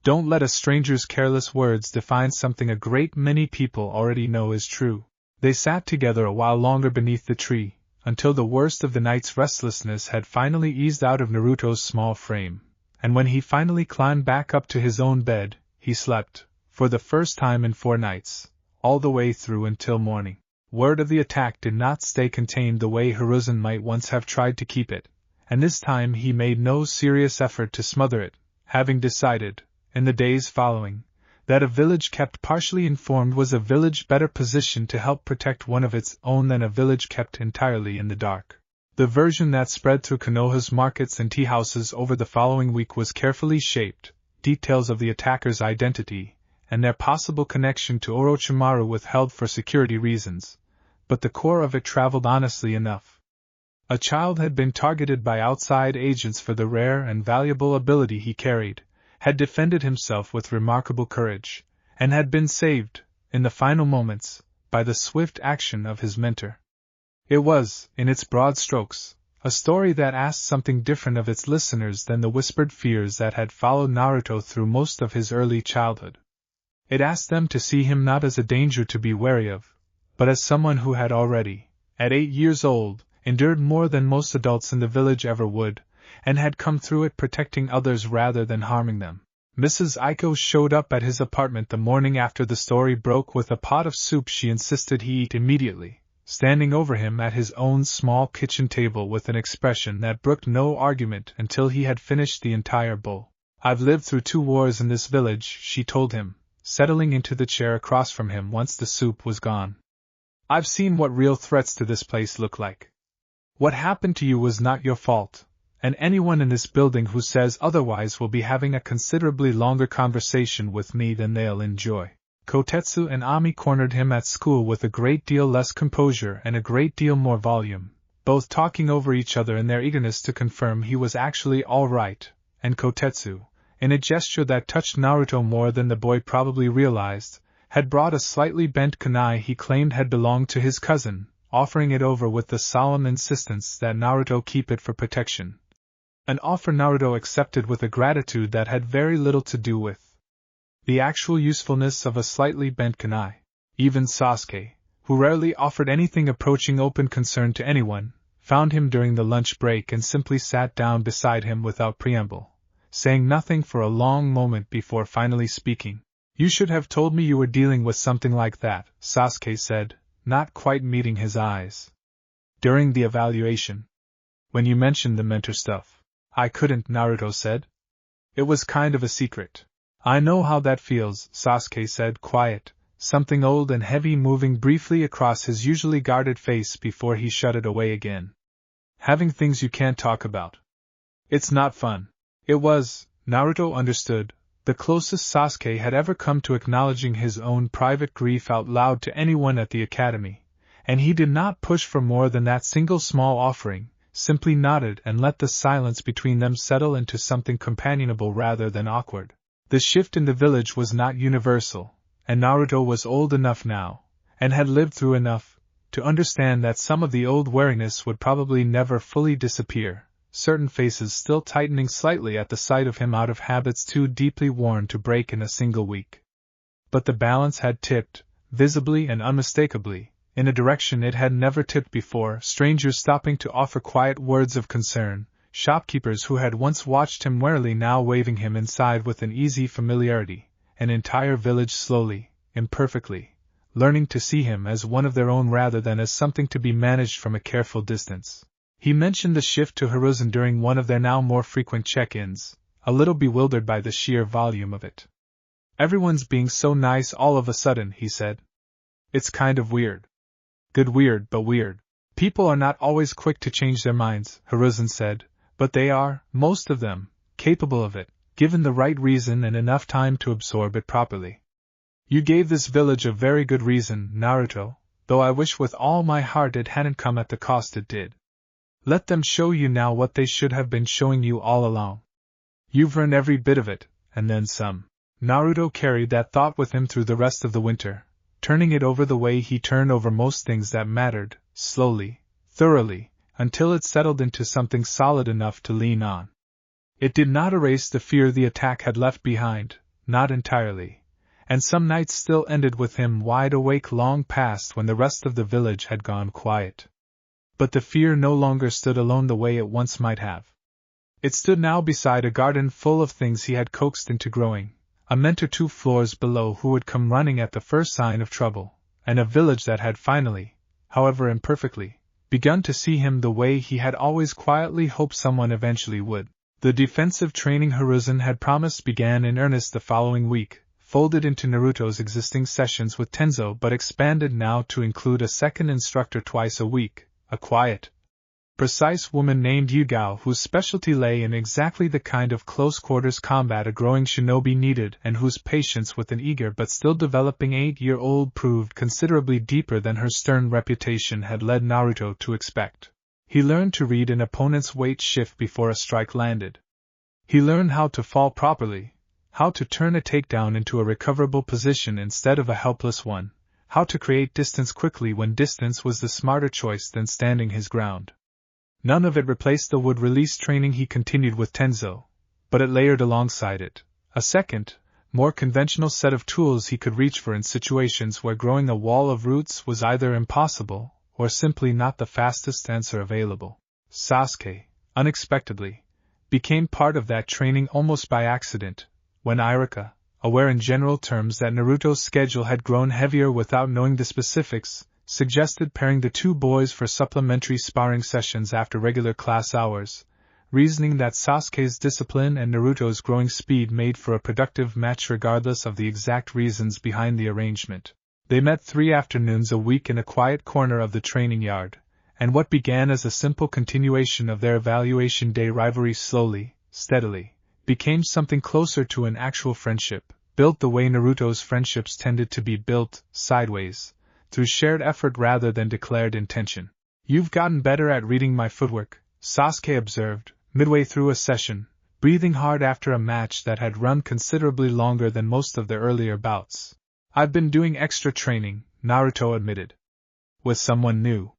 Don't let a stranger's careless words define something a great many people already know is true. They sat together a while longer beneath the tree, until the worst of the night's restlessness had finally eased out of Naruto's small frame, and when he finally climbed back up to his own bed, he slept, for the first time in 4 nights, all the way through until morning. Word of the attack did not stay contained the way Hiruzen might once have tried to keep it, and this time he made no serious effort to smother it, having decided, in the days following, that a village kept partially informed was a village better positioned to help protect one of its own than a village kept entirely in the dark. The version that spread through Konoha's markets and tea houses over the following week was carefully shaped, details of the attacker's identity, and their possible connection to Orochimaru withheld for security reasons, but the core of it traveled honestly enough. A child had been targeted by outside agents for the rare and valuable ability he carried, had defended himself with remarkable courage, and had been saved, in the final moments, by the swift action of his mentor. It was, in its broad strokes, a story that asked something different of its listeners than the whispered fears that had followed Naruto through most of his early childhood. It asked them to see him not as a danger to be wary of, but as someone who had already, at 8 years old, endured more than most adults in the village ever would, and had come through it protecting others rather than harming them. Mrs. Aiko showed up at his apartment the morning after the story broke with a pot of soup she insisted he eat immediately, standing over him at his own small kitchen table with an expression that brooked no argument until he had finished the entire bowl. I've lived through 2 wars in this village, she told him, settling into the chair across from him once the soup was gone. I've seen what real threats to this place look like. What happened to you was not your fault, and anyone in this building who says otherwise will be having a considerably longer conversation with me than they'll enjoy. Kotetsu and Ami cornered him at school with a great deal less composure and a great deal more volume, both talking over each other in their eagerness to confirm he was actually all right, and Kotetsu, in a gesture that touched Naruto more than the boy probably realized, had brought a slightly bent kunai he claimed had belonged to his cousin, offering it over with the solemn insistence that Naruto keep it for protection. An offer Naruto accepted with a gratitude that had very little to do with the actual usefulness of a slightly bent kunai. Even Sasuke, who rarely offered anything approaching open concern to anyone, found him during the lunch break and simply sat down beside him without preamble, saying nothing for a long moment before finally speaking. "You should have told me you were dealing with something like that," Sasuke said, not quite meeting his eyes. "During the evaluation. When you mentioned the mentor stuff. I couldn't," Naruto said. "It was kind of a secret." "I know how that feels," Sasuke said, quiet, something old and heavy moving briefly across his usually guarded face before he shut it away again. "Having things you can't talk about. It's not fun." It was, Naruto understood, the closest Sasuke had ever come to acknowledging his own private grief out loud to anyone at the academy, and he did not push for more than that single small offering, simply nodded and let the silence between them settle into something companionable rather than awkward. The shift in the village was not universal, and Naruto was old enough now, and had lived through enough, to understand that some of the old wariness would probably never fully disappear, certain faces still tightening slightly at the sight of him out of habits too deeply worn to break in a single week. But the balance had tipped, visibly and unmistakably, in a direction it had never tipped before, strangers stopping to offer quiet words of concern, shopkeepers who had once watched him warily now waving him inside with an easy familiarity, an entire village slowly, imperfectly, learning to see him as one of their own rather than as something to be managed from a careful distance. He mentioned the shift to Hiruzen during one of their now more frequent check-ins, a little bewildered by the sheer volume of it. "Everyone's being so nice all of a sudden," he said. "It's kind of weird." "Good weird, but weird. People are not always quick to change their minds," Hiruzen said, "but they are, most of them, capable of it, given the right reason and enough time to absorb it properly." "You gave this village a very good reason, Naruto, though I wish with all my heart it hadn't come at the cost it did. Let them show you now what they should have been showing you all along. You've earned every bit of it, and then some." Naruto carried that thought with him through the rest of the winter, turning it over the way he turned over most things that mattered, slowly, thoroughly, until it settled into something solid enough to lean on. It did not erase the fear the attack had left behind, not entirely, and some nights still ended with him wide awake long past when the rest of the village had gone quiet. But the fear no longer stood alone the way it once might have. It stood now beside a garden full of things he had coaxed into growing, a mentor 2 floors below who would come running at the first sign of trouble, and a village that had finally, however imperfectly, begun to see him the way he had always quietly hoped someone eventually would. The defensive training Hiruzen had promised began in earnest the following week, folded into Naruto's existing sessions with Tenzo but expanded now to include a second instructor twice a week. A quiet, precise woman named Yugao whose specialty lay in exactly the kind of close-quarters combat a growing shinobi needed and whose patience with an eager but still developing 8-year-old proved considerably deeper than her stern reputation had led Naruto to expect. He learned to read an opponent's weight shift before a strike landed. He learned how to fall properly, how to turn a takedown into a recoverable position instead of a helpless one, how to create distance quickly when distance was the smarter choice than standing his ground. None of it replaced the wood-release training he continued with Tenzo, but it layered alongside it a second, more conventional set of tools he could reach for in situations where growing a wall of roots was either impossible or simply not the fastest answer available. Sasuke, unexpectedly, became part of that training almost by accident, when Irika, aware in general terms that Naruto's schedule had grown heavier without knowing the specifics, suggested pairing the two boys for supplementary sparring sessions after regular class hours, reasoning that Sasuke's discipline and Naruto's growing speed made for a productive match regardless of the exact reasons behind the arrangement. They met 3 afternoons a week in a quiet corner of the training yard, and what began as a simple continuation of their evaluation day rivalry slowly, steadily, became something closer to an actual friendship, built the way Naruto's friendships tended to be built, sideways, through shared effort rather than declared intention. "You've gotten better at reading my footwork," Sasuke observed, midway through a session, breathing hard after a match that had run considerably longer than most of their earlier bouts. "I've been doing extra training," Naruto admitted. "With someone new?"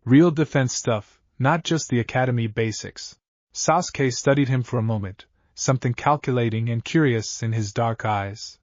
"Real defense stuff, not just the academy basics." Sasuke studied him for a moment, something calculating and curious in his dark eyes.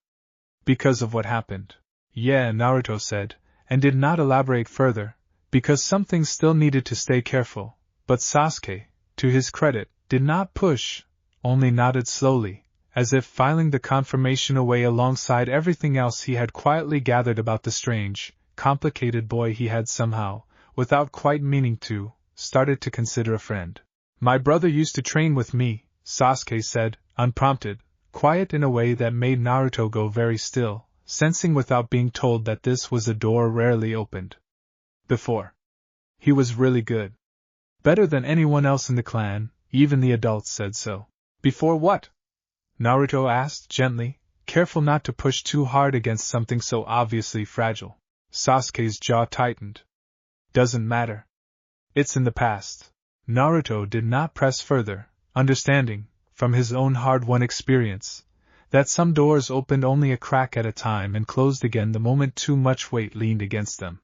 "Because of what happened?" "Yeah," Naruto said, and did not elaborate further, because some things still needed to stay careful, but Sasuke, to his credit, did not push, only nodded slowly, as if filing the confirmation away alongside everything else he had quietly gathered about the strange, complicated boy he had somehow, without quite meaning to, started to consider a friend. My brother used to train with me, Sasuke said, unprompted, quiet in a way that made Naruto go very still, sensing without being told that this was a door rarely opened. Before. He was really good. Better than anyone else in the clan, even the adults said so. Before what? Naruto asked gently, careful not to push too hard against something so obviously fragile. Sasuke's jaw tightened. Doesn't matter. It's in the past. Naruto did not press further, understanding, from his own hard-won experience, that some doors opened only a crack at a time and closed again the moment too much weight leaned against them.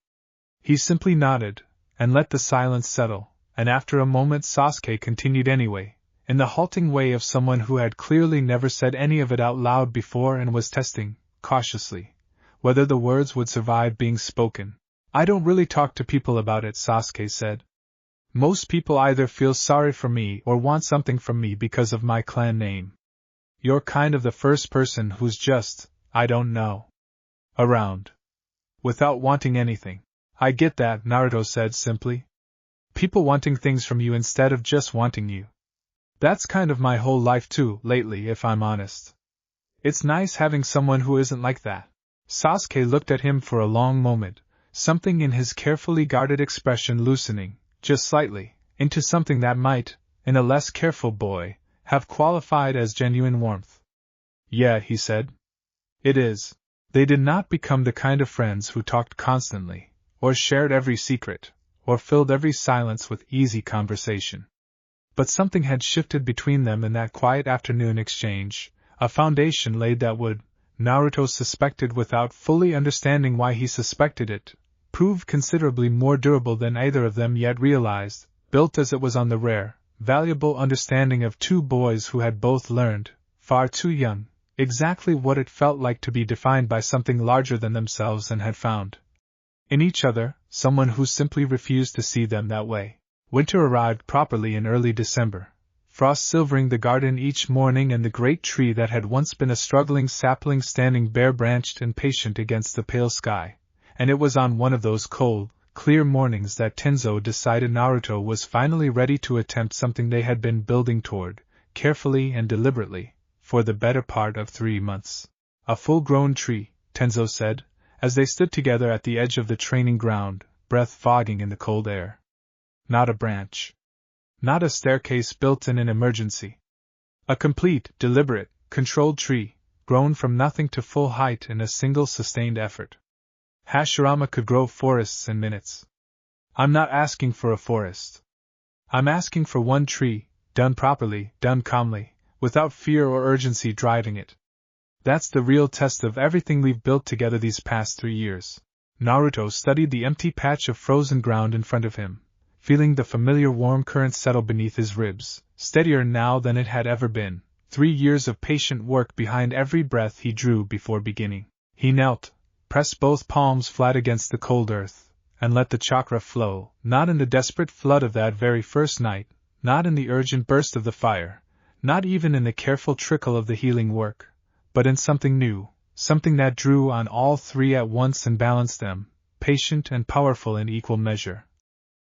He simply nodded, and let the silence settle, and after a moment Sasuke continued anyway, in the halting way of someone who had clearly never said any of it out loud before and was testing, cautiously, whether the words would survive being spoken. I don't really talk to people about it, Sasuke said. Most people either feel sorry for me or want something from me because of my clan name. You're kind of the first person who's just, I don't know, around, without wanting anything. I get that, Naruto said simply. People wanting things from you instead of just wanting you. That's kind of my whole life too, lately, if I'm honest. It's nice having someone who isn't like that. Sasuke looked at him for a long moment, something in his carefully guarded expression loosening, just slightly, into something that might, in a less careful boy, have qualified as genuine warmth. Yeah, he said. It is. They did not become the kind of friends who talked constantly, or shared every secret, or filled every silence with easy conversation. But something had shifted between them in that quiet afternoon exchange, a foundation laid that would, Naruto suspected without fully understanding why he suspected it, prove considerably more durable than either of them yet realized, built as it was on the rare, valuable understanding of two boys who had both learned, far too young, exactly what it felt like to be defined by something larger than themselves and had found in each other someone who simply refused to see them that way. Winter arrived properly in early December, frost silvering the garden each morning and the great tree that had once been a struggling sapling standing bare-branched and patient against the pale sky, and it was on one of those cold, clear mornings that Tenzo decided Naruto was finally ready to attempt something they had been building toward, carefully and deliberately, for the better part of 3 months. A full-grown tree, Tenzo said, as they stood together at the edge of the training ground, breath fogging in the cold air. Not a branch. Not a staircase built in an emergency. A complete, deliberate, controlled tree, grown from nothing to full height in a single sustained effort. Hashirama could grow forests in minutes. I'm not asking for a forest. I'm asking for one tree, done properly, done calmly, without fear or urgency driving it. That's the real test of everything we've built together these past 3 years. Naruto studied the empty patch of frozen ground in front of him, feeling the familiar warm current settle beneath his ribs, steadier now than it had ever been. 3 years of patient work behind every breath he drew before beginning. He knelt, pressed both palms flat against the cold earth, and let the chakra flow, not in the desperate flood of that very first night, not in the urgent burst of the fire, not even in the careful trickle of the healing work, but in something new, something that drew on all three at once and balanced them, patient and powerful in equal measure.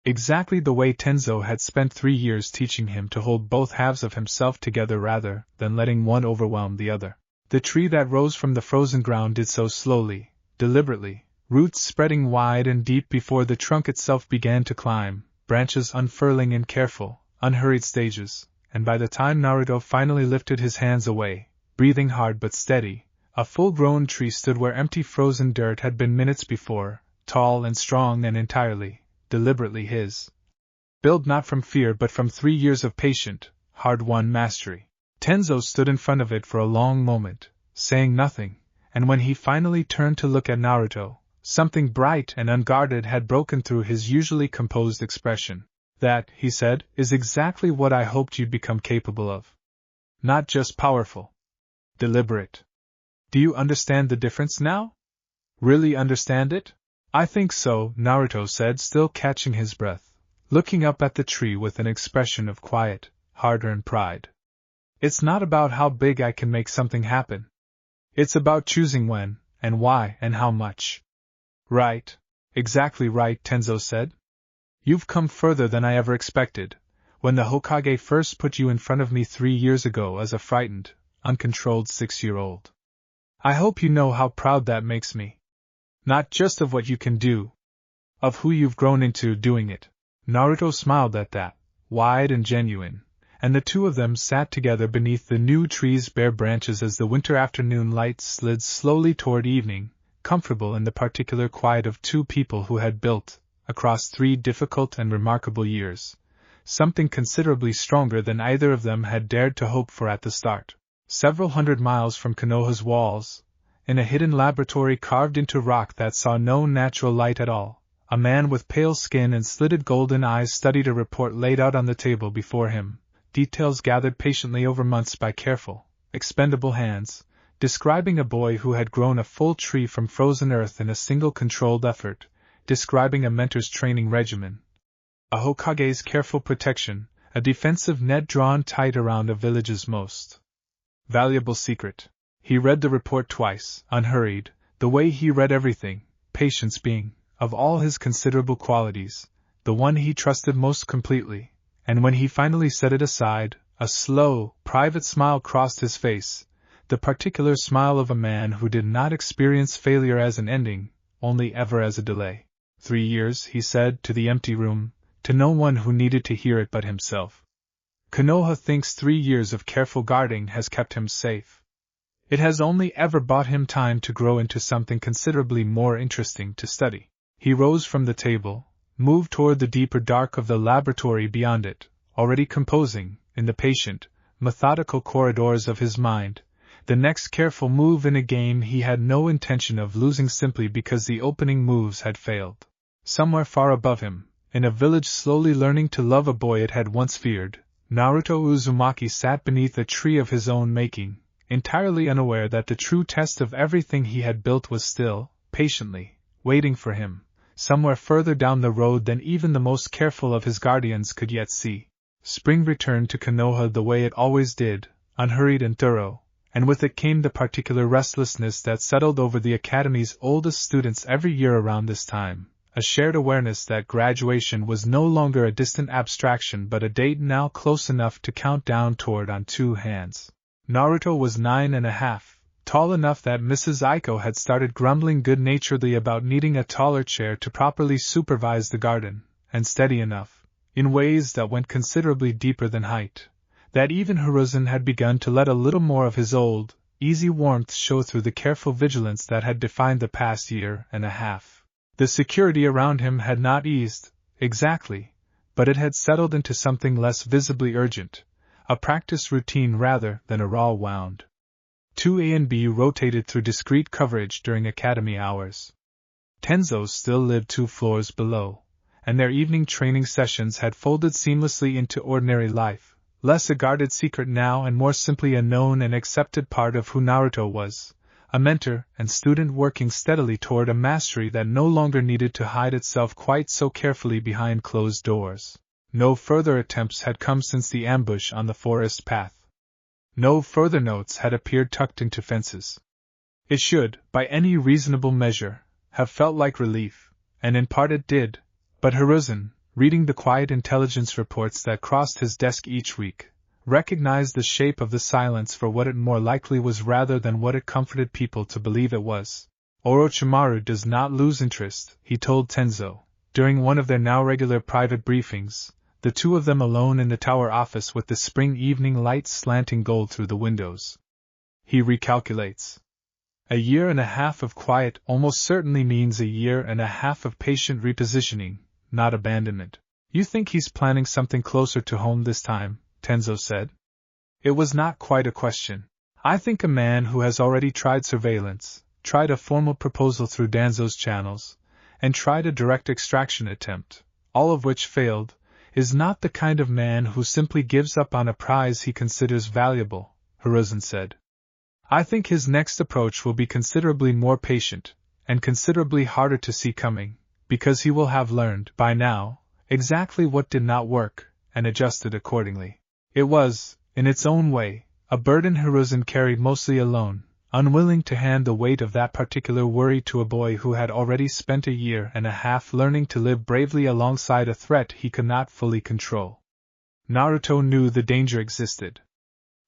Exactly the way Tenzo had spent 3 years teaching him to hold both halves of himself together rather than letting one overwhelm the other. The tree that rose from the frozen ground did so slowly, deliberately, roots spreading wide and deep before the trunk itself began to climb, branches unfurling in careful, unhurried stages, and by the time Naruto finally lifted his hands away, breathing hard but steady, a full-grown tree stood where empty frozen dirt had been minutes before, tall and strong and entirely, deliberately his. Built not from fear but from 3 years of patient, hard-won mastery. Tenzo stood in front of it for a long moment, saying nothing, and when he finally turned to look at Naruto, something bright and unguarded had broken through his usually composed expression. That, he said, is exactly what I hoped you'd become capable of. Not just powerful. Deliberate. Do you understand the difference now? Really understand it? I think so, Naruto said, still catching his breath, looking up at the tree with an expression of quiet, hard-earned pride. It's not about how big I can make something happen. It's about choosing when, and why, and how much. Right. Exactly right, Tenzo said. You've come further than I ever expected. When the Hokage first put you in front of me 3 years ago as a frightened, uncontrolled 6-year-old. I hope you know how proud that makes me. Not just of what you can do, of who you've grown into doing it. Naruto smiled at that, wide and genuine, and the two of them sat together beneath the new tree's bare branches as the winter afternoon light slid slowly toward evening, comfortable in the particular quiet of two people who had built, across 3 difficult and remarkable years, something considerably stronger than either of them had dared to hope for at the start. Several hundred miles from Konoha's walls, in a hidden laboratory carved into rock that saw no natural light at all, a man with pale skin and slitted golden eyes studied a report laid out on the table before him, details gathered patiently over months by careful, expendable hands, describing a boy who had grown a full tree from frozen earth in a single controlled effort, describing a mentor's training regimen, a Hokage's careful protection, a defensive net drawn tight around a village's most valuable secret. He read the report twice, unhurried, the way he read everything, patience being, of all his considerable qualities, the one he trusted most completely, and when he finally set it aside, a slow, private smile crossed his face, the particular smile of a man who did not experience failure as an ending, only ever as a delay. 3 years, he said, to the empty room, to no one who needed to hear it but himself. Konoha thinks 3 years of careful guarding has kept him safe. It has only ever bought him time to grow into something considerably more interesting to study. He rose from the table, moved toward the deeper dark of the laboratory beyond it, already composing, in the patient, methodical corridors of his mind, the next careful move in a game he had no intention of losing simply because the opening moves had failed. Somewhere far above him, in a village slowly learning to love a boy it had once feared, Naruto Uzumaki sat beneath a tree of his own making, entirely unaware that the true test of everything he had built was still, patiently, waiting for him, somewhere further down the road than even the most careful of his guardians could yet see. Spring returned to Konoha the way it always did, unhurried and thorough, and with it came the particular restlessness that settled over the academy's oldest students every year around this time, a shared awareness that graduation was no longer a distant abstraction but a date now close enough to count down toward on 2 hands. Naruto was 9.5, tall enough that Mrs. Aiko had started grumbling good-naturedly about needing a taller chair to properly supervise the garden, and steady enough, in ways that went considerably deeper than height, that even Hiruzen had begun to let a little more of his old, easy warmth show through the careful vigilance that had defined the past 1.5 years. The security around him had not eased, exactly, but it had settled into something less visibly urgent, a practice routine rather than a raw wound. 2A and B rotated through discreet coverage during academy hours. Tenzo still lived 2 floors below, and their evening training sessions had folded seamlessly into ordinary life, less a guarded secret now and more simply a known and accepted part of who Naruto was, a mentor and student working steadily toward a mastery that no longer needed to hide itself quite so carefully behind closed doors. No further attempts had come since the ambush on the forest path. No further notes had appeared tucked into fences. It should, by any reasonable measure, have felt like relief, and in part it did, but Hiruzen, reading the quiet intelligence reports that crossed his desk each week, recognized the shape of the silence for what it more likely was rather than what it comforted people to believe it was. Orochimaru does not lose interest, he told Tenzo, during one of their now regular private briefings, the two of them alone in the tower office with the spring evening light slanting gold through the windows. He recalculates. 1.5 years of quiet almost certainly means 1.5 years of patient repositioning, not abandonment. You think he's planning something closer to home this time, Tenzo said. It was not quite a question. I think a man who has already tried surveillance, tried a formal proposal through Danzo's channels, and tried a direct extraction attempt, all of which failed, is not the kind of man who simply gives up on a prize he considers valuable, Hiruzen said. I think his next approach will be considerably more patient, and considerably harder to see coming, because he will have learned, by now, exactly what did not work, and adjusted accordingly. It was, in its own way, a burden Hiruzen carried mostly alone, unwilling to hand the weight of that particular worry to a boy who had already spent a year and a half learning to live bravely alongside a threat he could not fully control. Naruto knew the danger existed.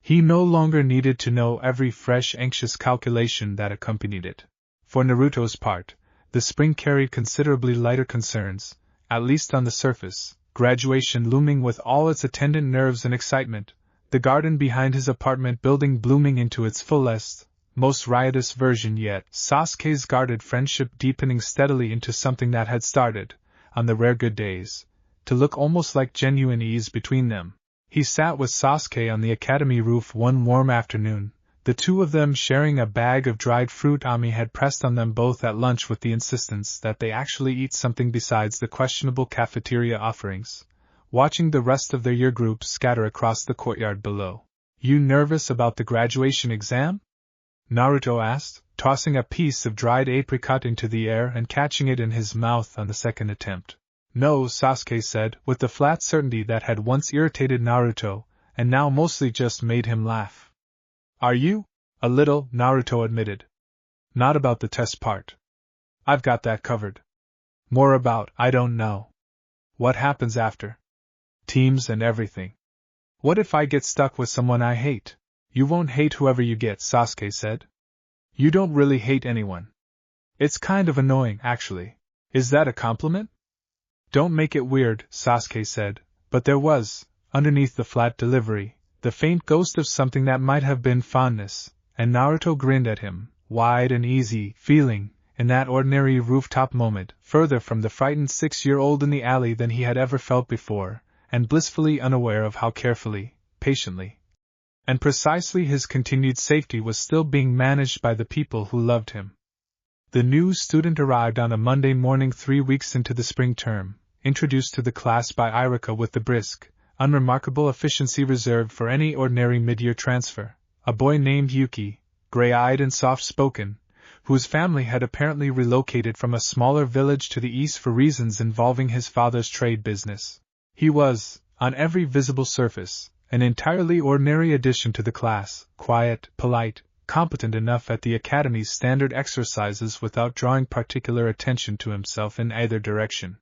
He no longer needed to know every fresh anxious calculation that accompanied it. For Naruto's part, the spring carried considerably lighter concerns, at least on the surface, graduation looming with all its attendant nerves and excitement, the garden behind his apartment building blooming into its fullest, most riotous version yet, Sasuke's guarded friendship deepening steadily into something that had started, on the rare good days, to look almost like genuine ease between them. He sat with Sasuke on the academy roof one warm afternoon, the two of them sharing a bag of dried fruit Ami had pressed on them both at lunch with the insistence that they actually eat something besides the questionable cafeteria offerings, watching the rest of their year group scatter across the courtyard below. "You nervous about the graduation exam?" Naruto asked, tossing a piece of dried apricot into the air and catching it in his mouth on the second attempt. "No," Sasuke said, with the flat certainty that had once irritated Naruto, and now mostly just made him laugh. "Are you?" "A little," Naruto admitted. "Not about the test part. I've got that covered. More about, I don't know. What happens after? Teams and everything. What if I get stuck with someone I hate?" "You won't hate whoever you get," Sasuke said. "You don't really hate anyone. It's kind of annoying, actually." "Is that a compliment?" "Don't make it weird," Sasuke said, but there was, underneath the flat delivery, the faint ghost of something that might have been fondness, and Naruto grinned at him, wide and easy, feeling, in that ordinary rooftop moment, further from the frightened 6-year-old in the alley than he had ever felt before, and blissfully unaware of how carefully, patiently, and precisely his continued safety was still being managed by the people who loved him. The new student arrived on a Monday morning 3 weeks into the spring term, introduced to the class by Irika with the brisk, unremarkable efficiency reserved for any ordinary mid-year transfer, a boy named Yuki, gray-eyed and soft-spoken, whose family had apparently relocated from a smaller village to the east for reasons involving his father's trade business. He was, on every visible surface, an entirely ordinary addition to the class, quiet, polite, competent enough at the academy's standard exercises without drawing particular attention to himself in either direction.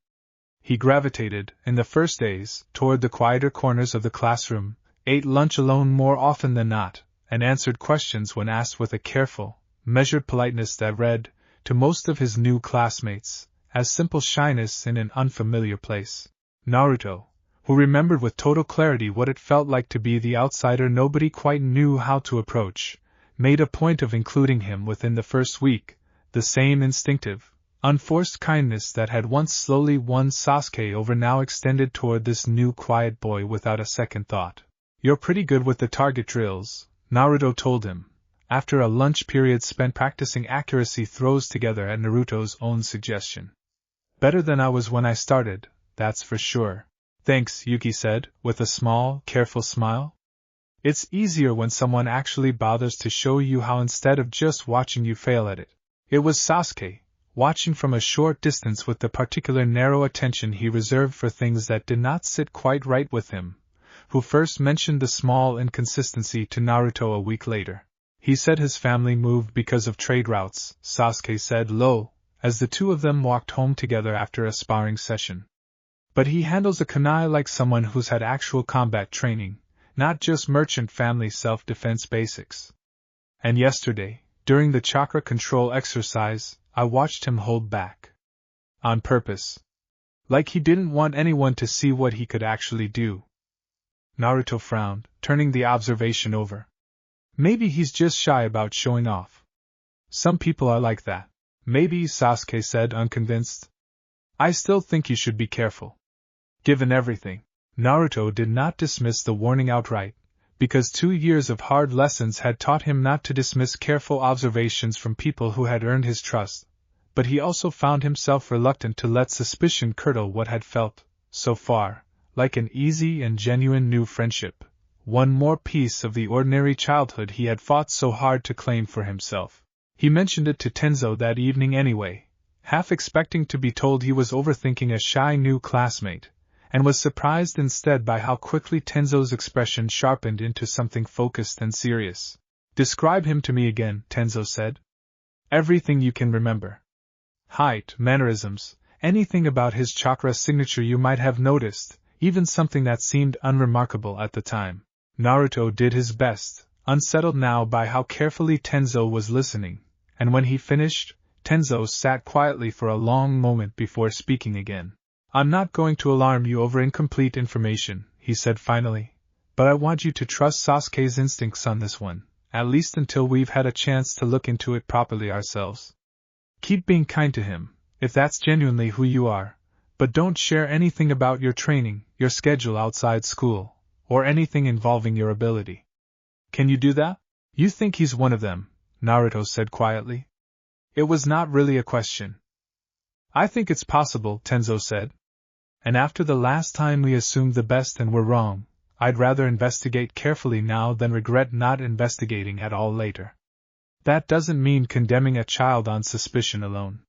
He gravitated, in the first days, toward the quieter corners of the classroom, ate lunch alone more often than not, and answered questions when asked with a careful, measured politeness that read, to most of his new classmates, as simple shyness in an unfamiliar place. Naruto, who remembered with total clarity what it felt like to be the outsider nobody quite knew how to approach, made a point of including him within the first week, the same instinctive, unforced kindness that had once slowly won Sasuke over now extended toward this new quiet boy without a second thought. "You're pretty good with the target drills," Naruto told him, after a lunch period spent practicing accuracy throws together at Naruto's own suggestion. "Better than I was when I started, that's for sure." "Thanks," Yuki said, with a small, careful smile. "It's easier when someone actually bothers to show you how instead of just watching you fail at it." It was Sasuke, watching from a short distance with the particular narrow attention he reserved for things that did not sit quite right with him, who first mentioned the small inconsistency to Naruto a week later. "He said his family moved because of trade routes," Sasuke said low, as the two of them walked home together after a sparring session. "But he handles a kunai like someone who's had actual combat training, not just merchant family self-defense basics. And yesterday, during the chakra control exercise, I watched him hold back. On purpose. Like he didn't want anyone to see what he could actually do." Naruto frowned, turning the observation over. "Maybe he's just shy about showing off. Some people are like that." "Maybe," Sasuke said, unconvinced. "I still think you should be careful. Given everything." Naruto did not dismiss the warning outright, because 2 years of hard lessons had taught him not to dismiss careful observations from people who had earned his trust, but he also found himself reluctant to let suspicion curdle what had felt, so far, like an easy and genuine new friendship, one more piece of the ordinary childhood he had fought so hard to claim for himself. He mentioned it to Tenzo that evening anyway, half expecting to be told he was overthinking a shy new classmate, and was surprised instead by how quickly Tenzo's expression sharpened into something focused and serious. "Describe him to me again," Tenzo said. "Everything you can remember. Height, mannerisms, anything about his chakra signature you might have noticed, even something that seemed unremarkable at the time." Naruto did his best, unsettled now by how carefully Tenzo was listening, and when he finished, Tenzo sat quietly for a long moment before speaking again. "I'm not going to alarm you over incomplete information," he said finally, "but I want you to trust Sasuke's instincts on this one, at least until we've had a chance to look into it properly ourselves. Keep being kind to him, if that's genuinely who you are, but don't share anything about your training, your schedule outside school, or anything involving your ability. Can you do that?" "You think he's one of them," Naruto said quietly. It was not really a question. "I think it's possible," Tenzo said. "And after the last time we assumed the best and were wrong, I'd rather investigate carefully now than regret not investigating at all later. That doesn't mean condemning a child on suspicion alone.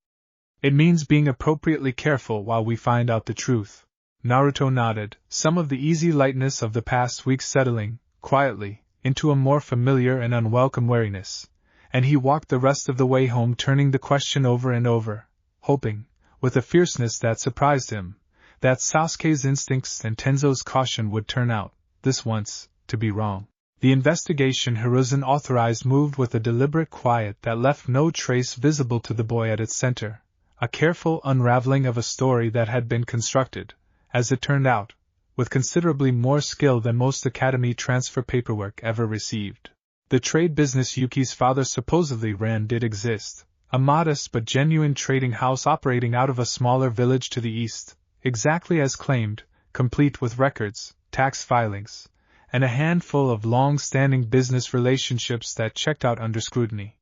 It means being appropriately careful while we find out the truth." Naruto nodded, some of the easy lightness of the past week settling, quietly, into a more familiar and unwelcome wariness, and he walked the rest of the way home turning the question over and over, hoping, with a fierceness that surprised him, that Sasuke's instincts and Tenzo's caution would turn out, this once, to be wrong. The investigation Hiruzen authorized moved with a deliberate quiet that left no trace visible to the boy at its center, a careful unraveling of a story that had been constructed, as it turned out, with considerably more skill than most academy transfer paperwork ever received. The trade business Yuki's father supposedly ran did exist, a modest but genuine trading house operating out of a smaller village to the east, exactly as claimed, complete with records, tax filings, and a handful of long-standing business relationships that checked out under scrutiny.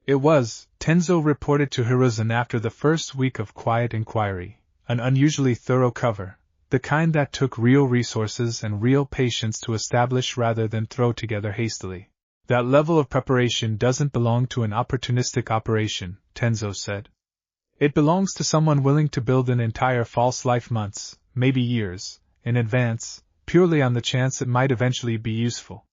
It was, Tenzo reported to Hiruzen after the first week of quiet inquiry, an unusually thorough cover, the kind that took real resources and real patience to establish rather than throw together hastily. "That level of preparation doesn't belong to an opportunistic operation," Tenzo said. "It belongs to someone willing to build an entire false life months, maybe years, in advance, purely on the chance it might eventually be useful.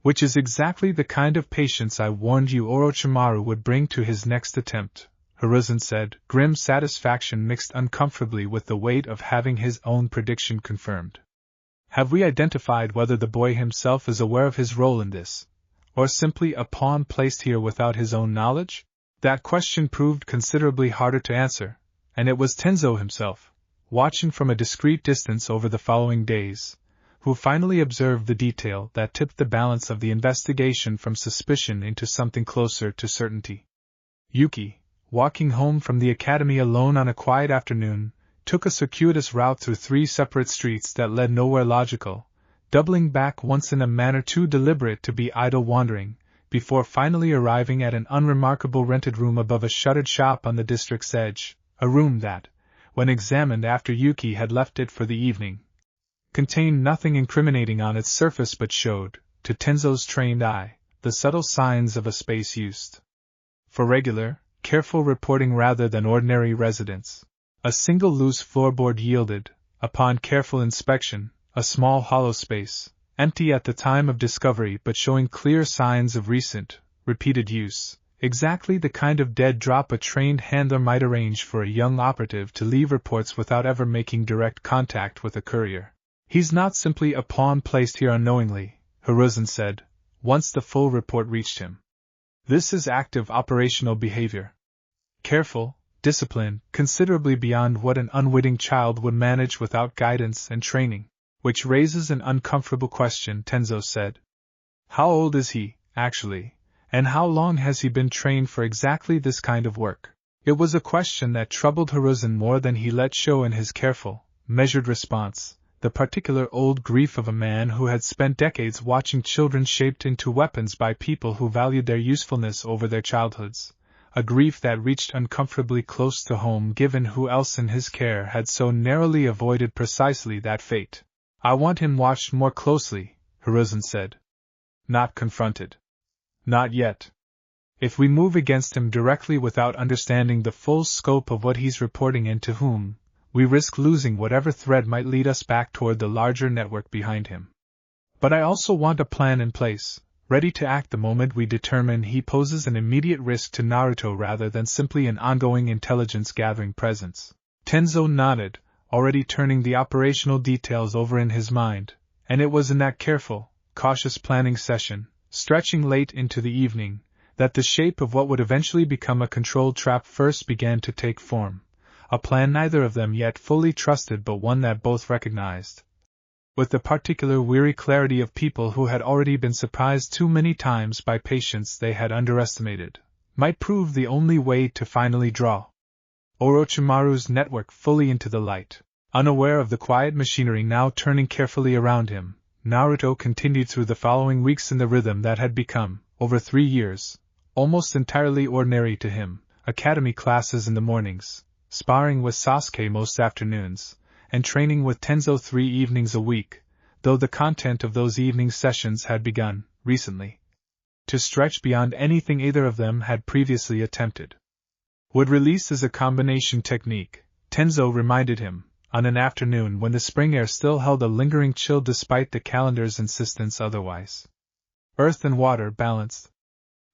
Which is exactly the kind of patience I warned you Orochimaru would bring to his next attempt," Hiruzen said, grim satisfaction mixed uncomfortably with the weight of having his own prediction confirmed. "Have we identified whether the boy himself is aware of his role in this, or simply a pawn placed here without his own knowledge?" That question proved considerably harder to answer, and it was Tenzo himself, watching from a discreet distance over the following days, who finally observed the detail that tipped the balance of the investigation from suspicion into something closer to certainty. Yuki, walking home from the academy alone on a quiet afternoon, took a circuitous route through 3 separate streets that led nowhere logical, doubling back once in a manner too deliberate to be idle wandering, before finally arriving at an unremarkable rented room above a shuttered shop on the district's edge, a room that, when examined after Yuki had left it for the evening, contained nothing incriminating on its surface but showed, to Tenzo's trained eye, the subtle signs of a space used for regular, careful reporting rather than ordinary residence. A single loose floorboard yielded, upon careful inspection, a small hollow space, empty at the time of discovery but showing clear signs of recent, repeated use, exactly the kind of dead drop a trained handler might arrange for a young operative to leave reports without ever making direct contact with a courier. "He's not simply a pawn placed here unknowingly," Hiruzen said, once the full report reached him. "This is active operational behavior. Careful, discipline, considerably beyond what an unwitting child would manage without guidance and training. Which raises an uncomfortable question," Tenzo said. "How old is he, actually, and how long has he been trained for exactly this kind of work?" It was a question that troubled Hiruzen more than he let show in his careful, measured response, the particular old grief of a man who had spent decades watching children shaped into weapons by people who valued their usefulness over their childhoods, a grief that reached uncomfortably close to home given who else in his care had so narrowly avoided precisely that fate. "I want him watched more closely," Hiruzen said. "Not confronted." "Not yet." If we move against him directly without understanding the full scope of what he's reporting and to whom, we risk losing whatever thread might lead us back toward the larger network behind him. But I also want a plan in place, ready to act the moment we determine he poses an immediate risk to Naruto rather than simply an ongoing intelligence-gathering presence. Tenzo nodded, already turning the operational details over in his mind, and it was in that careful, cautious planning session, stretching late into the evening, that the shape of what would eventually become a controlled trap first began to take form, a plan neither of them yet fully trusted but one that both recognized, with the particular weary clarity of people who had already been surprised too many times by patience they had underestimated, might prove the only way to finally draw Orochimaru's network fully into the light. Unaware of the quiet machinery now turning carefully around him, Naruto continued through the following weeks in the rhythm that had become, over 3 years, almost entirely ordinary to him: academy classes in the mornings, sparring with Sasuke most afternoons, and training with Tenzo 3 evenings a week, though the content of those evening sessions had begun, recently, to stretch beyond anything either of them had previously attempted. Would release as a combination technique, Tenzo reminded him, on an afternoon when the spring air still held a lingering chill despite the calendar's insistence otherwise. Earth and water balanced.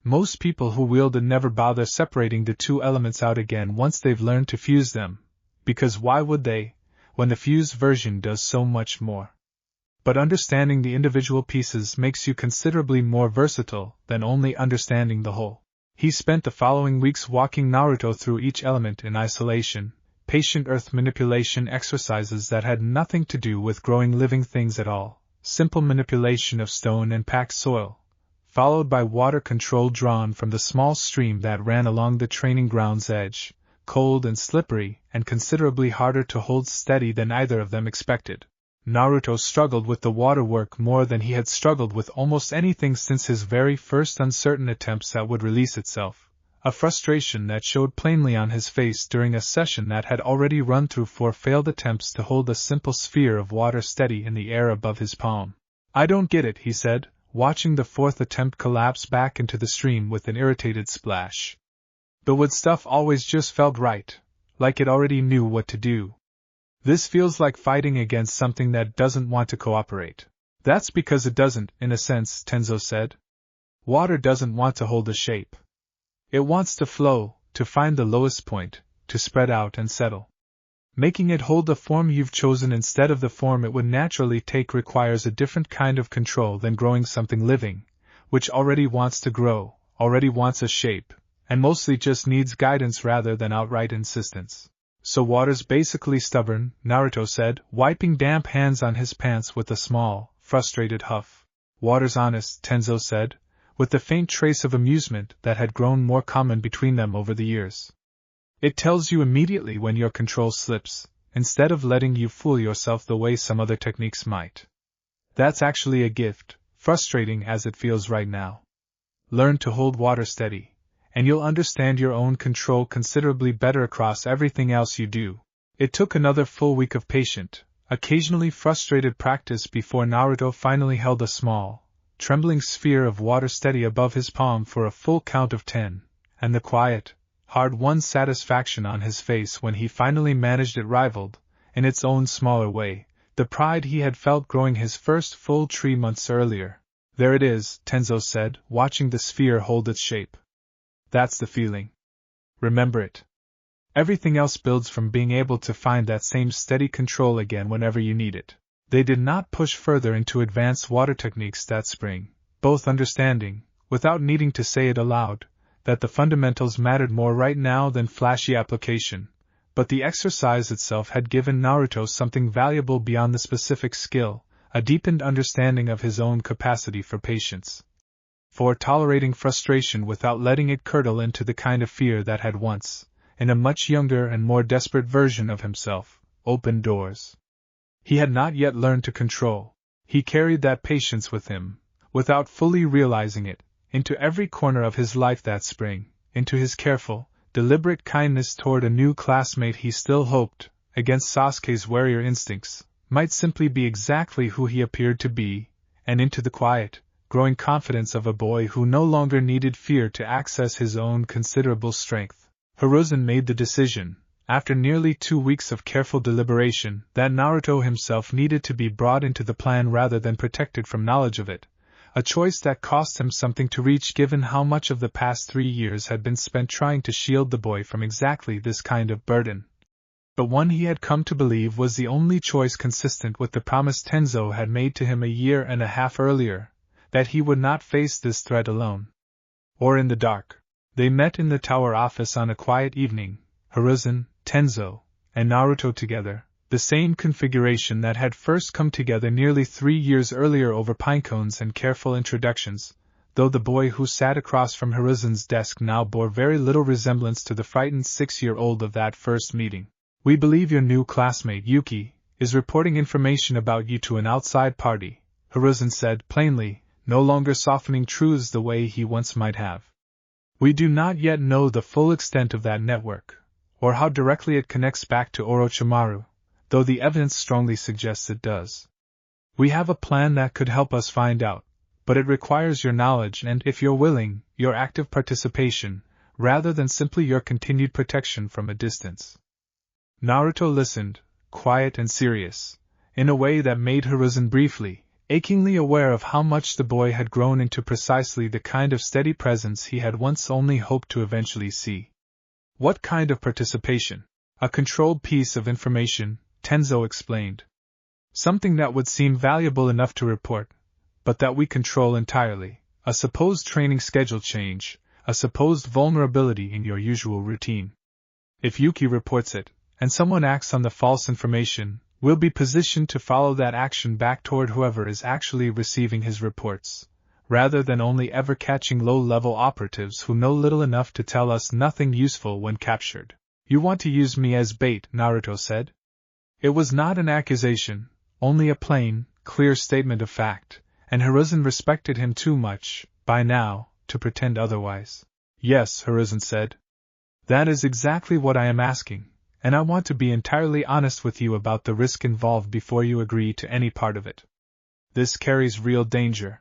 Most people who wield it never bother separating the two elements out again once they've learned to fuse them, because why would they, when the fused version does so much more? But understanding the individual pieces makes you considerably more versatile than only understanding the whole. He spent the following weeks walking Naruto through each element in isolation, patient earth manipulation exercises that had nothing to do with growing living things at all, simple manipulation of stone and packed soil, followed by water control drawn from the small stream that ran along the training ground's edge, cold and slippery and considerably harder to hold steady than either of them expected. Naruto struggled with the water work more than he had struggled with almost anything since his very first uncertain attempts that would release itself, a frustration that showed plainly on his face during a session that had already run through 4 failed attempts to hold a simple sphere of water steady in the air above his palm. "I don't get it," he said, watching the 4th attempt collapse back into the stream with an irritated splash. "The wood stuff always just felt right, like it already knew what to do. This feels like fighting against something that doesn't want to cooperate." "That's because it doesn't, in a sense," Tenzo said. "Water doesn't want to hold a shape. It wants to flow, to find the lowest point, to spread out and settle. Making it hold the form you've chosen instead of the form it would naturally take requires a different kind of control than growing something living, which already wants to grow, already wants a shape, and mostly just needs guidance rather than outright insistence. So water's basically stubborn," Naruto said, wiping damp hands on his pants with a small, frustrated huff. "Water's honest," Tenzo said, with the faint trace of amusement that had grown more common between them over the years. "It tells you immediately when your control slips, instead of letting you fool yourself the way some other techniques might. That's actually a gift, frustrating as it feels right now. Learn to hold water steady, and you'll understand your own control considerably better across everything else you do." It took another full week of patient, occasionally frustrated practice before Naruto finally held a small, trembling sphere of water steady above his palm for a full count of 10, and the quiet, hard-won satisfaction on his face when he finally managed it rivaled, in its own smaller way, the pride he had felt growing his first full 3 months earlier. "There it is," Tenzo said, watching the sphere hold its shape. "That's the feeling. Remember it. Everything else builds from being able to find that same steady control again whenever you need it." They did not push further into advanced water techniques that spring, both understanding, without needing to say it aloud, that the fundamentals mattered more right now than flashy application, but the exercise itself had given Naruto something valuable beyond the specific skill, a deepened understanding of his own capacity for patience, for tolerating frustration without letting it curdle into the kind of fear that had once, in a much younger and more desperate version of himself, opened doors he had not yet learned to control. He carried that patience with him, without fully realizing it, into every corner of his life that spring, into his careful, deliberate kindness toward a new classmate he still hoped, against Sasuke's warrior instincts, might simply be exactly who he appeared to be, and into the quiet, growing confidence of a boy who no longer needed fear to access his own considerable strength. Hiruzen made the decision, after nearly 2 weeks of careful deliberation, that Naruto himself needed to be brought into the plan rather than protected from knowledge of it, a choice that cost him something to reach given how much of the past 3 years had been spent trying to shield the boy from exactly this kind of burden. But one he had come to believe was the only choice consistent with the promise Tenzo had made to him a year and a half earlier, that he would not face this threat alone. Or in the dark. They met in the tower office on a quiet evening, Hiruzen, Tenzo, and Naruto together, the same configuration that had first come together nearly 3 years earlier over pinecones and careful introductions, though the boy who sat across from Hiruzen's desk now bore very little resemblance to the frightened 6-year-old of that first meeting. "We believe your new classmate Yuki is reporting information about you to an outside party," Hiruzen said plainly, no longer softening truths the way he once might have. "We do not yet know the full extent of that network, or how directly it connects back to Orochimaru, though the evidence strongly suggests it does. We have a plan that could help us find out, but it requires your knowledge and, if you're willing, your active participation, rather than simply your continued protection from a distance." Naruto listened, quiet and serious, in a way that made Hiruzen briefly, achingly aware of how much the boy had grown into precisely the kind of steady presence he had once only hoped to eventually see. "What kind of participation?" "A controlled piece of information," Tenzo explained. "Something that would seem valuable enough to report, but that we control entirely. A supposed training schedule change, a supposed vulnerability in your usual routine. If Yuki reports it, and someone acts on the false information, we'll be positioned to follow that action back toward whoever is actually receiving his reports, rather than only ever catching low-level operatives who know little enough to tell us nothing useful when captured." "You want to use me as bait," Naruto said. It was not an accusation, only a plain, clear statement of fact, and Hiruzen respected him too much, by now, to pretend otherwise. "Yes," Hiruzen said. "That is exactly what I am asking, and I want to be entirely honest with you about the risk involved before you agree to any part of it. This carries real danger.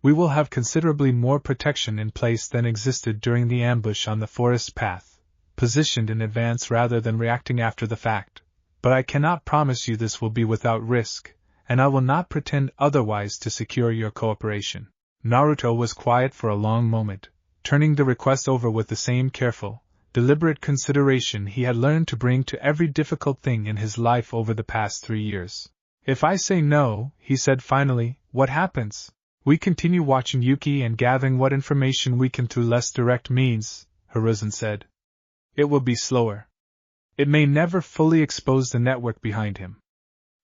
We will have considerably more protection in place than existed during the ambush on the forest path, positioned in advance rather than reacting after the fact, but I cannot promise you this will be without risk, and I will not pretend otherwise to secure your cooperation." Naruto was quiet for a long moment, turning the request over with the same careful, deliberate consideration he had learned to bring to every difficult thing in his life over the past 3 years. "If I say no," he said finally, "what happens?" "We continue watching Yuki and gathering what information we can through less direct means," Hiruzen said. "It will be slower. It may never fully expose the network behind him.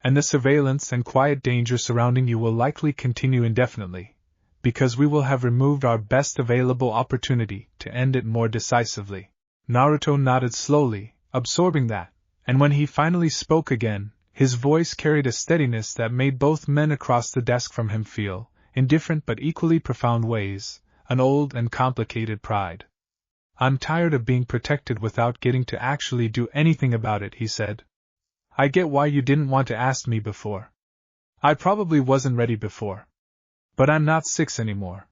And the surveillance and quiet danger surrounding you will likely continue indefinitely, because we will have removed our best available opportunity to end it more decisively." Naruto nodded slowly, absorbing that, and when he finally spoke again, his voice carried a steadiness that made both men across the desk from him feel, in different but equally profound ways, an old and complicated pride. "I'm tired of being protected without getting to actually do anything about it," he said. "I get why you didn't want to ask me before. I probably wasn't ready before. But I'm not 6 anymore.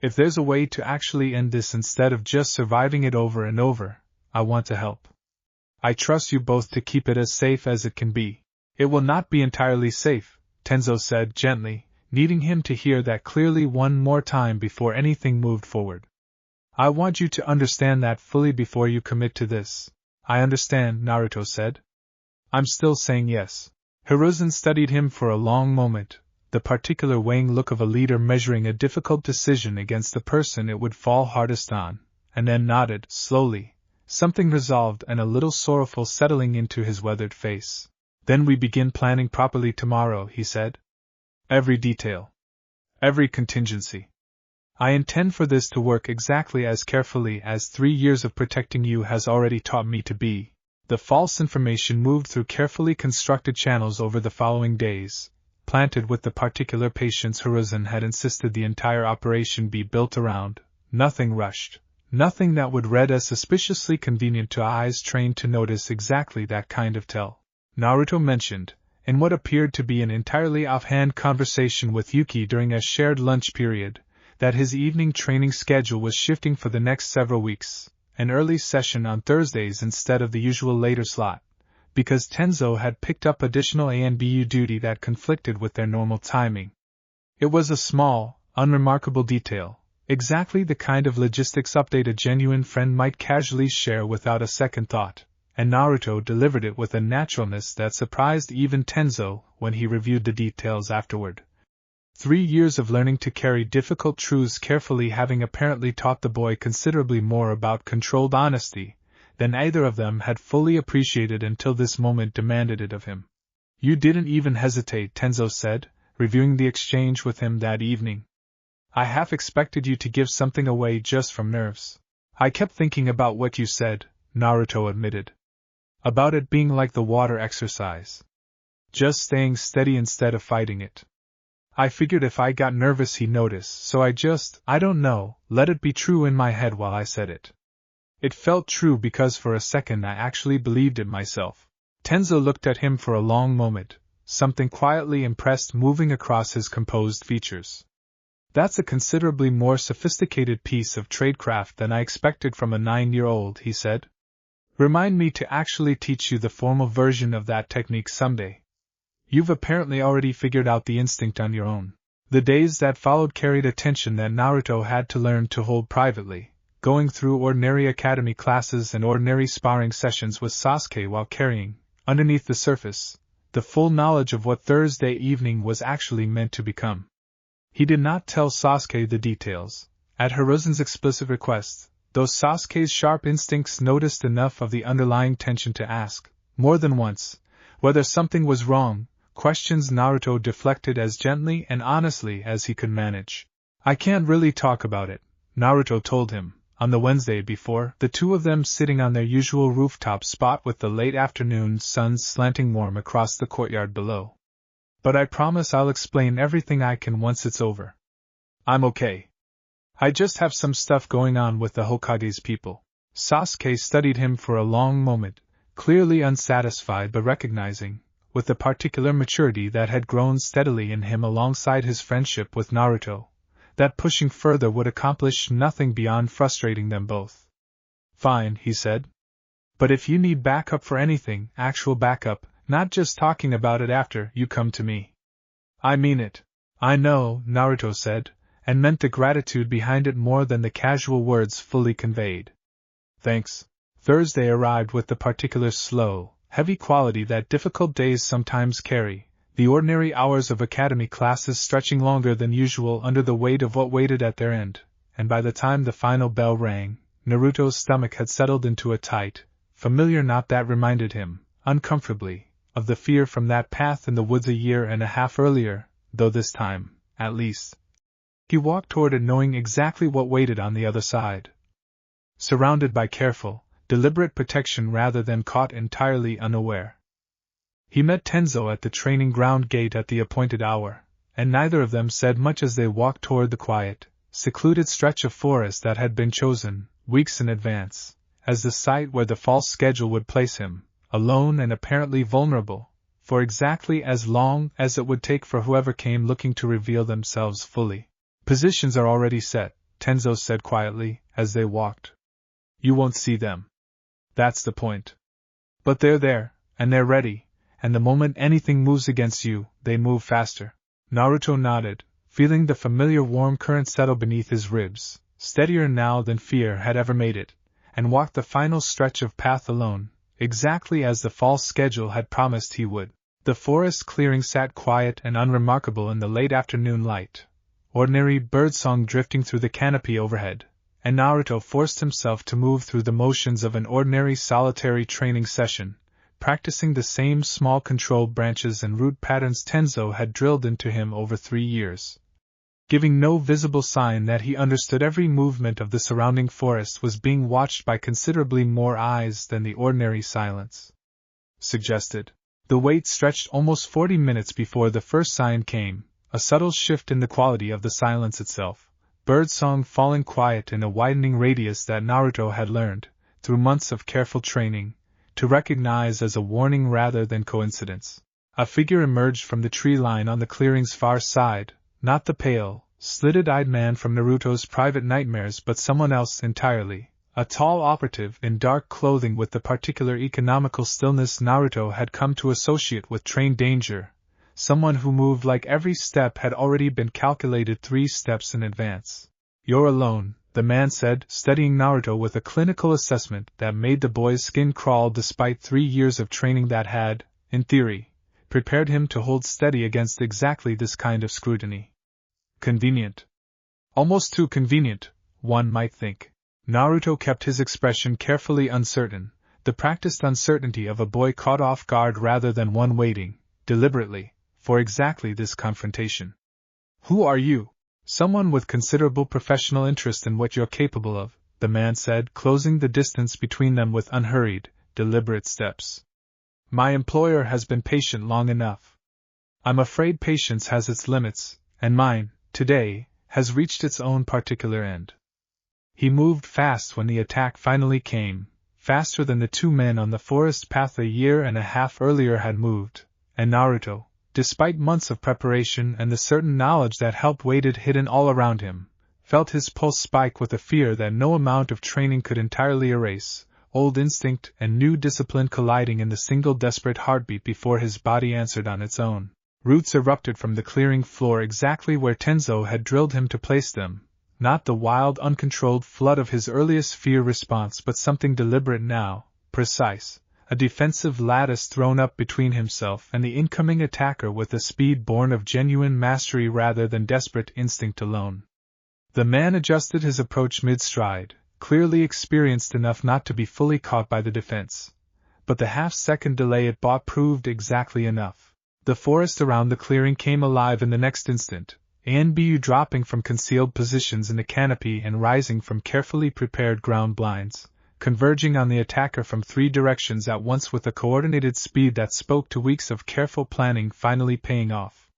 If there's a way to actually end this instead of just surviving it over and over, I want to help. I trust you both to keep it as safe as it can be." "It will not be entirely safe," Tenzo said gently, needing him to hear that clearly one more time before anything moved forward. "I want you to understand that fully before you commit to this." "I understand," Naruto said. "I'm still saying yes." Hiruzen studied him for a long moment, the particular weighing look of a leader measuring a difficult decision against the person it would fall hardest on, and then nodded, slowly, something resolved and a little sorrowful settling into his weathered face. "Then we begin planning properly tomorrow," he said. "Every detail. Every contingency. I intend for this to work exactly as carefully as 3 years of protecting you has already taught me to be." The false information moved through carefully constructed channels over the following days, planted with the particular patience Hiruzen had insisted the entire operation be built around, nothing rushed, nothing that would read as suspiciously convenient to eyes trained to notice exactly that kind of tell. Naruto mentioned, in what appeared to be an entirely offhand conversation with Yuki during a shared lunch period, that his evening training schedule was shifting for the next several weeks, an early session on Thursdays instead of the usual later slot, because Tenzo had picked up additional ANBU duty that conflicted with their normal timing. It was a small, unremarkable detail, exactly the kind of logistics update a genuine friend might casually share without a second thought, and Naruto delivered it with a naturalness that surprised even Tenzo when he reviewed the details afterward. 3 years of learning to carry difficult truths carefully having apparently taught the boy considerably more about controlled honesty than either of them had fully appreciated until this moment demanded it of him. You didn't even hesitate, Tenzo said, reviewing the exchange with him that evening. I half expected you to give something away just from nerves. I kept thinking about what you said, Naruto admitted. About it being like the water exercise. Just staying steady instead of fighting it. I figured if I got nervous he'd notice, so I don't know, let it be true in my head while I said it. It felt true because for a second I actually believed it myself. Tenzo looked at him for a long moment, something quietly impressed moving across his composed features. That's a considerably more sophisticated piece of tradecraft than I expected from a 9-year-old, he said. Remind me to actually teach you the formal version of that technique someday. You've apparently already figured out the instinct on your own. The days that followed carried a tension that Naruto had to learn to hold privately, going through ordinary academy classes and ordinary sparring sessions with Sasuke while carrying, underneath the surface, the full knowledge of what Thursday evening was actually meant to become. He did not tell Sasuke the details, at Hiruzen's explicit request, though Sasuke's sharp instincts noticed enough of the underlying tension to ask, more than once, whether something was wrong, questions Naruto deflected as gently and honestly as he could manage. I can't really talk about it, Naruto told him. On the Wednesday before, the two of them sitting on their usual rooftop spot with the late afternoon sun slanting warm across the courtyard below. But I promise I'll explain everything I can once it's over. I'm okay. I just have some stuff going on with the Hokage's people. Sasuke studied him for a long moment, clearly unsatisfied but recognizing, with the particular maturity that had grown steadily in him alongside his friendship with Naruto, that pushing further would accomplish nothing beyond frustrating them both. Fine, he said. But if you need backup for anything, actual backup, not just talking about it after, you come to me. I mean it. I know, Naruto said, and meant the gratitude behind it more than the casual words fully conveyed. Thanks. Thursday arrived with the particular slow, heavy quality that difficult days sometimes carry, the ordinary hours of academy classes stretching longer than usual under the weight of what waited at their end, and by the time the final bell rang, Naruto's stomach had settled into a tight, familiar knot that reminded him, uncomfortably, of the fear from that path in the woods 1.5 years earlier, though this time, at least, he walked toward it knowing exactly what waited on the other side. Surrounded by careful, deliberate protection rather than caught entirely unaware. He met Tenzo at the training ground gate at the appointed hour, and neither of them said much as they walked toward the quiet, secluded stretch of forest that had been chosen, weeks in advance, as the site where the false schedule would place him, alone and apparently vulnerable, for exactly as long as it would take for whoever came looking to reveal themselves fully. Positions are already set, Tenzo said quietly, as they walked. You won't see them. That's the point. But they're there, and they're ready, and the moment anything moves against you, they move faster. Naruto nodded, feeling the familiar warm current settle beneath his ribs, steadier now than fear had ever made it, and walked the final stretch of path alone, exactly as the false schedule had promised he would. The forest clearing sat quiet and unremarkable in the late afternoon light, ordinary birdsong drifting through the canopy overhead, and Naruto forced himself to move through the motions of an ordinary solitary training session, practicing the same small control branches and root patterns Tenzo had drilled into him over 3 years. Giving no visible sign that he understood every movement of the surrounding forest was being watched by considerably more eyes than the ordinary silence suggested. The wait stretched almost 40 minutes before the first sign came, a subtle shift in the quality of the silence itself, birdsong falling quiet in a widening radius that Naruto had learned, through months of careful training, to recognize as a warning rather than coincidence. A figure emerged from the tree line on the clearing's far side, not the pale, slitted-eyed man from Naruto's private nightmares but someone else entirely, a tall operative in dark clothing with the particular economical stillness Naruto had come to associate with trained danger, someone who moved like every step had already been calculated 3 steps in advance. "You're alone," the man said, studying Naruto with a clinical assessment that made the boy's skin crawl despite 3 years of training that had, in theory, prepared him to hold steady against exactly this kind of scrutiny. Convenient. Almost too convenient, one might think. Naruto kept his expression carefully uncertain, the practiced uncertainty of a boy caught off guard rather than one waiting, deliberately, for exactly this confrontation. "Who are you?" "Someone with considerable professional interest in what you're capable of," the man said, closing the distance between them with unhurried, deliberate steps. "My employer has been patient long enough. I'm afraid patience has its limits, and mine, today, has reached its own particular end." He moved fast when the attack finally came, faster than the 2 men on the forest path a year and a half earlier had moved, and Naruto, despite months of preparation and the certain knowledge that help waited hidden all around him, felt his pulse spike with a fear that no amount of training could entirely erase, old instinct and new discipline colliding in the single desperate heartbeat before his body answered on its own. Roots erupted from the clearing floor exactly where Tenzo had drilled him to place them, not the wild, uncontrolled flood of his earliest fear response but something deliberate now, precise, a defensive lattice thrown up between himself and the incoming attacker with a speed born of genuine mastery rather than desperate instinct alone. The man adjusted his approach mid-stride, clearly experienced enough not to be fully caught by the defense. But the half-second delay it bought proved exactly enough. The forest around the clearing came alive in the next instant, ANBU dropping from concealed positions in the canopy and rising from carefully prepared ground blinds, converging on the attacker from 3 directions at once with a coordinated speed that spoke to weeks of careful planning finally paying off.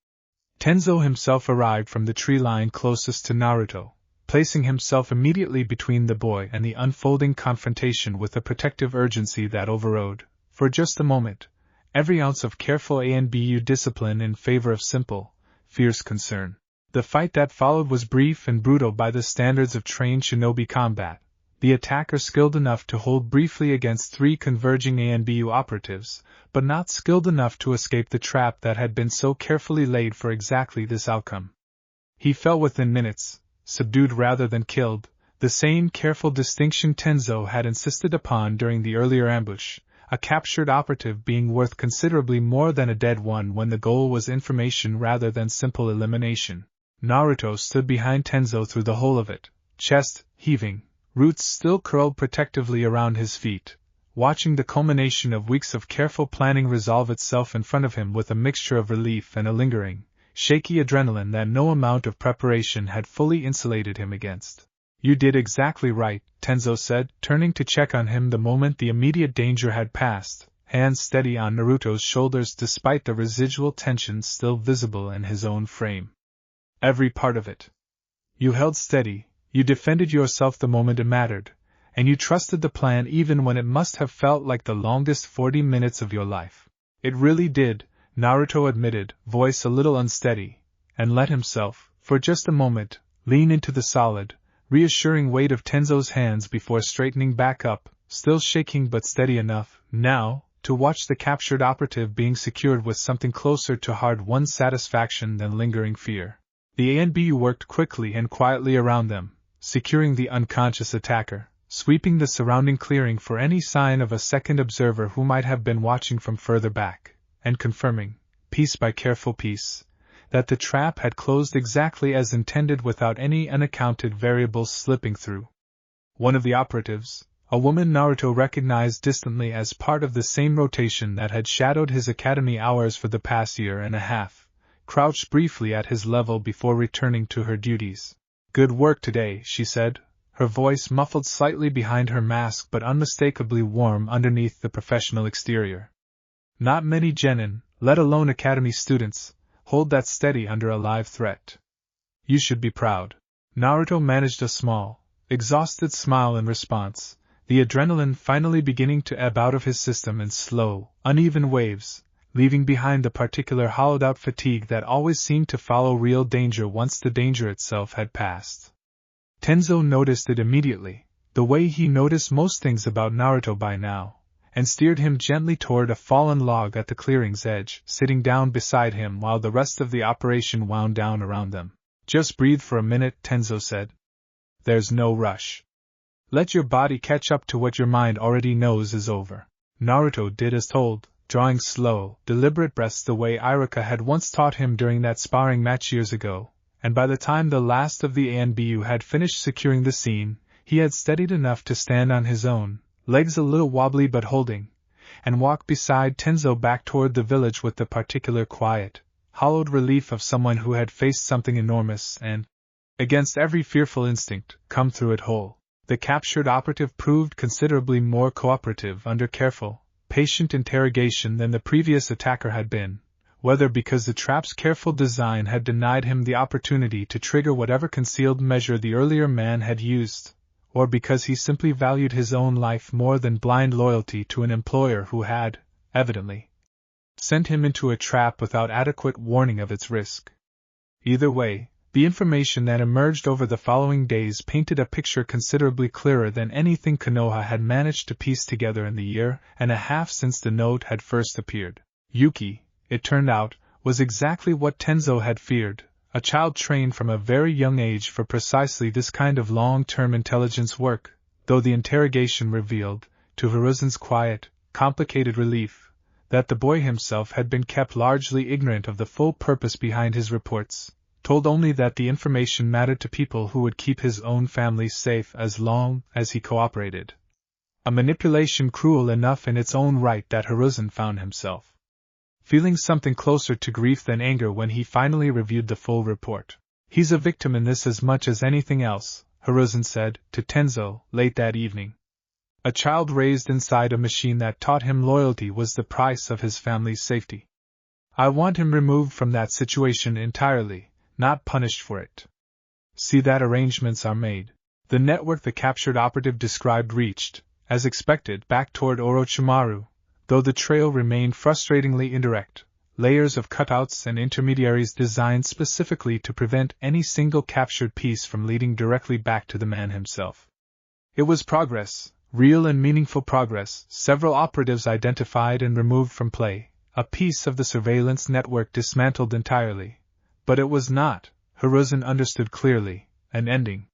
Tenzo himself arrived from the tree line closest to Naruto, placing himself immediately between the boy and the unfolding confrontation with a protective urgency that overrode, for just a moment, every ounce of careful ANBU discipline in favor of simple, fierce concern. The fight that followed was brief and brutal by the standards of trained shinobi combat, the attacker skilled enough to hold briefly against 3 converging ANBU operatives, but not skilled enough to escape the trap that had been so carefully laid for exactly this outcome. He fell within minutes, subdued rather than killed, the same careful distinction Tenzo had insisted upon during the earlier ambush, a captured operative being worth considerably more than a dead one when the goal was information rather than simple elimination. Naruto stood behind Tenzo through the whole of it, chest heaving, roots still curled protectively around his feet, watching the culmination of weeks of careful planning resolve itself in front of him with a mixture of relief and a lingering, shaky adrenaline that no amount of preparation had fully insulated him against. "You did exactly right," Tenzo said, turning to check on him the moment the immediate danger had passed, hands steady on Naruto's shoulders despite the residual tension still visible in his own frame. "Every part of it. You held steady, you defended yourself the moment it mattered, and you trusted the plan even when it must have felt like the longest 40 minutes of your life." "It really did," Naruto admitted, voice a little unsteady, and let himself, for just a moment, lean into the solid, reassuring weight of Tenzo's hands before straightening back up, still shaking but steady enough, now, to watch the captured operative being secured with something closer to hard-won satisfaction than lingering fear. The ANBU worked quickly and quietly around them, securing the unconscious attacker, sweeping the surrounding clearing for any sign of a second observer who might have been watching from further back, and confirming, piece by careful piece, that the trap had closed exactly as intended without any unaccounted variables slipping through. One of the operatives, a woman Naruto recognized distantly as part of the same rotation that had shadowed his academy hours for the past year and a half, crouched briefly at his level before returning to her duties. "Good work today," she said, her voice muffled slightly behind her mask but unmistakably warm underneath the professional exterior. "Not many genin, let alone academy students, hold that steady under a live threat. You should be proud." Naruto managed a small, exhausted smile in response, the adrenaline finally beginning to ebb out of his system in slow, uneven waves, leaving behind the particular hollowed-out fatigue that always seemed to follow real danger once the danger itself had passed. Tenzo noticed it immediately, the way he noticed most things about Naruto by now, and steered him gently toward a fallen log at the clearing's edge, sitting down beside him while the rest of the operation wound down around them. "Just breathe for a minute," Tenzo said. "There's no rush. Let your body catch up to what your mind already knows is over." Naruto did as told, drawing slow, deliberate breaths the way Iruka had once taught him during that sparring match years ago, and by the time the last of the ANBU had finished securing the scene, he had steadied enough to stand on his own, legs a little wobbly but holding, and walk beside Tenzo back toward the village with the particular quiet, hollowed relief of someone who had faced something enormous and, against every fearful instinct, come through it whole. The captured operative proved considerably more cooperative under careful, patient interrogation than the previous attacker had been, whether because the trap's careful design had denied him the opportunity to trigger whatever concealed measure the earlier man had used, or because he simply valued his own life more than blind loyalty to an employer who had, evidently, sent him into a trap without adequate warning of its risk. Either way, the information that emerged over the following days painted a picture considerably clearer than anything Konoha had managed to piece together in the year and a half since the note had first appeared. Yuki, it turned out, was exactly what Tenzo had feared, a child trained from a very young age for precisely this kind of long-term intelligence work, though the interrogation revealed, to Hiruzen's quiet, complicated relief, that the boy himself had been kept largely ignorant of the full purpose behind his reports, told only that the information mattered to people who would keep his own family safe as long as he cooperated. A manipulation cruel enough in its own right that Hiruzen found himself feeling something closer to grief than anger when he finally reviewed the full report. "He's a victim in this as much as anything else," Hiruzen said to Tenzo late that evening. "A child raised inside a machine that taught him loyalty was the price of his family's safety. I want him removed from that situation entirely, not punished for it. See that arrangements are made." The network the captured operative described reached, as expected, back toward Orochimaru, though the trail remained frustratingly indirect, layers of cutouts and intermediaries designed specifically to prevent any single captured piece from leading directly back to the man himself. It was progress, real and meaningful progress, several operatives identified and removed from play, a piece of the surveillance network dismantled entirely. But it was not, Hiruzen understood clearly, an ending.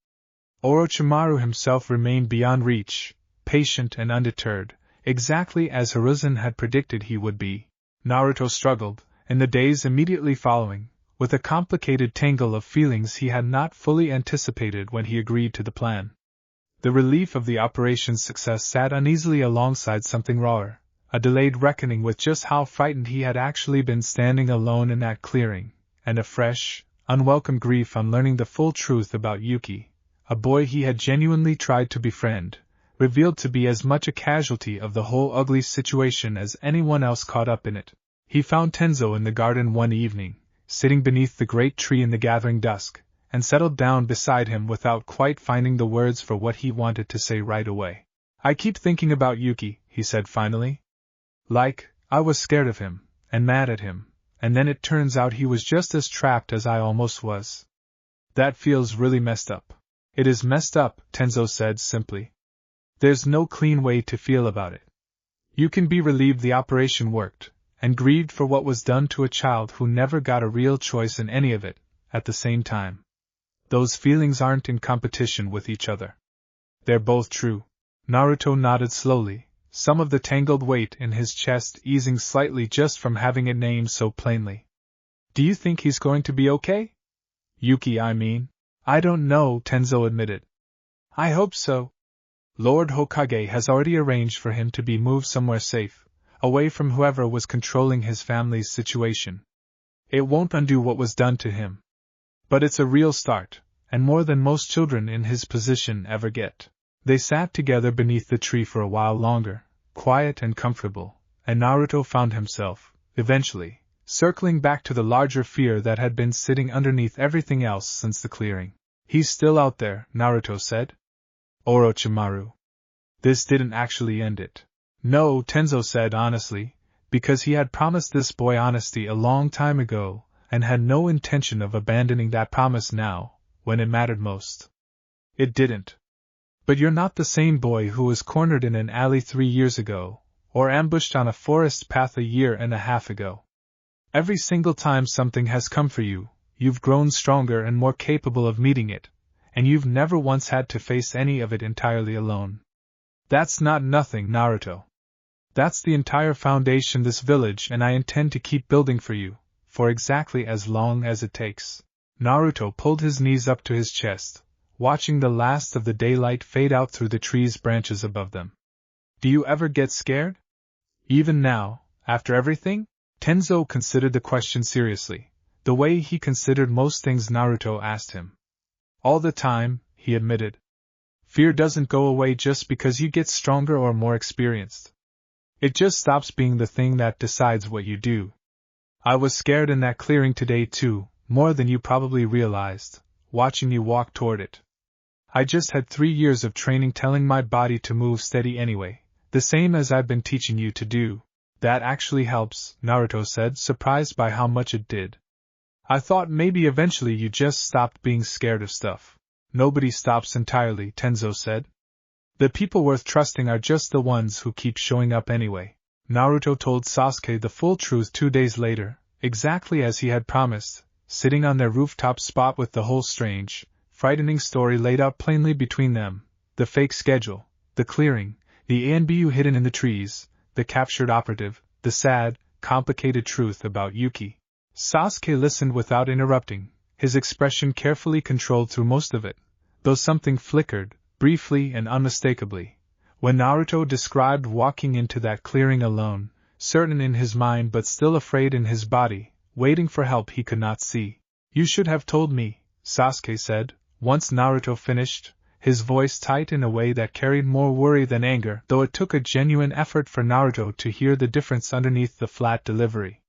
Orochimaru himself remained beyond reach, patient and undeterred, exactly as Hiruzen had predicted he would be. Naruto struggled, in the days immediately following, with a complicated tangle of feelings he had not fully anticipated when he agreed to the plan. The relief of the operation's success sat uneasily alongside something rawer, a delayed reckoning with just how frightened he had actually been standing alone in that clearing, and a fresh, unwelcome grief on learning the full truth about Yuki, a boy he had genuinely tried to befriend, revealed to be as much a casualty of the whole ugly situation as anyone else caught up in it. He found Tenzo in the garden one evening, sitting beneath the great tree in the gathering dusk, and settled down beside him without quite finding the words for what he wanted to say right away. "I keep thinking about Yuki," he said finally. I was scared of him, and mad at him, and then it turns out he was just as trapped as I almost was. That feels really messed up." "It is messed up," Tenzo said simply. "There's no clean way to feel about it. You can be relieved the operation worked, and grieved for what was done to a child who never got a real choice in any of it, at the same time. Those feelings aren't in competition with each other. They're both true." Naruto nodded slowly, some of the tangled weight in his chest easing slightly just from having it named so plainly. "Do you think he's going to be okay?" "Yuki, I mean." "I don't know," Tenzo admitted. "I hope so. Lord Hokage has already arranged for him to be moved somewhere safe, away from whoever was controlling his family's situation. It won't undo what was done to him. But it's a real start, and more than most children in his position ever get." They sat together beneath the tree for a while longer, quiet and comfortable, and Naruto found himself, eventually, circling back to the larger fear that had been sitting underneath everything else since the clearing. "He's still out there," Naruto said. "Orochimaru. This didn't actually end it." "No," Tenzo said honestly, because he had promised this boy honesty a long time ago, and had no intention of abandoning that promise now, when it mattered most. It didn't. But you're not the same boy who was cornered in an alley 3 years ago, or ambushed on a forest path a year and a half ago. Every single time something has come for you, you've grown stronger and more capable of meeting it, and you've never once had to face any of it entirely alone. That's not nothing, Naruto. That's the entire foundation this village and I intend to keep building for you, for exactly as long as it takes. Naruto pulled his knees up to his chest, watching the last of the daylight fade out through the trees' branches above them. Do you ever get scared? Even now, after everything? Tenzo considered the question seriously, the way he considered most things Naruto asked him. All the time, he admitted. Fear doesn't go away just because you get stronger or more experienced. It just stops being the thing that decides what you do. I was scared in that clearing today too, more than you probably realized, watching you walk toward it. I just had 3 years of training telling my body to move steady anyway, the same as I've been teaching you to do. That actually helps, Naruto said, surprised by how much it did. I thought maybe eventually you just stopped being scared of stuff. Nobody stops entirely, Tenzo said. The people worth trusting are just the ones who keep showing up anyway. Naruto told Sasuke the full truth 2 days later, exactly as he had promised, sitting on their rooftop spot with the whole strange, frightening story laid out plainly between them, the fake schedule, the clearing, the ANBU hidden in the trees, the captured operative, the sad, complicated truth about Yuki. Sasuke listened without interrupting, his expression carefully controlled through most of it, though something flickered, briefly and unmistakably, when Naruto described walking into that clearing alone, certain in his mind but still afraid in his body, waiting for help he could not see. You should have told me, Sasuke said, once Naruto finished, his voice tight in a way that carried more worry than anger, though it took a genuine effort for Naruto to hear the difference underneath the flat delivery.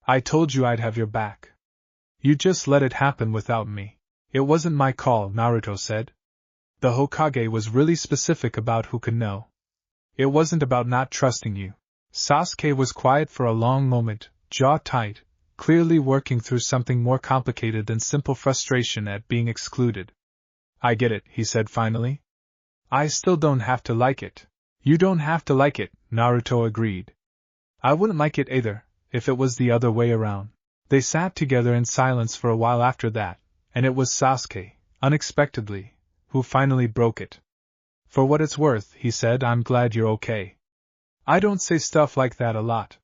I told you I'd have your back. You just let it happen without me. It wasn't my call, Naruto said. The Hokage was really specific about who could know. It wasn't about not trusting you. Sasuke was quiet for a long moment, jaw tight, clearly working through something more complicated than simple frustration at being excluded. I get it, he said finally. I still don't have to like it. You don't have to like it, Naruto agreed. I wouldn't like it either, if it was the other way around. They sat together in silence for a while after that, and it was Sasuke, unexpectedly, who finally broke it. For what it's worth, he said, I'm glad you're okay. I don't say stuff like that a lot.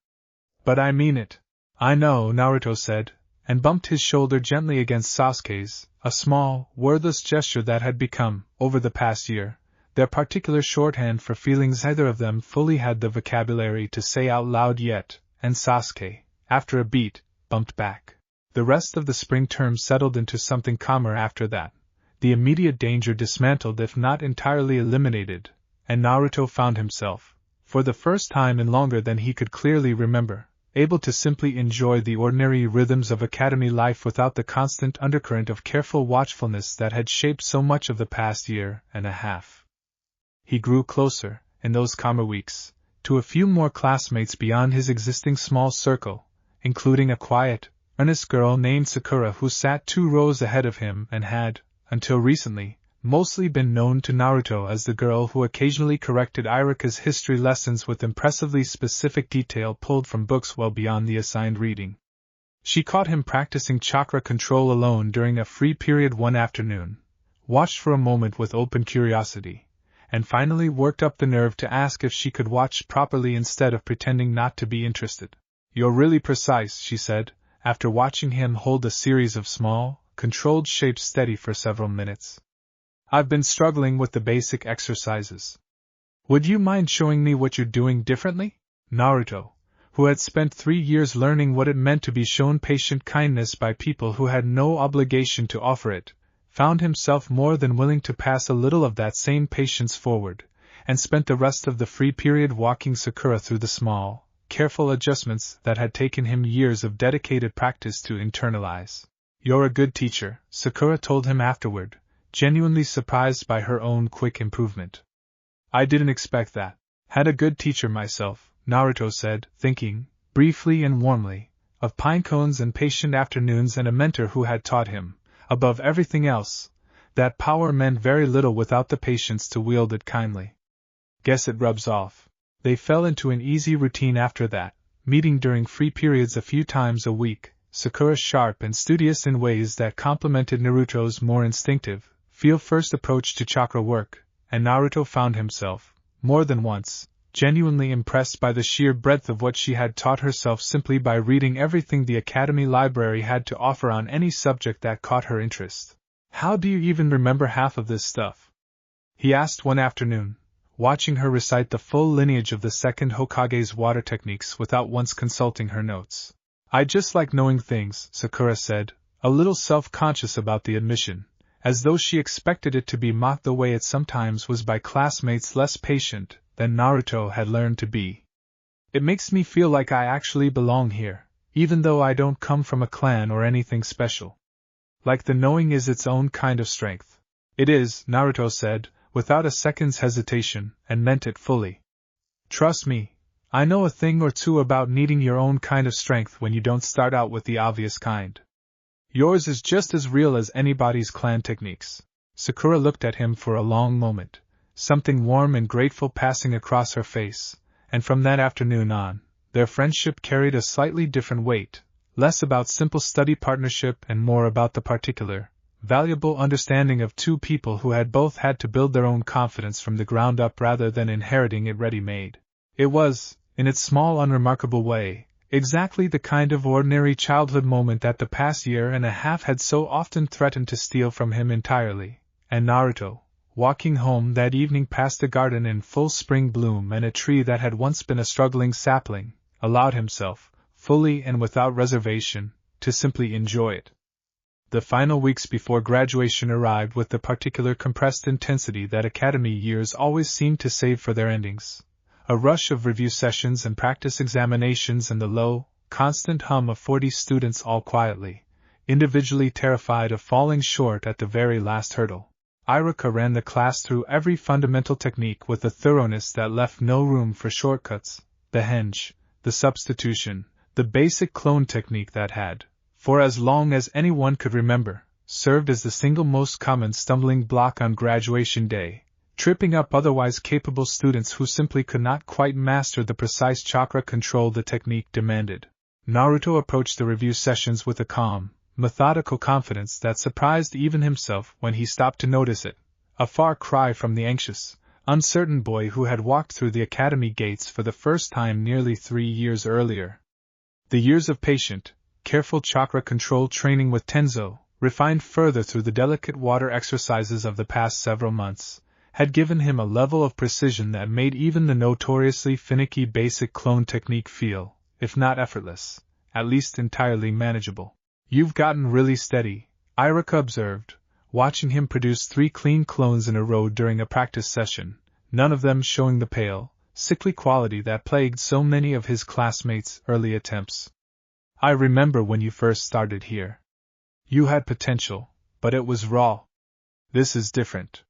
But I mean it. I know, Naruto said, and bumped his shoulder gently against Sasuke's, a small, wordless gesture that had become, over the past year, their particular shorthand for feelings neither of them fully had the vocabulary to say out loud yet, and Sasuke, after a beat, bumped back. The rest of the spring term settled into something calmer after that, the immediate danger dismantled if not entirely eliminated, and Naruto found himself, for the first time in longer than he could clearly remember, able to simply enjoy the ordinary rhythms of academy life without the constant undercurrent of careful watchfulness that had shaped so much of the past year and a half. He grew closer, in those calmer weeks, to a few more classmates beyond his existing small circle, including a quiet, earnest girl named Sakura who sat 2 rows ahead of him and had, until recently, mostly been known to Naruto as the girl who occasionally corrected Iruka's history lessons with impressively specific detail pulled from books well beyond the assigned reading. She caught him practicing chakra control alone during a free period one afternoon, watched for a moment with open curiosity, and finally worked up the nerve to ask if she could watch properly instead of pretending not to be interested. You're really precise, she said, after watching him hold a series of small, controlled shapes steady for several minutes. I've been struggling with the basic exercises. Would you mind showing me what you're doing differently? Naruto, who had spent 3 years learning what it meant to be shown patient kindness by people who had no obligation to offer it, found himself more than willing to pass a little of that same patience forward, and spent the rest of the free period walking Sakura through the small, careful adjustments that had taken him years of dedicated practice to internalize. You're a good teacher, Sakura told him afterward, genuinely surprised by her own quick improvement. I didn't expect that. Had a good teacher myself, Naruto said, thinking, briefly and warmly, of pine cones and patient afternoons and a mentor who had taught him, above everything else, that power meant very little without the patience to wield it kindly. Guess it rubs off. They fell into an easy routine after that, meeting during free periods a few times a week, Sakura sharp and studious in ways that complemented Naruto's more instinctive, feel-first approach to chakra work, and Naruto found himself, more than once, genuinely impressed by the sheer breadth of what she had taught herself simply by reading everything the Academy Library had to offer on any subject that caught her interest. "How do you even remember half of this stuff?" he asked one afternoon, watching her recite the full lineage of the second Hokage's water techniques without once consulting her notes. "I just like knowing things," Sakura said, a little self-conscious about the admission, as though she expected it to be mocked the way it sometimes was by classmates less patient than Naruto had learned to be. "It makes me feel like I actually belong here, even though I don't come from a clan or anything special. Like the knowing is its own kind of strength." "It is," Naruto said, without a second's hesitation, and meant it fully. "Trust me, I know a thing or two about needing your own kind of strength when you don't start out with the obvious kind. Yours is just as real as anybody's clan techniques." Sakura looked at him for a long moment, something warm and grateful passing across her face, and from that afternoon on, their friendship carried a slightly different weight, less about simple study partnership and more about the particular, valuable understanding of two people who had both had to build their own confidence from the ground up rather than inheriting it ready-made. It was, in its small unremarkable way, exactly the kind of ordinary childhood moment that the past year and a half had so often threatened to steal from him entirely, and Naruto, walking home that evening past a garden in full spring bloom and a tree that had once been a struggling sapling, allowed himself, fully and without reservation, to simply enjoy it. The final weeks before graduation arrived with the particular compressed intensity that academy years always seemed to save for their endings. A rush of review sessions and practice examinations and the low, constant hum of 40 students all quietly, individually terrified of falling short at the very last hurdle. Iruka ran the class through every fundamental technique with a thoroughness that left no room for shortcuts, the henge, the substitution, the basic clone technique that had, for as long as anyone could remember, served as the single most common stumbling block on graduation day, tripping up otherwise capable students who simply could not quite master the precise chakra control the technique demanded. Naruto approached the review sessions with a calm, methodical confidence that surprised even himself when he stopped to notice it, a far cry from the anxious, uncertain boy who had walked through the academy gates for the first time nearly 3 years earlier. The years of patient, careful chakra control training with Tenzo, refined further through the delicate water exercises of the past several months, had given him a level of precision that made even the notoriously finicky basic clone technique feel, if not effortless, at least entirely manageable. "You've gotten really steady," Iruka observed, watching him produce 3 clean clones in a row during a practice session, none of them showing the pale, sickly quality that plagued so many of his classmates' early attempts. "I remember when you first started here. You had potential, but it was raw. This is different.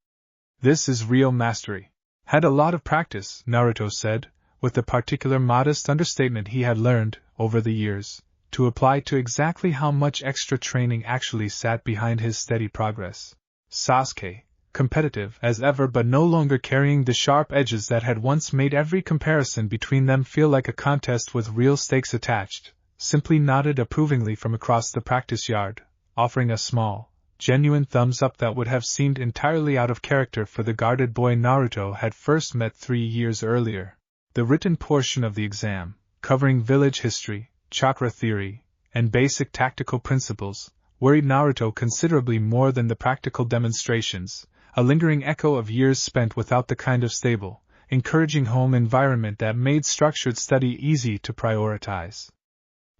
This is real mastery." "Had a lot of practice," Naruto said, with the particular modest understatement he had learned, over the years, to apply to exactly how much extra training actually sat behind his steady progress. Sasuke, competitive as ever but no longer carrying the sharp edges that had once made every comparison between them feel like a contest with real stakes attached, simply nodded approvingly from across the practice yard, offering a small, genuine thumbs up that would have seemed entirely out of character for the guarded boy Naruto had first met 3 years earlier. The written portion of the exam, covering village history, chakra theory, and basic tactical principles, worried Naruto considerably more than the practical demonstrations, a lingering echo of years spent without the kind of stable, encouraging home environment that made structured study easy to prioritize.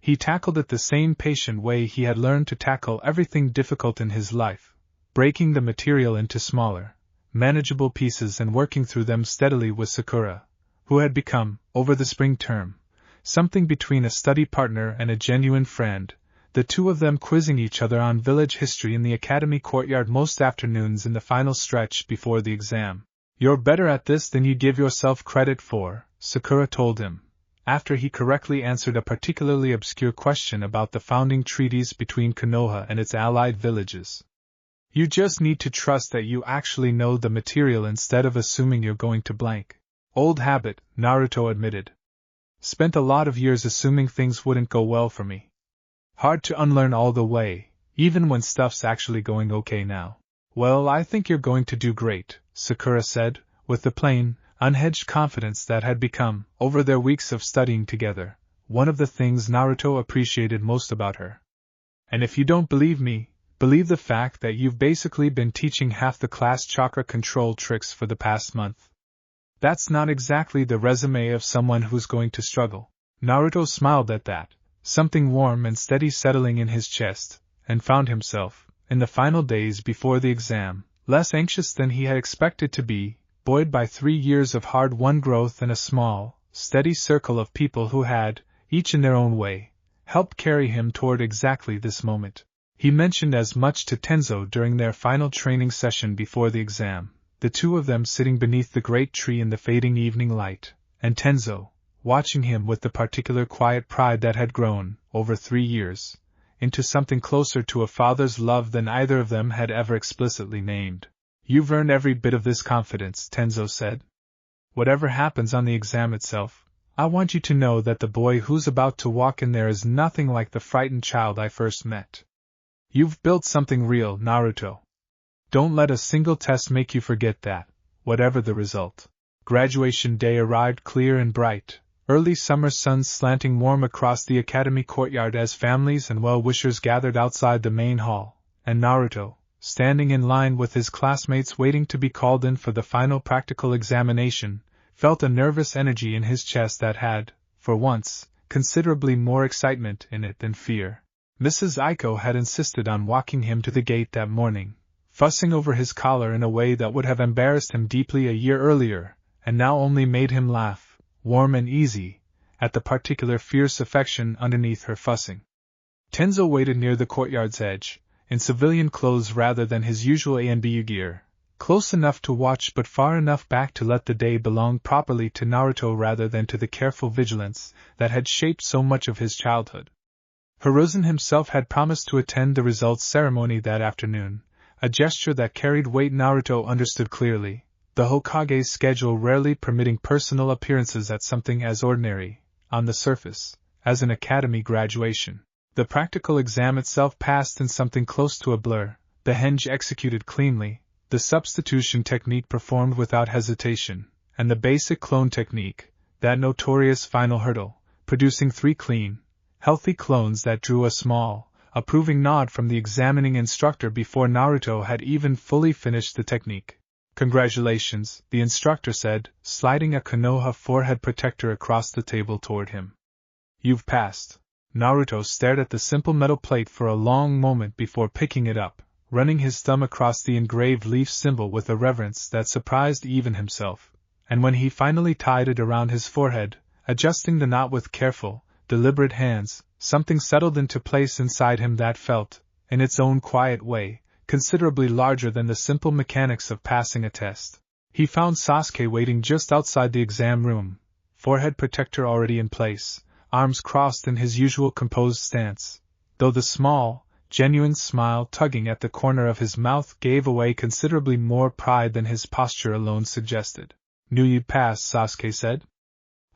He tackled it the same patient way he had learned to tackle everything difficult in his life, breaking the material into smaller, manageable pieces and working through them steadily with Sakura, who had become, over the spring term, something between a study partner and a genuine friend, the two of them quizzing each other on village history in the academy courtyard most afternoons in the final stretch before the exam. "You're better at this than you give yourself credit for," Sakura told him, after he correctly answered a particularly obscure question about the founding treaties between Konoha and its allied villages. You just need to trust that you actually know the material instead of assuming you're going to blank. Old habit, Naruto admitted. Spent a lot of years assuming things wouldn't go well for me. Hard to unlearn all the way, even when stuff's actually going okay now. Well, I think you're going to do great, Sakura said, with the plain, unhedged confidence that had become, over their weeks of studying together, one of the things Naruto appreciated most about her. And if you don't believe me, believe the fact that you've basically been teaching half the class chakra control tricks for the past month. That's not exactly the resume of someone who's going to struggle. Naruto smiled at that, something warm and steady settling in his chest, and found himself, in the final days before the exam, less anxious than he had expected to be, buoyed by 3 years of hard-won growth and a small, steady circle of people who had, each in their own way, helped carry him toward exactly this moment. He mentioned as much to Tenzo during their final training session before the exam, the two of them sitting beneath the great tree in the fading evening light, and Tenzo, watching him with the particular quiet pride that had grown, over 3 years, into something closer to a father's love than either of them had ever explicitly named. You've earned every bit of this confidence, Tenzo said. Whatever happens on the exam itself, I want you to know that the boy who's about to walk in there is nothing like the frightened child I first met. You've built something real, Naruto. Don't let a single test make you forget that, whatever the result. Graduation day arrived clear and bright, early summer sun slanting warm across the academy courtyard as families and well-wishers gathered outside the main hall, and Naruto, standing in line with his classmates waiting to be called in for the final practical examination, felt a nervous energy in his chest that had, for once, considerably more excitement in it than fear. Mrs. Aiko had insisted on walking him to the gate that morning, fussing over his collar in a way that would have embarrassed him deeply a year earlier, and now only made him laugh, warm and easy, at the particular fierce affection underneath her fussing. Tenzo waited near the courtyard's edge, in civilian clothes rather than his usual ANBU gear, close enough to watch but far enough back to let the day belong properly to Naruto rather than to the careful vigilance that had shaped so much of his childhood. Hiruzen himself had promised to attend the results ceremony that afternoon, a gesture that carried weight Naruto understood clearly, the Hokage's schedule rarely permitting personal appearances at something as ordinary, on the surface, as an academy graduation. The practical exam itself passed in something close to a blur, the henge executed cleanly, the substitution technique performed without hesitation, and the basic clone technique, that notorious final hurdle, producing 3 clean, healthy clones that drew a small, approving nod from the examining instructor before Naruto had even fully finished the technique. Congratulations, the instructor said, sliding a Konoha forehead protector across the table toward him. You've passed. Naruto stared at the simple metal plate for a long moment before picking it up, running his thumb across the engraved leaf symbol with a reverence that surprised even himself, and when he finally tied it around his forehead, adjusting the knot with careful, deliberate hands, something settled into place inside him that felt, in its own quiet way, considerably larger than the simple mechanics of passing a test. He found Sasuke waiting just outside the exam room, forehead protector already in place, arms crossed in his usual composed stance, though the small, genuine smile tugging at the corner of his mouth gave away considerably more pride than his posture alone suggested. Knew you'd pass, Sasuke said.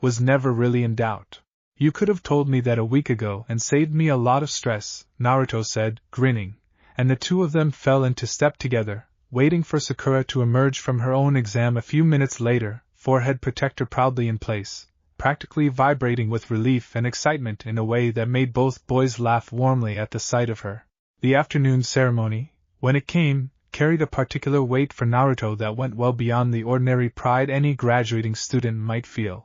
Was never really in doubt. You could have told me that a week ago and saved me a lot of stress, Naruto said, grinning, and the two of them fell into step together, waiting for Sakura to emerge from her own exam a few minutes later, forehead protector proudly in place, practically vibrating with relief and excitement in a way that made both boys laugh warmly at the sight of her. The afternoon ceremony, when it came, carried a particular weight for Naruto that went well beyond the ordinary pride any graduating student might feel.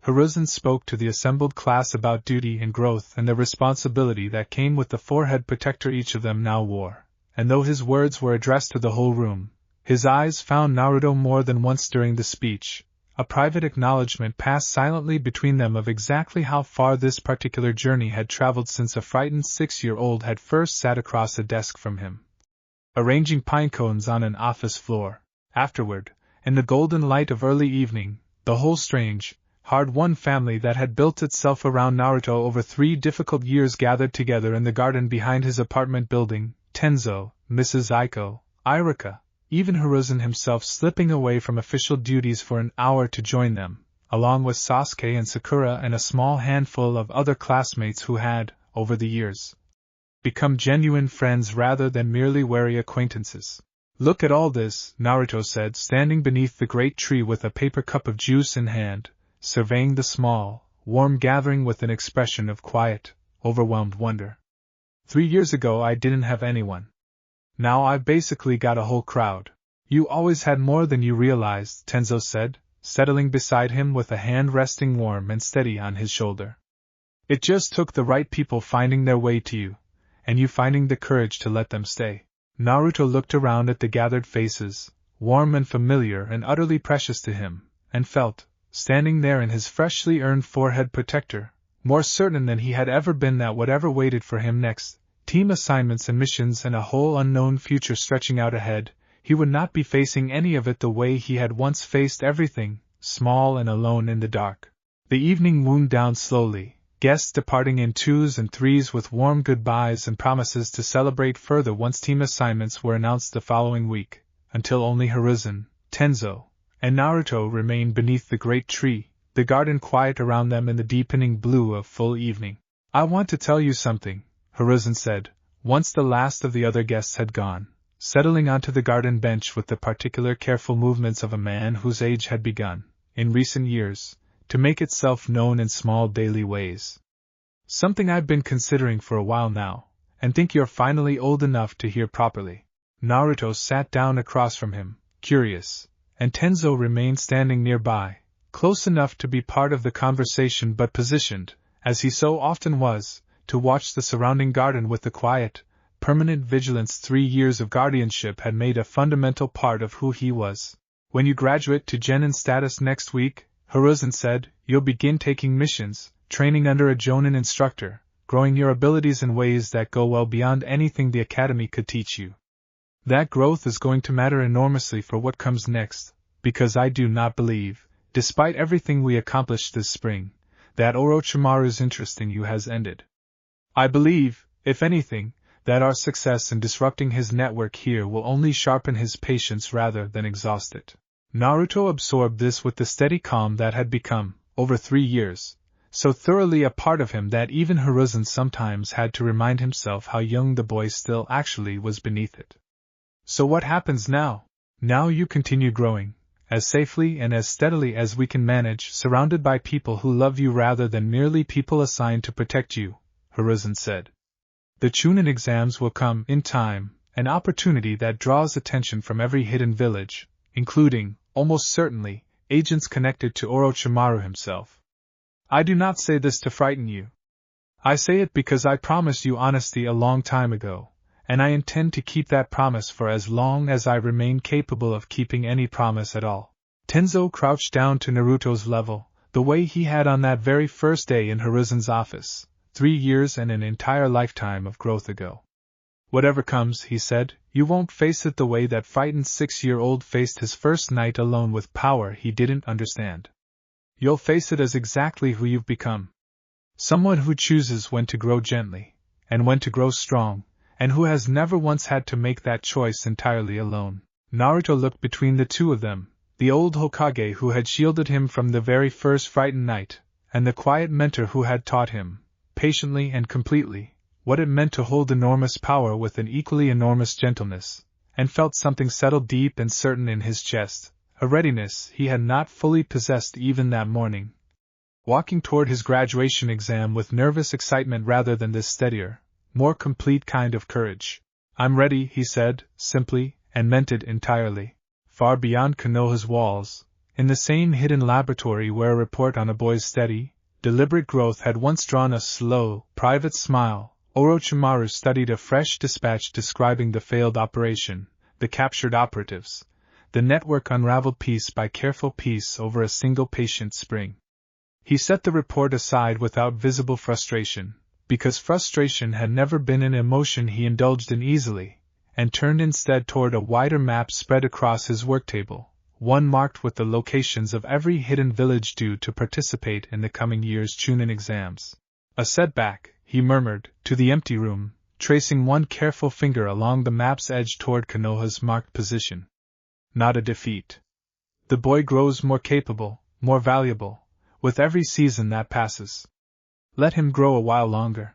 Hiruzen spoke to the assembled class about duty and growth and the responsibility that came with the forehead protector each of them now wore, and though his words were addressed to the whole room, his eyes found Naruto more than once during the speech. A private acknowledgement passed silently between them of exactly how far this particular journey had traveled since a frightened 6-year-old had first sat across a desk from him, arranging pine cones on an office floor. Afterward, in the golden light of early evening, the whole strange, hard-won family that had built itself around Naruto over 3 difficult years gathered together in the garden behind his apartment building, Tenzo, Mrs. Aiko, Irika, even Hiruzen himself slipping away from official duties for an hour to join them, along with Sasuke and Sakura and a small handful of other classmates who had, over the years, become genuine friends rather than merely wary acquaintances. "Look at all this," Naruto said, standing beneath the great tree with a paper cup of juice in hand, surveying the small, warm gathering with an expression of quiet, overwhelmed wonder. 3 years ago I didn't have anyone. Now I've basically got a whole crowd." "You always had more than you realized," Tenzo said, settling beside him with a hand resting warm and steady on his shoulder. "It just took the right people finding their way to you, and you finding the courage to let them stay." Naruto looked around at the gathered faces, warm and familiar and utterly precious to him, and felt, standing there in his freshly earned forehead protector, more certain than he had ever been that whatever waited for him next, team assignments and missions and a whole unknown future stretching out ahead, he would not be facing any of it the way he had once faced everything, small and alone in the dark. The evening wound down slowly, guests departing in 2s and 3s with warm goodbyes and promises to celebrate further once team assignments were announced the following week, until only Hiruzen, Tenzo, and Naruto remained beneath the great tree, the garden quiet around them in the deepening blue of full evening. "I want to tell you something," Hiruzen said, once the last of the other guests had gone, settling onto the garden bench with the particular careful movements of a man whose age had begun, in recent years, to make itself known in small daily ways. "Something I've been considering for a while now, and think you're finally old enough to hear properly." Naruto sat down across from him, curious, and Tenzo remained standing nearby, close enough to be part of the conversation but positioned, as he so often was, to watch the surrounding garden with the quiet, permanent vigilance 3 years of guardianship had made a fundamental part of who he was. "When you graduate to Genin status next week," Hiruzen said, "you'll begin taking missions, training under a Jonin instructor, growing your abilities in ways that go well beyond anything the academy could teach you. That growth is going to matter enormously for what comes next, because I do not believe, despite everything we accomplished this spring, that Orochimaru's interest in you has ended. I believe, if anything, that our success in disrupting his network here will only sharpen his patience rather than exhaust it." Naruto absorbed this with the steady calm that had become, over 3 years, so thoroughly a part of him that even Hiruzen sometimes had to remind himself how young the boy still actually was beneath it. "So what happens now?" "Now you continue growing, as safely and as steadily as we can manage, surrounded by people who love you rather than merely people assigned to protect you," Hiruzen said. "The Chunin exams will come, in time, an opportunity that draws attention from every hidden village, including, almost certainly, agents connected to Orochimaru himself. I do not say this to frighten you. I say it because I promised you honesty a long time ago, and I intend to keep that promise for as long as I remain capable of keeping any promise at all." Tenzo crouched down to Naruto's level, the way he had on that very first day in Hiruzen's office, 3 years and an entire lifetime of growth ago. "Whatever comes," he said, "you won't face it the way that frightened 6-year-old faced his first night alone with power he didn't understand. You'll face it as exactly who you've become. Someone who chooses when to grow gently, and when to grow strong, and who has never once had to make that choice entirely alone." Naruto looked between the two of them, the old Hokage who had shielded him from the very first frightened night, and the quiet mentor who had taught him, patiently and completely, what it meant to hold enormous power with an equally enormous gentleness, and felt something settle deep and certain in his chest, a readiness he had not fully possessed even that morning. Walking toward his graduation exam with nervous excitement rather than this steadier, more complete kind of courage. "I'm ready," he said, simply, and meant it entirely. Far beyond Konoha's walls, in the same hidden laboratory where a report on a boy's steady, deliberate growth had once drawn a slow, private smile, Orochimaru studied a fresh dispatch describing the failed operation, the captured operatives, the network unraveled piece by careful piece over a single patient spring. He set the report aside without visible frustration, because frustration had never been an emotion he indulged in easily, and turned instead toward a wider map spread across his work table, one marked with the locations of every hidden village due to participate in the coming year's Chunin exams. A setback, he murmured, to the empty room, tracing one careful finger along the map's edge toward Konoha's marked position. Not a defeat. The boy grows more capable, more valuable, with every season that passes. Let him grow a while longer.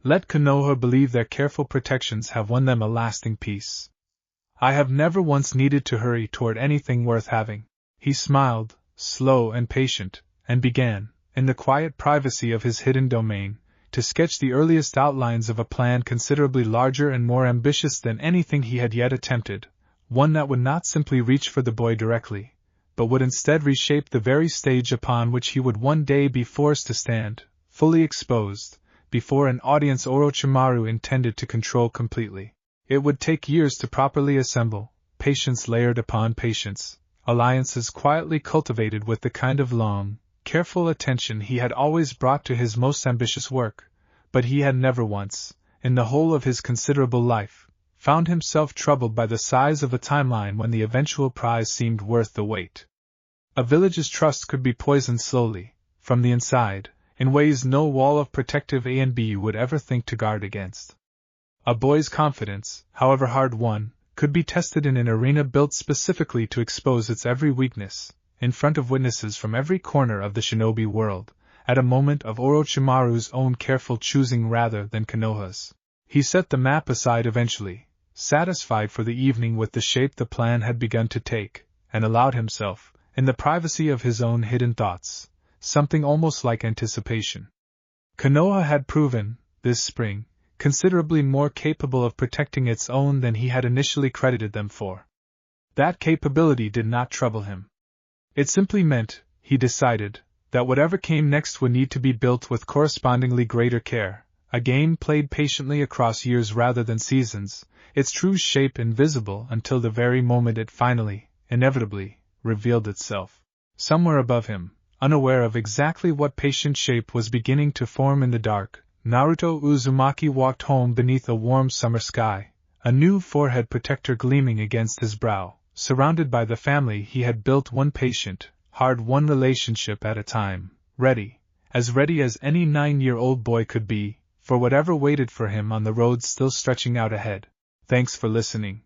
Let Konoha believe their careful protections have won them a lasting peace. I have never once needed to hurry toward anything worth having. He smiled, slow and patient, and began, in the quiet privacy of his hidden domain, to sketch the earliest outlines of a plan considerably larger and more ambitious than anything he had yet attempted, one that would not simply reach for the boy directly, but would instead reshape the very stage upon which he would one day be forced to stand, fully exposed, before an audience Orochimaru intended to control completely. It would take years to properly assemble, patience layered upon patience, alliances quietly cultivated with the kind of long, careful attention he had always brought to his most ambitious work, but he had never once, in the whole of his considerable life, found himself troubled by the size of a timeline when the eventual prize seemed worth the wait. A village's trust could be poisoned slowly, from the inside, in ways no wall of protective A and B would ever think to guard against. A boy's confidence, however hard won, could be tested in an arena built specifically to expose its every weakness, in front of witnesses from every corner of the shinobi world, at a moment of Orochimaru's own careful choosing rather than Konoha's. He set the map aside eventually, satisfied for the evening with the shape the plan had begun to take, and allowed himself, in the privacy of his own hidden thoughts, something almost like anticipation. Konoha had proven, this spring, considerably more capable of protecting its own than he had initially credited them for. That capability did not trouble him. It simply meant, he decided, that whatever came next would need to be built with correspondingly greater care, a game played patiently across years rather than seasons, its true shape invisible until the very moment it finally, inevitably, revealed itself. Somewhere above him, unaware of exactly what patient shape was beginning to form in the dark, Naruto Uzumaki walked home beneath a warm summer sky, a new forehead protector gleaming against his brow, surrounded by the family he had built one patient, hard-won relationship at a time, ready as any 9-year-old boy could be, for whatever waited for him on the road still stretching out ahead. Thanks for listening.